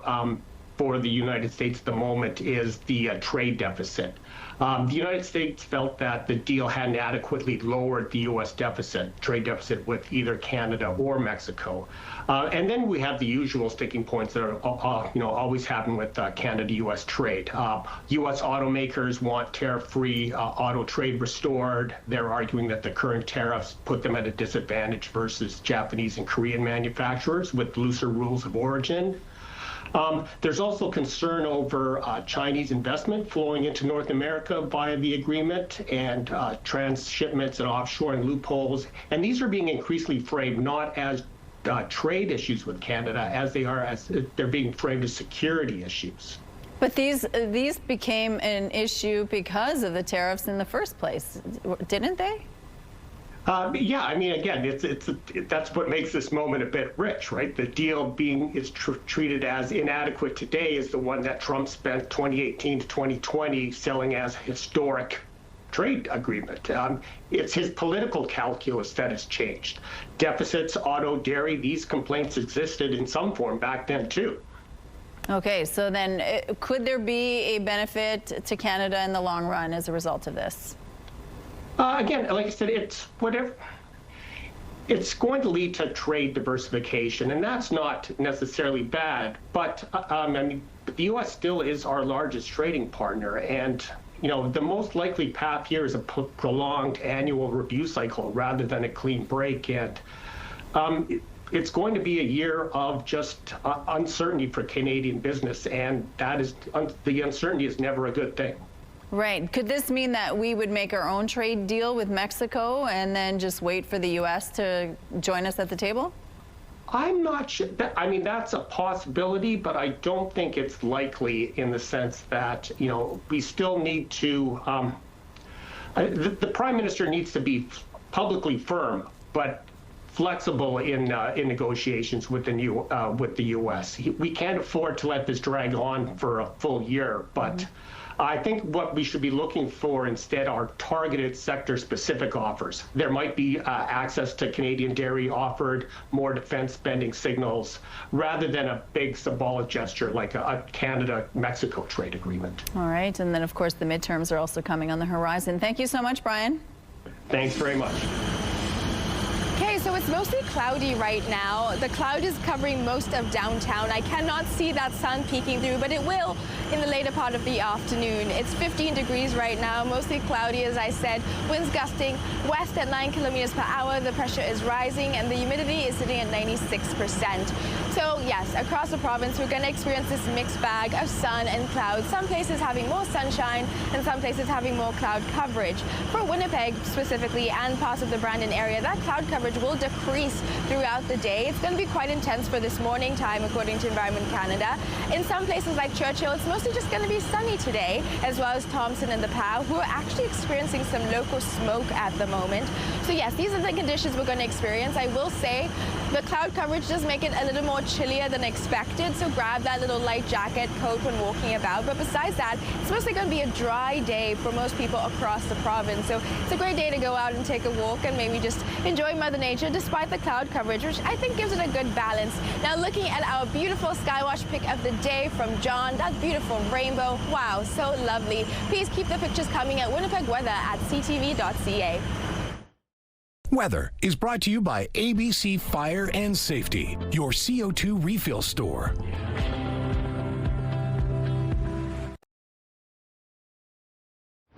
for the United States at the moment is the trade deficit. The United States felt that the deal hadn't adequately lowered the U.S. trade deficit with either Canada or Mexico. And then we have the usual sticking points that are, always happen with Canada-U.S. trade. U.S. automakers want tariff-free auto trade restored. They're arguing that the current tariffs put them at a disadvantage versus Japanese and Korean manufacturers with looser rules of origin. There's also concern over Chinese investment flowing into North America via the agreement, and transshipments and offshoring loopholes. And these are being increasingly framed not as trade issues with Canada as they're being framed as security issues. But these became an issue because of the tariffs in the first place, didn't they? Yeah, I mean, again, that's what makes this moment a bit rich, right? The deal is treated as inadequate today is the one that Trump spent 2018 to 2020 selling as historic trade agreement. It's his political calculus that has changed. Deficits, auto, dairy, these complaints existed in some form back then too. Okay, so then could there be a benefit to Canada in the long run as a result of this? Again, like I said, it's whatever. It's going to lead to trade diversification, and that's not necessarily bad. But I mean, the U.S. still is our largest trading partner, and the most likely path here is a prolonged annual review cycle rather than a clean break. And it's going to be a year of just uncertainty for Canadian business, and that is the uncertainty is never a good thing. Right. Could this mean that we would make our own trade deal with Mexico and then just wait for the U.S. to join us at the table? I'm not sure. I mean, that's a possibility, but I don't think it's likely in the sense that, we still need to, the Prime Minister needs to be publicly firm, but flexible in negotiations with the U.S. We can't afford to let this drag on for a full year, but I think what we should be looking for instead are targeted sector-specific offers. There might be access to Canadian dairy offered, more defense spending signals, rather than a big symbolic gesture like a Canada-Mexico trade agreement. All right, and then of course the midterms are also coming on the horizon. Thank you so much, Brian. Thanks very much. Okay, so it's mostly cloudy right now. The cloud is covering most of downtown. I cannot see that sun peeking through, but it will in the later part of the afternoon. It's 15 degrees right now, mostly cloudy, as I said. Winds gusting west at 9 kilometers per hour. The pressure is rising, and the humidity is sitting at 96%. So yes, across the province, we're going to experience this mixed bag of sun and clouds. Some places having more sunshine, and some places having more cloud coverage. For Winnipeg specifically, and parts of the Brandon area, that cloud coverage will decrease throughout the day. It's going to be quite intense for this morning time, according to Environment Canada. In some places like Churchill, it's mostly just going to be sunny today, as well as Thompson and the Pow, who are actually experiencing some local smoke at the moment. So yes, these are the conditions we're going to experience. I will say the cloud coverage does make it a little more chillier than expected, so grab that little light jacket, coat when walking about. But besides that, it's mostly going to be a dry day for most people across the province. So it's a great day to go out and take a walk and maybe just enjoy Mother Nature despite the cloud coverage, which I think gives it a good balance. Now looking at our beautiful Skywatch pic of the day from John, that beautiful rainbow. Wow, so lovely. Please keep the pictures coming at Winnipeg Weather at CTV.ca. Weather is brought to you by ABC Fire and Safety, your CO2 refill store.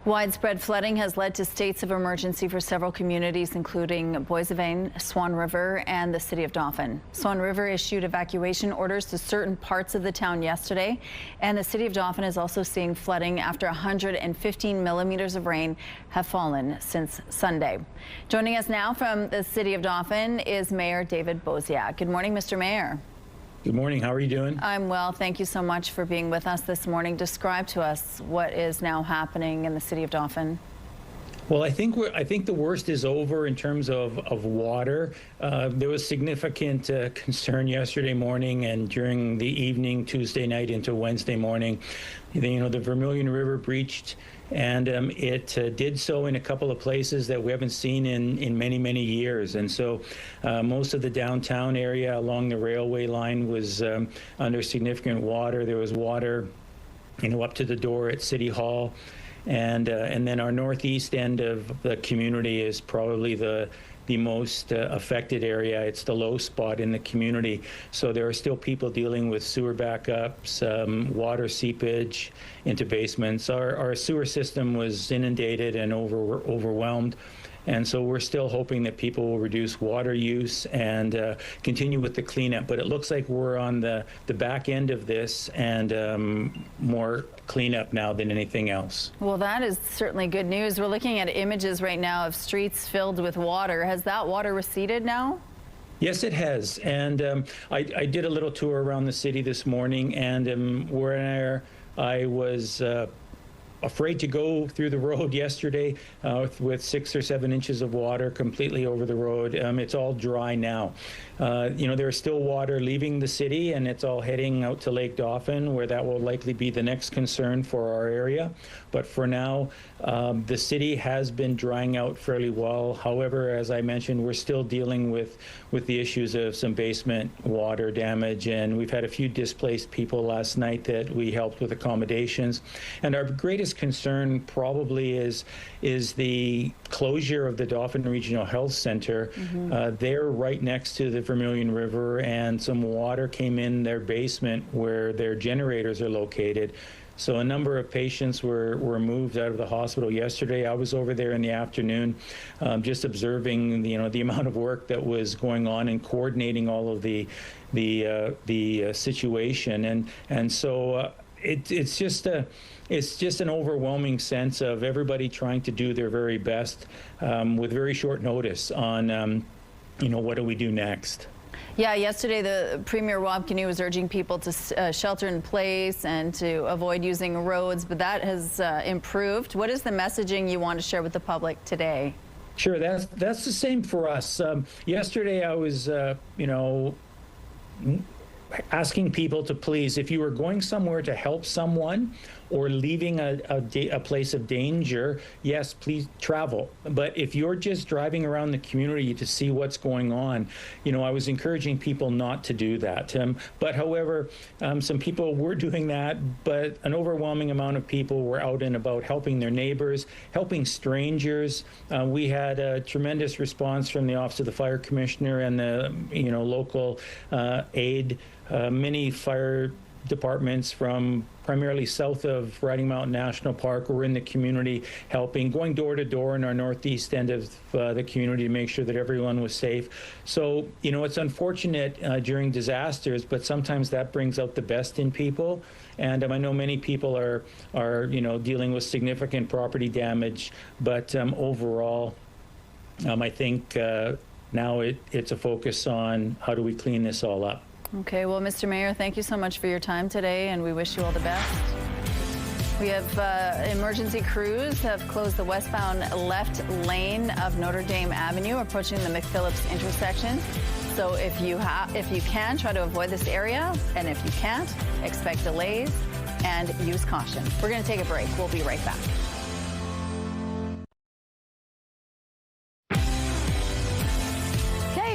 Widespread flooding has led to states of emergency for several communities, including Boissevain, Swan River, and the city of Dauphin. Swan River issued evacuation orders to certain parts of the town yesterday, and the city of Dauphin is also seeing flooding after 115 millimeters of rain have fallen since Sunday. Joining us now from the city of Dauphin is Mayor David Boziak. Good morning, Mr. Mayor. Good morning. How are you doing? I'm well. Thank you so much for being with us this morning. Describe to us what is now happening in the city of Dauphin. Well, I think the worst is over in terms of water. There was significant concern yesterday morning and during the evening, Tuesday night into Wednesday morning. The Vermilion River breached, and it did so in a couple of places that we haven't seen in many, many years. And so most of the downtown area along the railway line was under significant water. There was water, up to the door at City Hall. And then our northeast end of the community is probably the most affected area. It's the low spot in the community. So there are still people dealing with sewer backups, water seepage into basements. Our sewer system was inundated and overwhelmed. And so we're still hoping that people will reduce water use and continue with the cleanup. But it looks like we're on the back end of this and more cleanup now than anything else. Well, that is certainly good news. We're looking at images right now of streets filled with water. Has that water receded now? Yes, it has. And I did a little tour around the city this morning, and where I was afraid to go through the road yesterday with 6 or 7 inches of water completely over the road. It's all dry now. there is still water leaving the city, and it's all heading out to Lake Dauphin, where that will likely be the next concern for our area. But for now, the city has been drying out fairly well. However, as I mentioned, we're still dealing with the issues of some basement water damage, and we've had a few displaced people last night that we helped with accommodations. And our greatest concern probably is the closure of the Dauphin Regional Health Center. They're right next to the Vermilion River, and some water came in their basement where their generators are located. So a number of patients were moved out of the hospital yesterday. I was over there in the afternoon, just observing the amount of work that was going on and coordinating all of the situation, and so it's just an overwhelming sense of everybody trying to do their very best with very short notice on what do we do next. Yeah, yesterday the Premier Rob Kanu was urging people to shelter in place and to avoid using roads, but that has improved. What is the messaging you want to share with the public today? Sure, that's the same for us. Yesterday I was, asking people to please, if you are going somewhere to help someone or leaving a place of danger, yes, please travel. But if you're just driving around the community to see what's going on, I was encouraging people not to do that. But however, some people were doing that, but an overwhelming amount of people were out and about helping their neighbors, helping strangers. We had a tremendous response from the Office of the Fire Commissioner and the local aid. Many fire departments from primarily south of Riding Mountain National Park were in the community helping, going door to door in our northeast end of the community to make sure that everyone was safe. So, it's unfortunate during disasters, but sometimes that brings out the best in people. And I know many people are dealing with significant property damage, but overall, I think now it's a focus on how do we clean this all up. Okay, well, Mr. Mayor, thank you so much for your time today, and we wish you all the best. We have emergency crews have closed the westbound left lane of Notre Dame Avenue, approaching the McPhillips intersection. So if you can, try to avoid this area, and if you can't, expect delays and use caution. We're going to take a break. We'll be right back.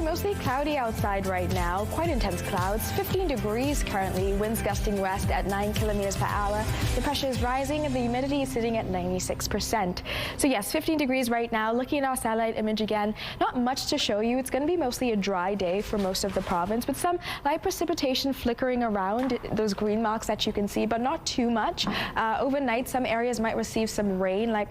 Mostly cloudy outside right now, quite intense clouds, 15 degrees currently, winds gusting west at 9 kilometers per hour. The pressure is rising and the humidity is sitting at 96%. So yes, 15 degrees right now. Looking at our satellite image again, not much to show you. It's going to be mostly a dry day for most of the province, with some light precipitation flickering around those green marks that you can see, but not too much. Overnight, some areas might receive some rain, light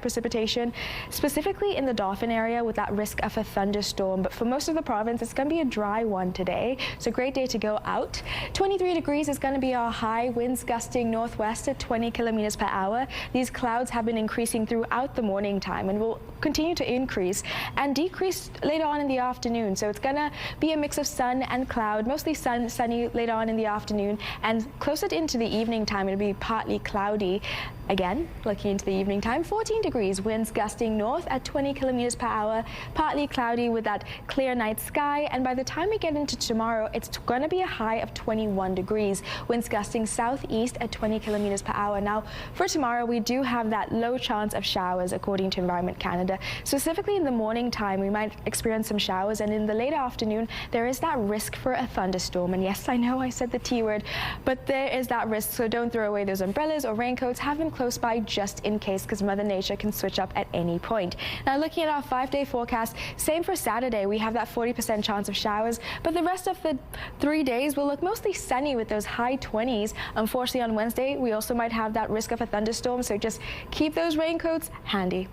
precipitation, specifically in the Dauphin area with that risk of a thunderstorm. But for most of the province, it's going to be a dry one today, so great day to go out. 23 degrees is going to be our high, winds gusting northwest at 20 kilometers per hour. These clouds have been increasing throughout the morning time and will continue to increase and decrease later on in the afternoon. So it's going to be a mix of sun and cloud, mostly sunny later on in the afternoon, and closer into the evening time, it'll be partly cloudy. Again, looking into the evening time, 14 degrees, winds gusting north at 20 kilometers per hour, partly cloudy with that clear night sky, and by the time we get into tomorrow, it's going to be a high of 21 degrees, winds gusting southeast at 20 kilometers per hour. Now, for tomorrow, we do have that low chance of showers, according to Environment Canada. Specifically in the morning time, we might experience some showers, and in the late afternoon, there is that risk for a thunderstorm. And yes, I know I said the T word, but there is that risk, so don't throw away those umbrellas or raincoats. Have them close by just in case, because Mother Nature can switch up at any point. Now, looking at our 5-day forecast, same for Saturday. We have that 40% chance of showers, but the rest of the 3 days will look mostly sunny with those high 20s. Unfortunately, on Wednesday, we also might have that risk of a thunderstorm, so just keep those raincoats handy.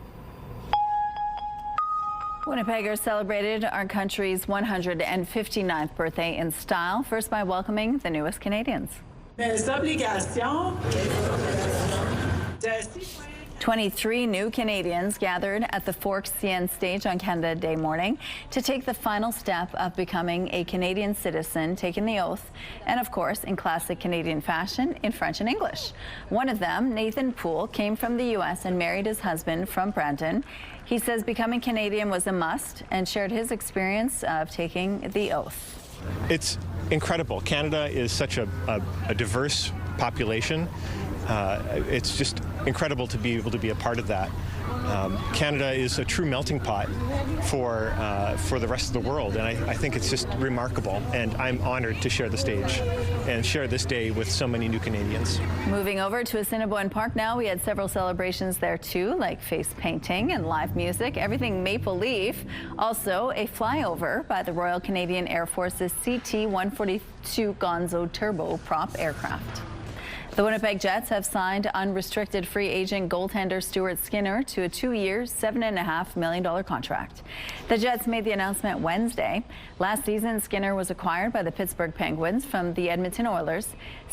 Winnipeggers celebrated our country's 159th birthday in style, first by welcoming the newest Canadians. 23 new Canadians gathered at the Forks CN stage on Canada Day morning to take the final step of becoming a Canadian citizen, taking the oath, and of course in classic Canadian fashion in French and English. One of them, Nathan Poole, came from the U.S. and married his husband from Brandon. He says becoming Canadian was a must and shared his experience of taking the oath. It's incredible. Canada is such a diverse population. It's just incredible to be able to be a part of that. Canada is a true melting pot for the rest of the world, and I think it's just remarkable, and I'm honored to share the stage and share this day with so many new Canadians. Moving over to Assiniboine Park now, we had several celebrations there too, like face painting and live music, everything maple leaf. Also a flyover by the Royal Canadian Air Force's CT-142 Gonzo turboprop aircraft. The Winnipeg Jets have signed unrestricted free agent goaltender Stuart Skinner to a 2-year, $7.5 million contract. The Jets made the announcement Wednesday. Last season, Skinner was acquired by the Pittsburgh Penguins from the Edmonton Oilers.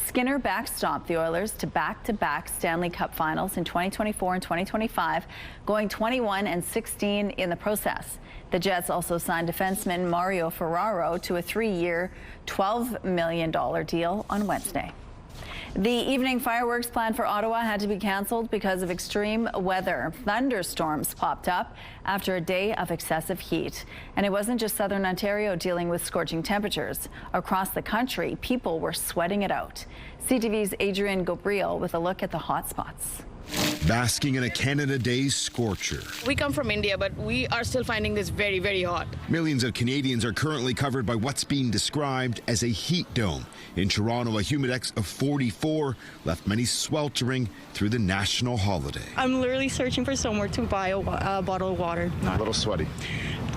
Skinner backstopped the Oilers to back-to-back Stanley Cup finals in 2024 and 2025, going 21-16 in the process. The Jets also signed defenseman Mario Ferraro to a 3-year, $12 million deal on Wednesday. The evening fireworks planned for Ottawa had to be canceled because of extreme weather. Thunderstorms popped up after a day of excessive heat. And it wasn't just southern Ontario dealing with scorching temperatures. Across the country, people were sweating it out. CTV's Adrian Gabriel with a look at the hot spots. Basking in a Canada Day scorcher. We come from India, but we are still finding this very, very hot. Millions of Canadians are currently covered by what's being described as a heat dome. In Toronto, a humidex of 44 left many sweltering through the national holiday. I'm literally searching for somewhere to buy a bottle of water. A little sweaty.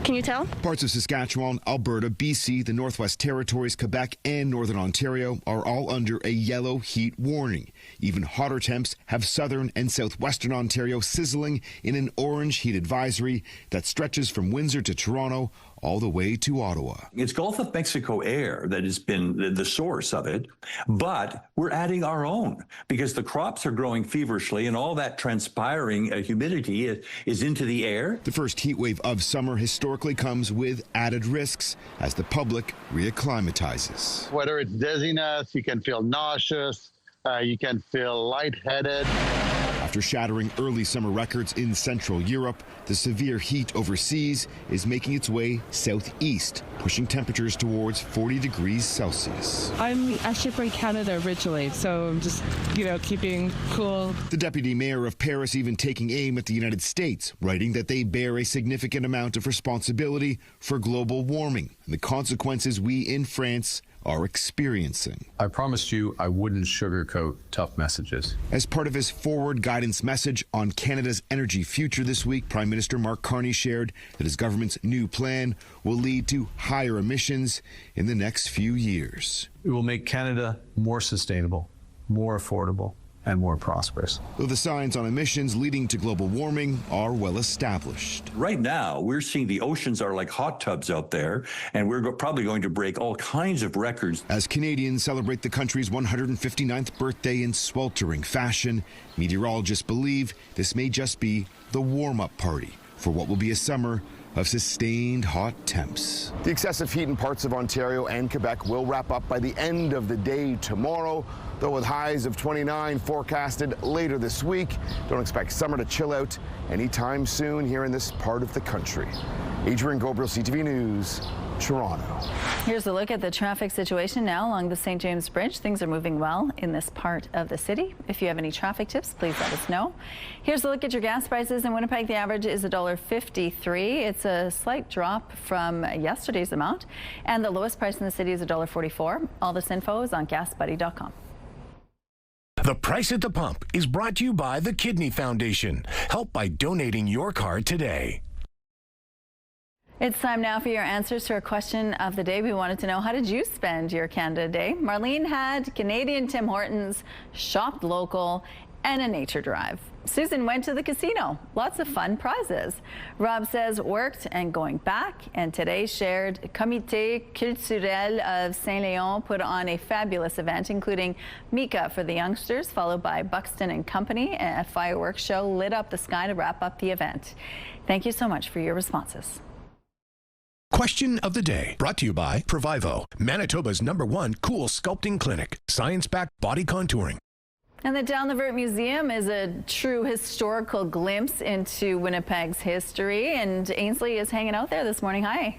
Can you tell? Parts of Saskatchewan, Alberta, BC, the Northwest Territories, Quebec, and Northern Ontario are all under a yellow heat warning. Even hotter temps have southern and southwestern Ontario sizzling in an orange heat advisory that stretches from Windsor to Toronto all the way to Ottawa. It's Gulf of Mexico air that has been the source of it, but we're adding our own because the crops are growing feverishly and all that transpiring humidity is into the air. The first heat wave of summer historically comes with added risks as the public reacclimatizes. Whether it's dizziness, you can feel nauseous, you can feel lightheaded. After shattering early summer records in Central Europe, the severe heat overseas is making its way southeast, pushing temperatures towards 40 degrees Celsius. I'm actually from Canada originally, so I'm just, keeping cool. The deputy mayor of Paris even taking aim at the United States, writing that they bear a significant amount of responsibility for global warming and the consequences we in France are experiencing. I promised you I wouldn't sugarcoat tough messages. As part of his forward guidance message on Canada's energy future this week, Prime Minister Mark Carney shared that his government's new plan will lead to higher emissions in the next few years. It will make Canada more sustainable, more affordable, and more prosperous. Though the signs on emissions leading to global warming are well established. Right now, we're seeing the oceans are like hot tubs out there, and we're probably going to break all kinds of records. As Canadians celebrate the country's 159th birthday in sweltering fashion, meteorologists believe this may just be the warm-up party for what will be a summer of sustained hot temps. The excessive heat in parts of Ontario and Quebec will wrap up by the end of the day tomorrow, though with highs of 29 forecasted later this week. Don't expect summer to chill out anytime soon here in this part of the country. Adrian Gabriel, CTV News, Toronto. Here's a look at the traffic situation now along the St. James Bridge. Things are moving well in this part of the city. If you have any traffic tips, please let us know. Here's a look at your gas prices. In Winnipeg, the average is $1.53. It's a slight drop from yesterday's amount. And the lowest price in the city is $1.44. All this info is on gasbuddy.com. The Price at the Pump is brought to you by the Kidney Foundation. Help by donating your card today. It's time now for your answers to our question of the day. We wanted to know, how did you spend your Canada Day? Marlene had Canadian Tim Hortons, shopped local, and a nature drive. Susan went to the casino. Lots of fun prizes. Rob says worked and going back, and today shared Comité Culturel of Saint-Léon put on a fabulous event, including Mika for the youngsters, followed by Buxton and Company. A fireworks show lit up the sky to wrap up the event. Thank you so much for your responses. Question of the day, brought to you by Provivo, Manitoba's #1 cool sculpting clinic, science-backed body contouring. And the Down the Vert Museum is a true historical glimpse into Winnipeg's history, and Ainsley is hanging out there this morning. Hi.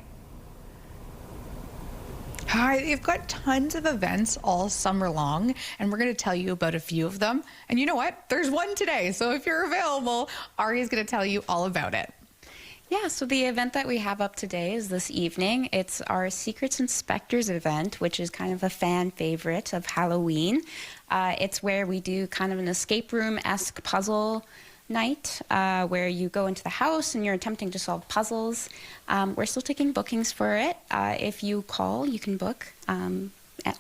Hi, you've got tons of events all summer long, and we're going to tell you about a few of them. And you know what? There's one today, so if you're available, Ari's going to tell you all about it. Yeah, so the event that we have up today is this evening. It's our Secrets and Spectres event, which is kind of a fan favorite of Halloween. It's where we do kind of an escape room-esque puzzle night where you go into the house and you're attempting to solve puzzles. We're still taking bookings for it. If you call, you can book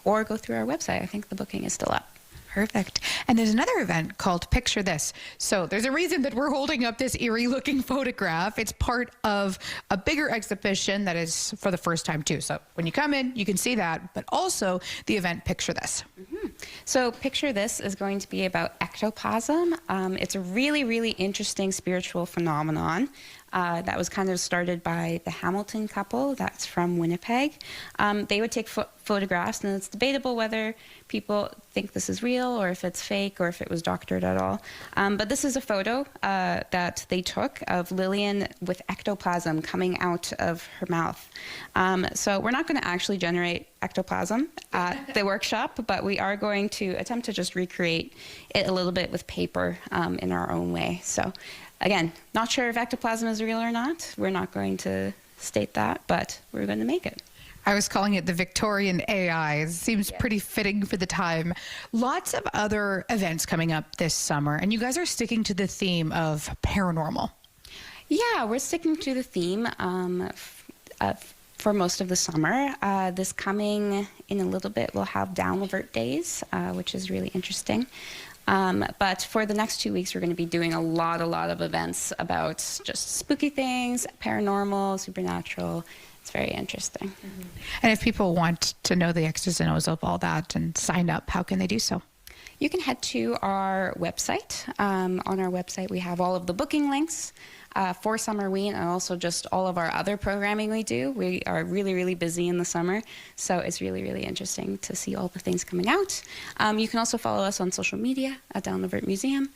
or go through our website. I think the booking is still up. Perfect. And there's another event called Picture This. So there's a reason that we're holding up this eerie looking photograph. It's part of a bigger exhibition that is for the first time too. So when you come in, you can see that, but also the event Picture This. Mm-hmm. So Picture This is going to be about ectoplasm. It's a really, really interesting spiritual phenomenon. That was kind of started by the Hamilton couple that's from Winnipeg. They would take photographs, and it's debatable whether people think this is real or if it's fake or if it was doctored at all. But this is a photo that they took of Lillian with ectoplasm coming out of her mouth. So we're not going to actually generate ectoplasm at the workshop, but we are going to attempt to just recreate it a little bit with paper in our own way. So again, not sure if ectoplasm is real or not. We're not going to state that, but we're going to make it. I was calling it the Victorian AI. It seems pretty fitting for the time. Lots of other events coming up this summer, and you guys are sticking to the theme of paranormal. Yeah, we're sticking to the theme for most of the summer. This coming in a little bit, we'll have Down the Vert Days, which is really interesting. But for the next 2 weeks, we're going to be doing a lot of events about just spooky things, paranormal, supernatural. It's very interesting. Mm-hmm. And if people want to know the X's and O's of all that and sign up, how can they do so? You can head to our website. On our website, we have all of the booking links for Summerween and also just all of our other programming we do. We are really, really busy in the summer, so it's really, really interesting to see all the things coming out. You can also follow us on social media at Down the Vert Museum,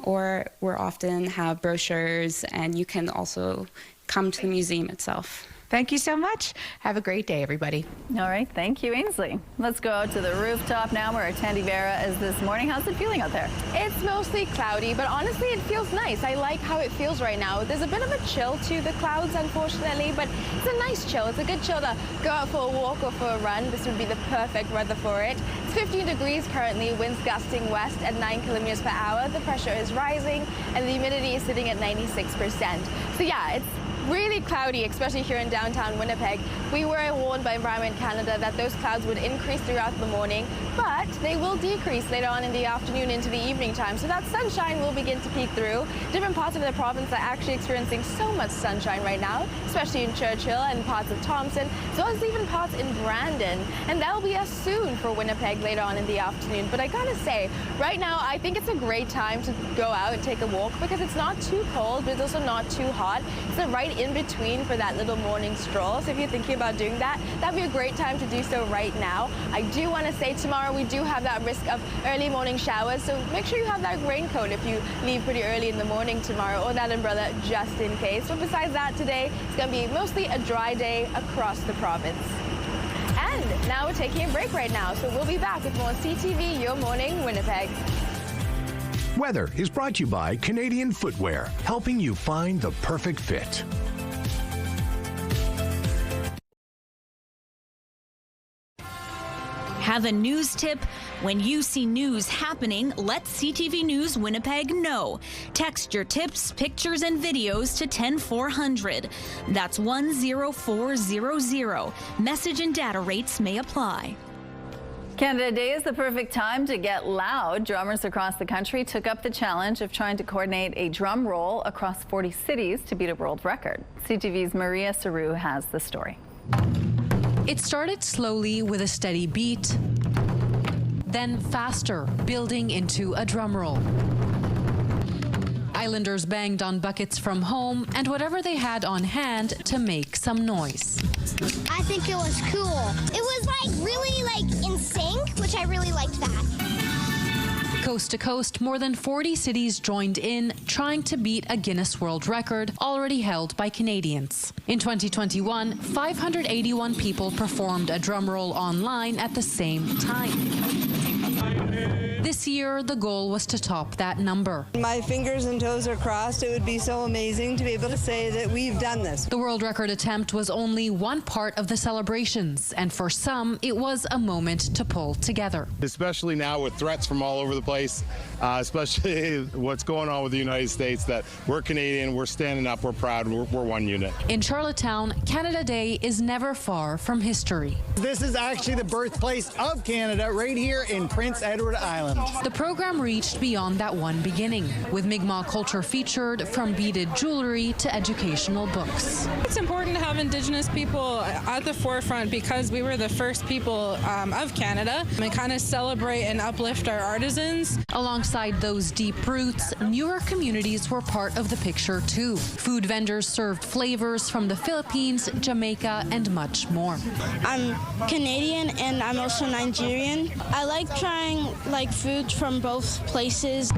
or we often have brochures, and you can also come to the museum itself. Thank you so much. Have a great day, everybody. All right. Thank you, Ainsley. Let's go out to the rooftop now where Tandy Vera is this morning. How's it feeling out there? It's mostly cloudy, but honestly, it feels nice. I like how it feels right now. There's a bit of a chill to the clouds, unfortunately, but it's a nice chill. It's a good chill to go out for a walk or for a run. This would be the perfect weather for it. It's 15 degrees currently, winds gusting west at 9 kilometers per hour. The pressure is rising, and the humidity is sitting at 96%. So yeah, it's really cloudy, especially here in downtown Winnipeg. We were warned by Environment Canada that those clouds would increase throughout the morning, but they will decrease later on in the afternoon into the evening time. So that sunshine will begin to peek through. Different parts of the province are actually experiencing so much sunshine right now, especially in Churchill and parts of Thompson, as well as even parts in Brandon. And that'll be us soon for Winnipeg later on in the afternoon. But I gotta say, right now, I think it's a great time to go out and take a walk because it's not too cold, but it's also not too hot. It's the right in between for that little morning stroll. So if you're thinking about doing that, that'd be a great time to do so right now. I do want to say tomorrow we do have that risk of early morning showers, so make sure you have that raincoat if you leave pretty early in the morning tomorrow, or that umbrella just in case. But besides that, today it's going to be mostly a dry day across the province. And now we're taking a break right now, so we'll be back with more CTV Your Morning Winnipeg. Weather is brought to you by Canadian Footwear, helping you find the perfect fit. Have a news tip? When you see news happening, let CTV News Winnipeg know. Text your tips, pictures, and videos to 10400. That's 10400. Message and data rates may apply. Canada Day is the perfect time to get loud. Drummers across the country took up the challenge of trying to coordinate a drum roll across 40 cities to beat a world record. CTV's Maria Saru has the story. It started slowly with a steady beat, then faster, building into a drum roll. Islanders banged on buckets from home and whatever they had on hand to make some noise. I think it was cool. It was really in sync, which I really liked that. Coast to coast, more than 40 cities joined in, trying to beat a Guinness World Record already held by Canadians. In 2021, 581 people performed a drum roll online at the same time. This year, the goal was to top that number. My fingers and toes are crossed. It would be so amazing to be able to say that we've done this. The world record attempt was only one part of the celebrations, and for some, it was a moment to pull together. Especially now with threats from all over the place, especially what's going on with the United States, that we're Canadian, we're standing up, we're proud, we're one unit. In Charlottetown, Canada Day is never far from history. This is actually the birthplace of Canada, right here in Prince Edward Island. The program reached beyond that one beginning, with Mi'kmaq culture featured from beaded jewelry to educational books. It's important to have Indigenous people at the forefront because we were the first people of Canada, and kind of celebrate and uplift our artisans. Alongside those deep roots, newer communities were part of the picture too. Food vendors served flavors from the Philippines, Jamaica, and much more. I'm Canadian and I'm also Nigerian. I like trying foods from both places.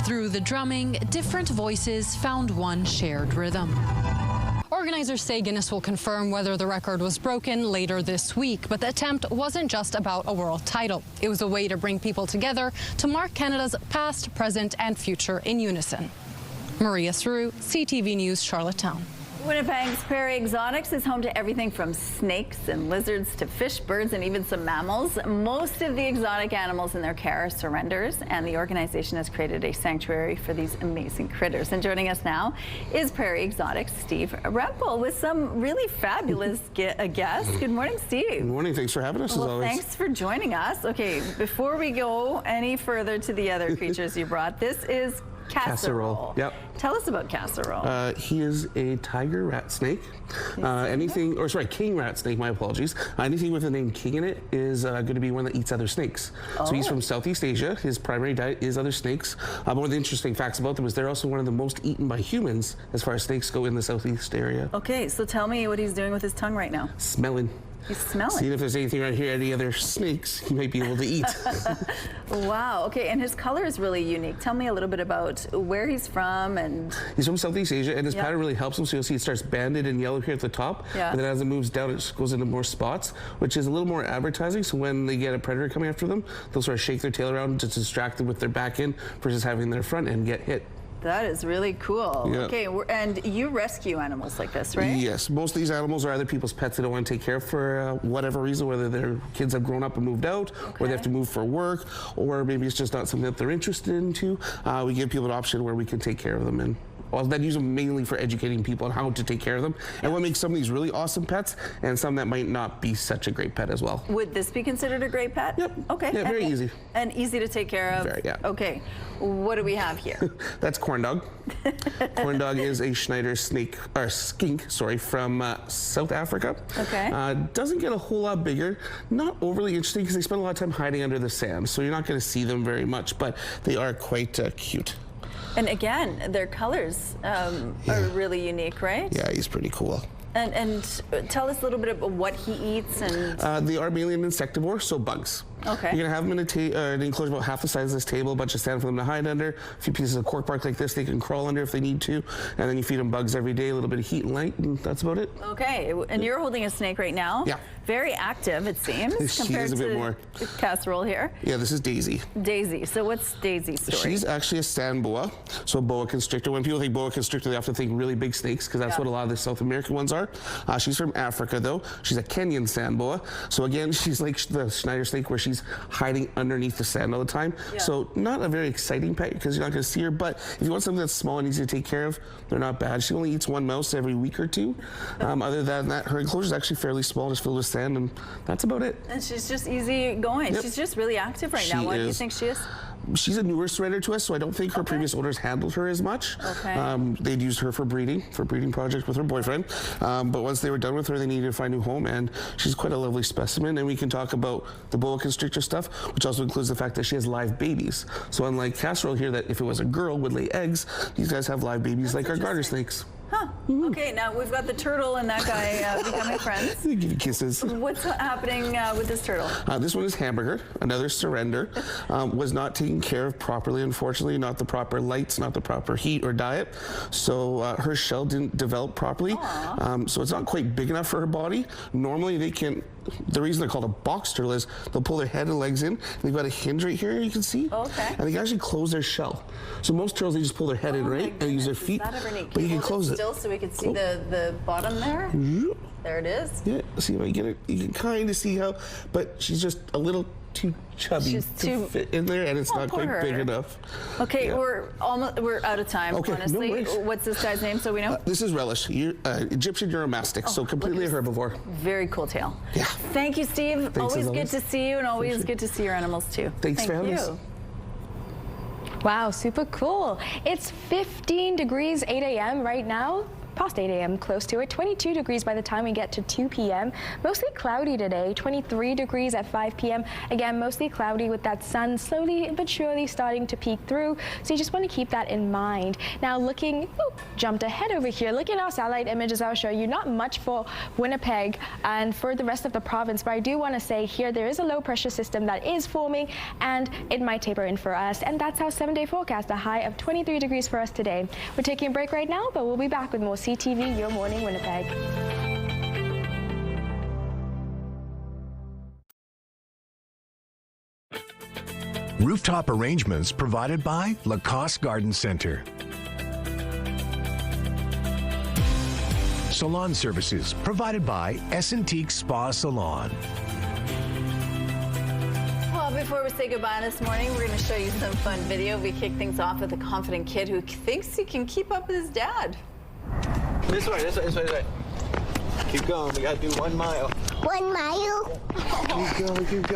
Through the drumming, different voices found one shared rhythm. Organizers say Guinness will confirm whether the record was broken later this week, but the attempt wasn't just about a world title. It was a way to bring people together to mark Canada's past, present, and future in unison. Maria Saru, CTV News, Charlottetown. Winnipeg's Prairie Exotics is home to everything from snakes and lizards to fish, birds, and even some mammals. Most of the exotic animals in their care are surrenders, and the organization has created a sanctuary for these amazing critters. And joining us now is Prairie Exotics' Steve Rempel with some really fabulous guests. Good morning, Steve. Good morning. Thanks for having us, as always. Thanks for joining us. Okay, before we go any further to the other creatures you brought, this is Casserole. Yep. Tell us about Casserole. He is a tiger rat snake. King rat snake, my apologies. Anything with the name king in it is going to be one that eats other snakes. So he's from Southeast Asia. His primary diet is other snakes. One of the interesting facts about them is they're also one of the most eaten by humans as far as snakes go in the Southeast area. Okay, so tell me what he's doing with his tongue right now. Smelling. He's smelling. See if there's anything right here, any other snakes he might be able to eat. Wow. Okay, and his color is really unique. Tell me a little bit about where he's from. And he's from Southeast Asia, and his pattern really helps him. So you'll see it starts banded and yellow here at the top, and then as it moves down, it goes into more spots, which is a little more advertising. So when they get a predator coming after them, they'll sort of shake their tail around to distract them with their back end versus having their front end get hit. That is really cool. Yeah. Okay, and you rescue animals like this, right? Yes, most of these animals are either people's pets they don't want to take care of for whatever reason, whether their kids have grown up and moved out, or they have to move for work, or maybe it's just not something that they're interested into. We give people an option where we can take care of them, and then use them mainly for educating people on how to take care of them, and what makes some of these really awesome pets, and some that might not be such a great pet as well. Would this be considered a great pet? Yep. Okay. Yeah, very easy. And easy to take care of? Very, yeah. Okay. What do we have here? That's corn dog. Corn dog is a Schneider skink from South Africa. Okay. Doesn't get a whole lot bigger. Not overly interesting because they spend a lot of time hiding under the sand, so you're not going to see them very much, but they are quite cute. And again, their colors are really unique, right? Yeah, he's pretty cool. And tell us a little bit about what he eats. And they are mainly an insectivore, so bugs. Okay. You're going to have them in an enclosure about half the size of this table, a bunch of sand for them to hide under, a few pieces of cork bark like this they can crawl under if they need to, and then you feed them bugs every day, a little bit of heat and light, and that's about it. Okay, and you're holding a snake right now. Yeah. Very active, it seems, compared is a bit to more. Casserole here. Yeah, this is Daisy. Daisy. So what's Daisy's story? She's actually a sand boa, so a boa constrictor. When people think boa constrictor, they often think really big snakes, because that's what a lot of the South American ones are. are. She's from Africa, though. She's a Kenyan sand boa. So again, she's like the Schneider snake, where she's hiding underneath the sand all the time. Yeah. So not a very exciting pet because you're not going to see her. But if you want something that's small and easy to take care of, they're not bad. She only eats one mouse every week or two. Other than that, her enclosure is actually fairly small, just filled with sand, and that's about it. And she's just easy going. Yep. She's just really active right now. What do you think she is? She's a newer surrender to us, so I don't think her previous owners handled her as much. Okay. They'd used her for breeding projects with her boyfriend. But once they were done with her, they needed to find a new home, and she's quite a lovely specimen. And we can talk about the boa constrictor stuff, which also includes the fact that she has live babies. So unlike casserole here, that if it was a girl would lay eggs, these guys have live babies like our garter snakes. Huh. Okay, now we've got the turtle and that guy becoming friends. They give you kisses. What's happening with this turtle? This one is Hamburger, another surrender. Was not taken care of properly, unfortunately. Not the proper lights, not the proper heat or diet. So her shell didn't develop properly. So it's not quite big enough for her body. Normally they can, the reason they're called a box turtle is they'll pull their head and legs in. And they've got a hinge right here, you can see. Okay. And they can actually close their shell. So most turtles, they just pull their head in, right? And use their feet. But you can close it. Still so we can see the bottom there. There it is. Yeah, see if I get it. You can kind of see how, but she's just a little too chubby to fit in there, and it's not quite big enough. Okay, yeah. we're out of time. Okay, honestly. No worries. What's this guy's name, so we know? This is Relish, Egyptian Euromastix, so completely a herbivore. Very cool tail. Yeah. Thank you, Steve. Thanks, always good to see you, and always good to see your animals too. Thanks for having us. Wow, super cool. It's 15 degrees 8 a.m. right now. Past 8 a.m. close to it, 22 degrees by the time we get to 2 p.m. Mostly cloudy today, 23 degrees at 5 p.m. Again, mostly cloudy with that sun slowly but surely starting to peek through. So you just want to keep that in mind. Now jumped ahead over here. Looking at our satellite images, I'll show you not much for Winnipeg and for the rest of the province, but I do want to say here there is a low pressure system that is forming and it might taper in for us. And that's our 7-day forecast, a high of 23 degrees for us today. We're taking a break right now, but we'll be back with more CTV Your Morning Winnipeg. Rooftop arrangements provided by Lacoste Garden Center. Salon services provided by Essentique Spa Salon. Well, before we say goodbye this morning, we're going to show you some fun video. We kick things off with a confident kid who thinks he can keep up with his dad. This way. Keep going. We gotta do 1 mile. 1 mile? Keep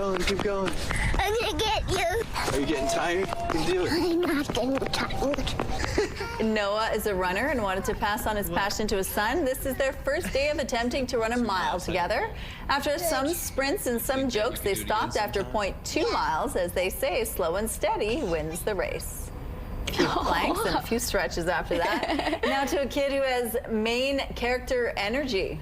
going. I'm gonna get you. Are you getting tired? You can do it. I'm not getting tired. Noah is a runner and wanted to pass on his passion to his son. This is their first day of attempting to run a mile together. After some sprints and some jokes, they stopped after 0.2 miles. As they say, slow and steady wins the race. A few planks and a few stretches after that. Now to a kid who has main character energy.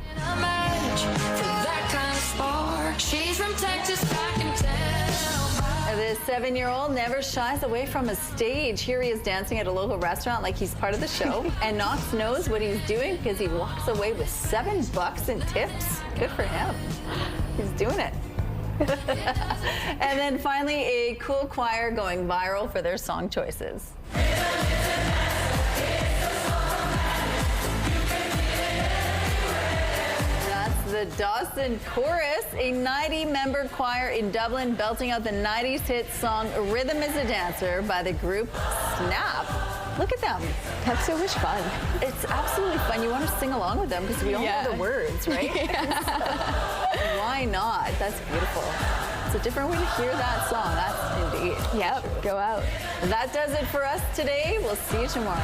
The 7-year-old never shies away from a stage. Here he is dancing at a local restaurant like he's part of the show. And Knox knows what he's doing because he walks away with $7 in tips. Good for him. He's doing it. And then finally, a cool choir going viral for their song choices. That's the Dawson Chorus, a 90-member choir in Dublin belting out the 90s hit song Rhythm is a Dancer by the group Snap. Look at them. That's so much fun. It's absolutely fun. You want to sing along with them because we all know the words, right? Why not? That's beautiful. It's a different way to hear that song. That's indeed. Yep, go out. That does it for us today. We'll see you tomorrow.